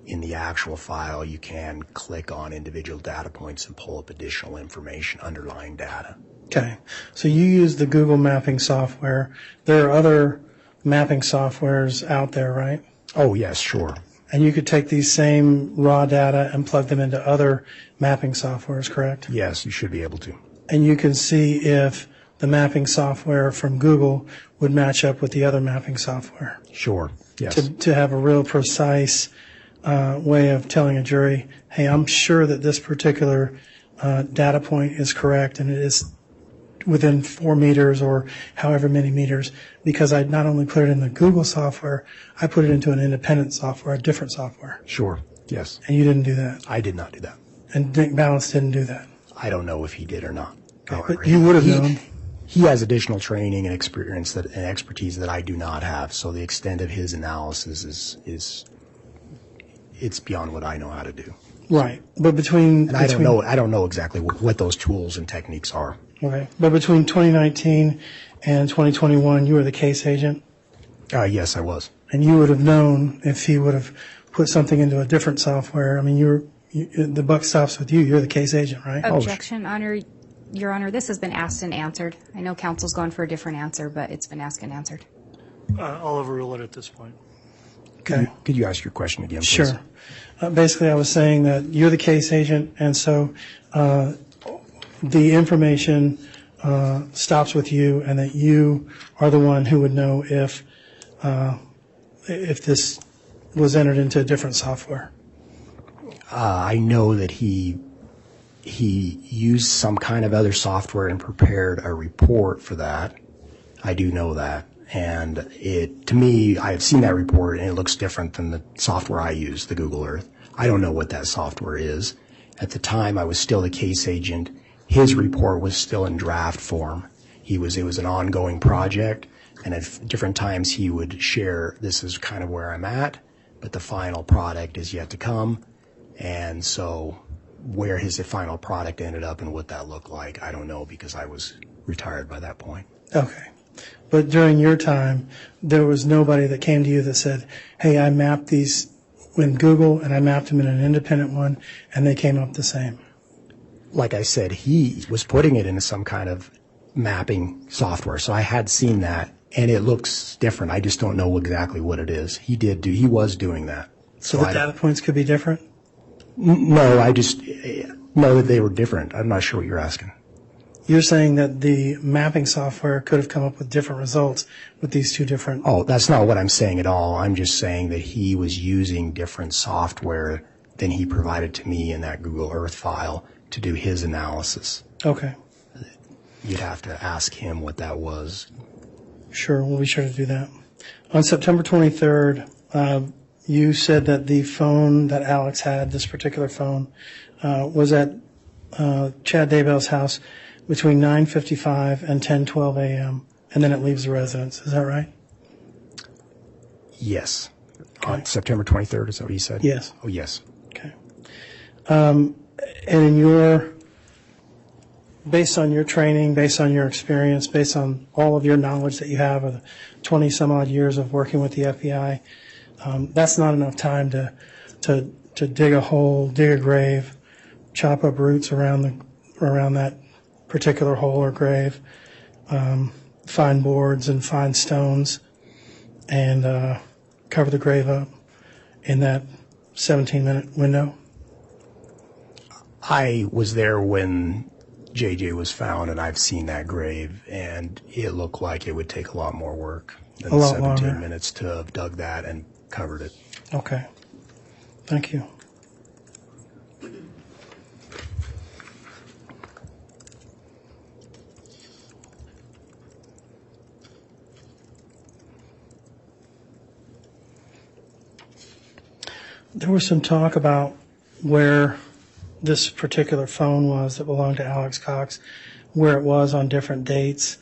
in the actual file you can click on individual data points and pull up additional information, underlying data. Okay. So you use the Google mapping software. There are other mapping softwares out there, right? Oh, yes, sure. And you could take these same raw data and plug them into other mapping softwares, correct? Yes, you should be able to. And you can see if the mapping software from Google would match up with the other mapping software. Sure, yes. To have a real precise way of telling a jury, hey, I'm sure that this particular data point is correct and it is within 4 meters or however many meters, because I not only put it in the Google software, I put it into an independent software, a different software. Sure, yes. And you didn't do that. I did not do that. And Nick Balance didn't do that. I don't know if he did or not. But you would have known. He has additional training and experience and expertise that I do not have. So the extent of his analysis is it's beyond what I know how to do. Right, but between And I don't know exactly what those tools and techniques are. Okay, but between 2019 and 2021, you were the case agent, Yes, I was. and you would have known if he would have put something into a different software. I mean, the buck stops with you. You're the case agent, right? Objection, Your Honor, this has been asked and answered. I know counsel's gone for a different answer, but it's been asked and answered. I'll overrule it at this point. Okay. Could you ask your question again, please? Sure. Basically, I was saying that you're the case agent, and so the information stops with you, and that you are the one who would know if this was entered into a different software. I know that he used some kind of other software and prepared a report for that. I do know that. And to me, I have seen that report, and it looks different than the software I use, the Google Earth. I don't know what that software is. At the time, I was still the case agent. His report was still in draft form. It was an ongoing project, and at different times he would share, this is kind of where I'm at, but the final product is yet to come. And so where his final product ended up and what that looked like, I don't know, because I was retired by that point. Okay. But during your time, there was nobody that came to you that said, hey, I mapped these in Google and I mapped them in an independent one and they came up the same. Like I said, he was putting it into some kind of mapping software. So I had seen that, and it looks different. I just don't know exactly what it is. He was doing that. So the data points could be different? No, I just know that they were different. I'm not sure what you're asking. You're saying that the mapping software could have come up with different results with these two different... Oh, that's not what I'm saying at all. I'm just saying that he was using different software than he provided to me in that Google Earth file to do his analysis. Okay. You'd have to ask him what that was. Sure, we'll be sure to do that. On September 23rd, you said that the phone that Alex had, this particular phone, was at Chad Daybell's house between 9:55 and 10:12 a.m., and then it leaves the residence. Is that right? Yes. Okay. On September 23rd, is that what you said? Yes. Oh, yes. Okay. And in based on your training, based on your experience, based on all of your knowledge that you have of 20 some odd years of working with the FBI, that's not enough time to dig a hole, dig a grave, chop up roots around that particular hole or grave, find boards and find stones, and cover the grave up in that 17-minute window? I was there when JJ was found, and I've seen that grave, and it looked like it would take a lot more work than A lot 17 longer. minutes to have dug that and covered it. Okay. Thank you. There was some talk about where this particular phone was that belonged to Alex Cox, where it was on different dates.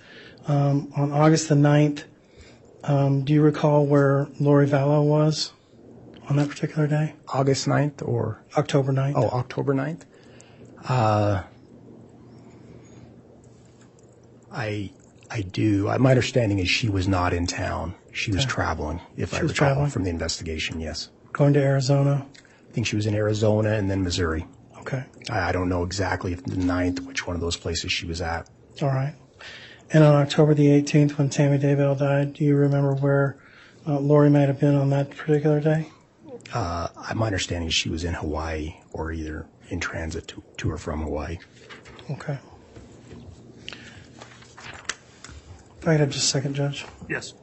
On August the 9th, do you recall where Lori Vallow was on that particular day? August 9th or? October 9th. Oh, October 9th? I do. My understanding is she was not in town. She was traveling, if I was recall traveling? from the investigation, yes. Going to Arizona? I think she was in Arizona and then Missouri. Okay. I don't know exactly if the 9th, which one of those places she was at. All right. And on October the 18th, when Tammy Daybell died, do you remember where Lori might have been on that particular day? My understanding is she was in Hawaii or either in transit to or from Hawaii. Okay. If I could have just a second, Judge. Yes.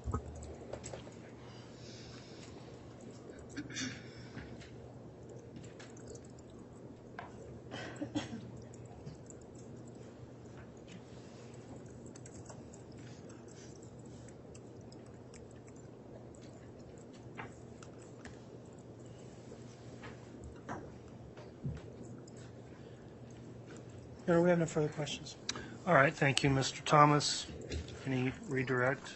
No, we have no further questions. All right, thank you, Mr. Thomas. Any redirect?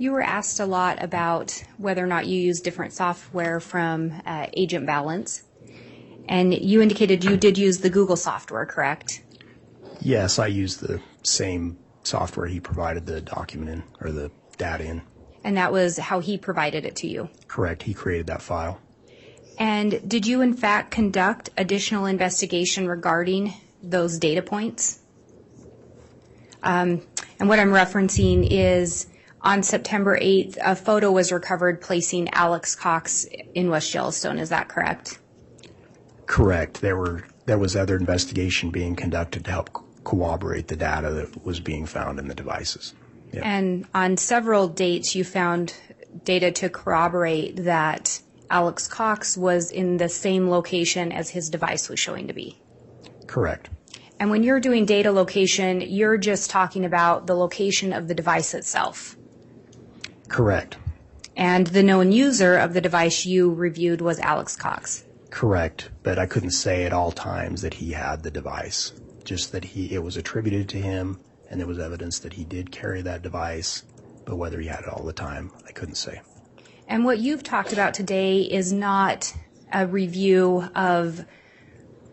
You were asked a lot about whether or not you use different software from Agent Balance, and you indicated you did use the Google software, correct? Yes, I used the same software he provided the document in, or the data in. And that was how he provided it to you? Correct. He created that file. And did you, in fact, conduct additional investigation regarding those data points? And what I'm referencing is on September 8th, a photo was recovered placing Alex Cox in West Yellowstone. Is that correct? Correct. There was other investigation being conducted to help corroborate the data that was being found in the devices. Yep. And on several dates, you found data to corroborate that Alex Cox was in the same location as his device was showing to be. Correct. And when you're doing data location, you're just talking about the location of the device itself. Correct. And the known user of the device you reviewed was Alex Cox. Correct. But I couldn't say at all times that he had the device, just that it was attributed to him, and there was evidence that he did carry that device, but whether he had it all the time, I couldn't say. And what you've talked about today is not a review of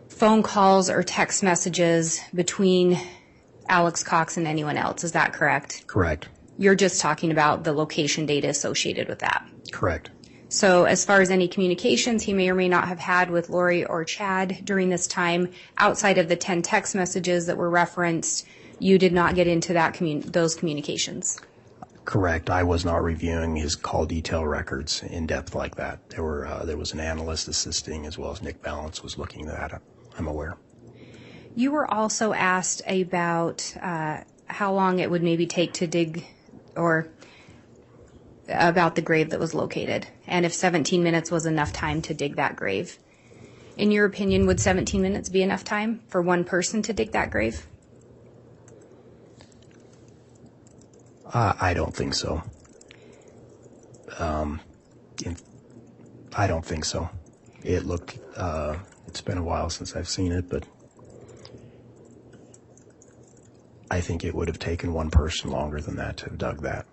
phone calls or text messages between Alex Cox and anyone else. Is that correct? Correct. You're just talking about the location data associated with that. Correct. So as far as any communications he may or may not have had with Lori or Chad during this time, outside of the 10 text messages that were referenced, you did not get into those communications. Correct. I was not reviewing his call detail records in depth like that. There was an analyst assisting, as well as Nick Balance was looking at it. I'm aware. You were also asked about how long it would maybe take to dig, or about the grave that was located, and if 17 minutes was enough time to dig that grave. In your opinion, would 17 minutes be enough time for one person to dig that grave? I don't think so. I don't think so. It looked, it's been a while since I've seen it, but I think it would have taken one person longer than that to have dug that.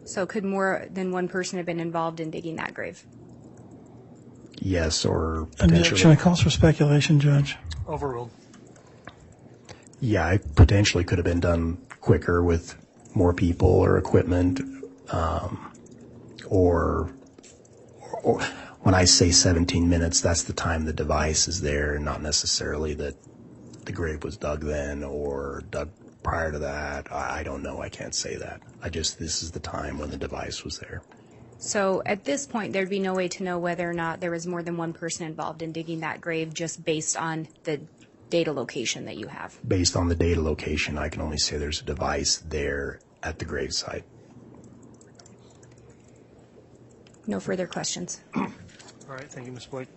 So could more than one person have been involved in digging that grave? Yes, or Objection. potentially. It calls for speculation, Judge. Overruled. Yeah, it potentially could have been done quicker with more people or equipment, or when I say 17 minutes, that's the time the device is there, not necessarily that the grave was dug then or dug prior to that. I don't know. I can't say that. This is the time when the device was there. So at this point, there'd be no way to know whether or not there was more than one person involved in digging that grave just based on the data location that you have. Based on the data location, I can only say there's a device there at the gravesite. No further questions. All right, thank you, Ms. Boyd.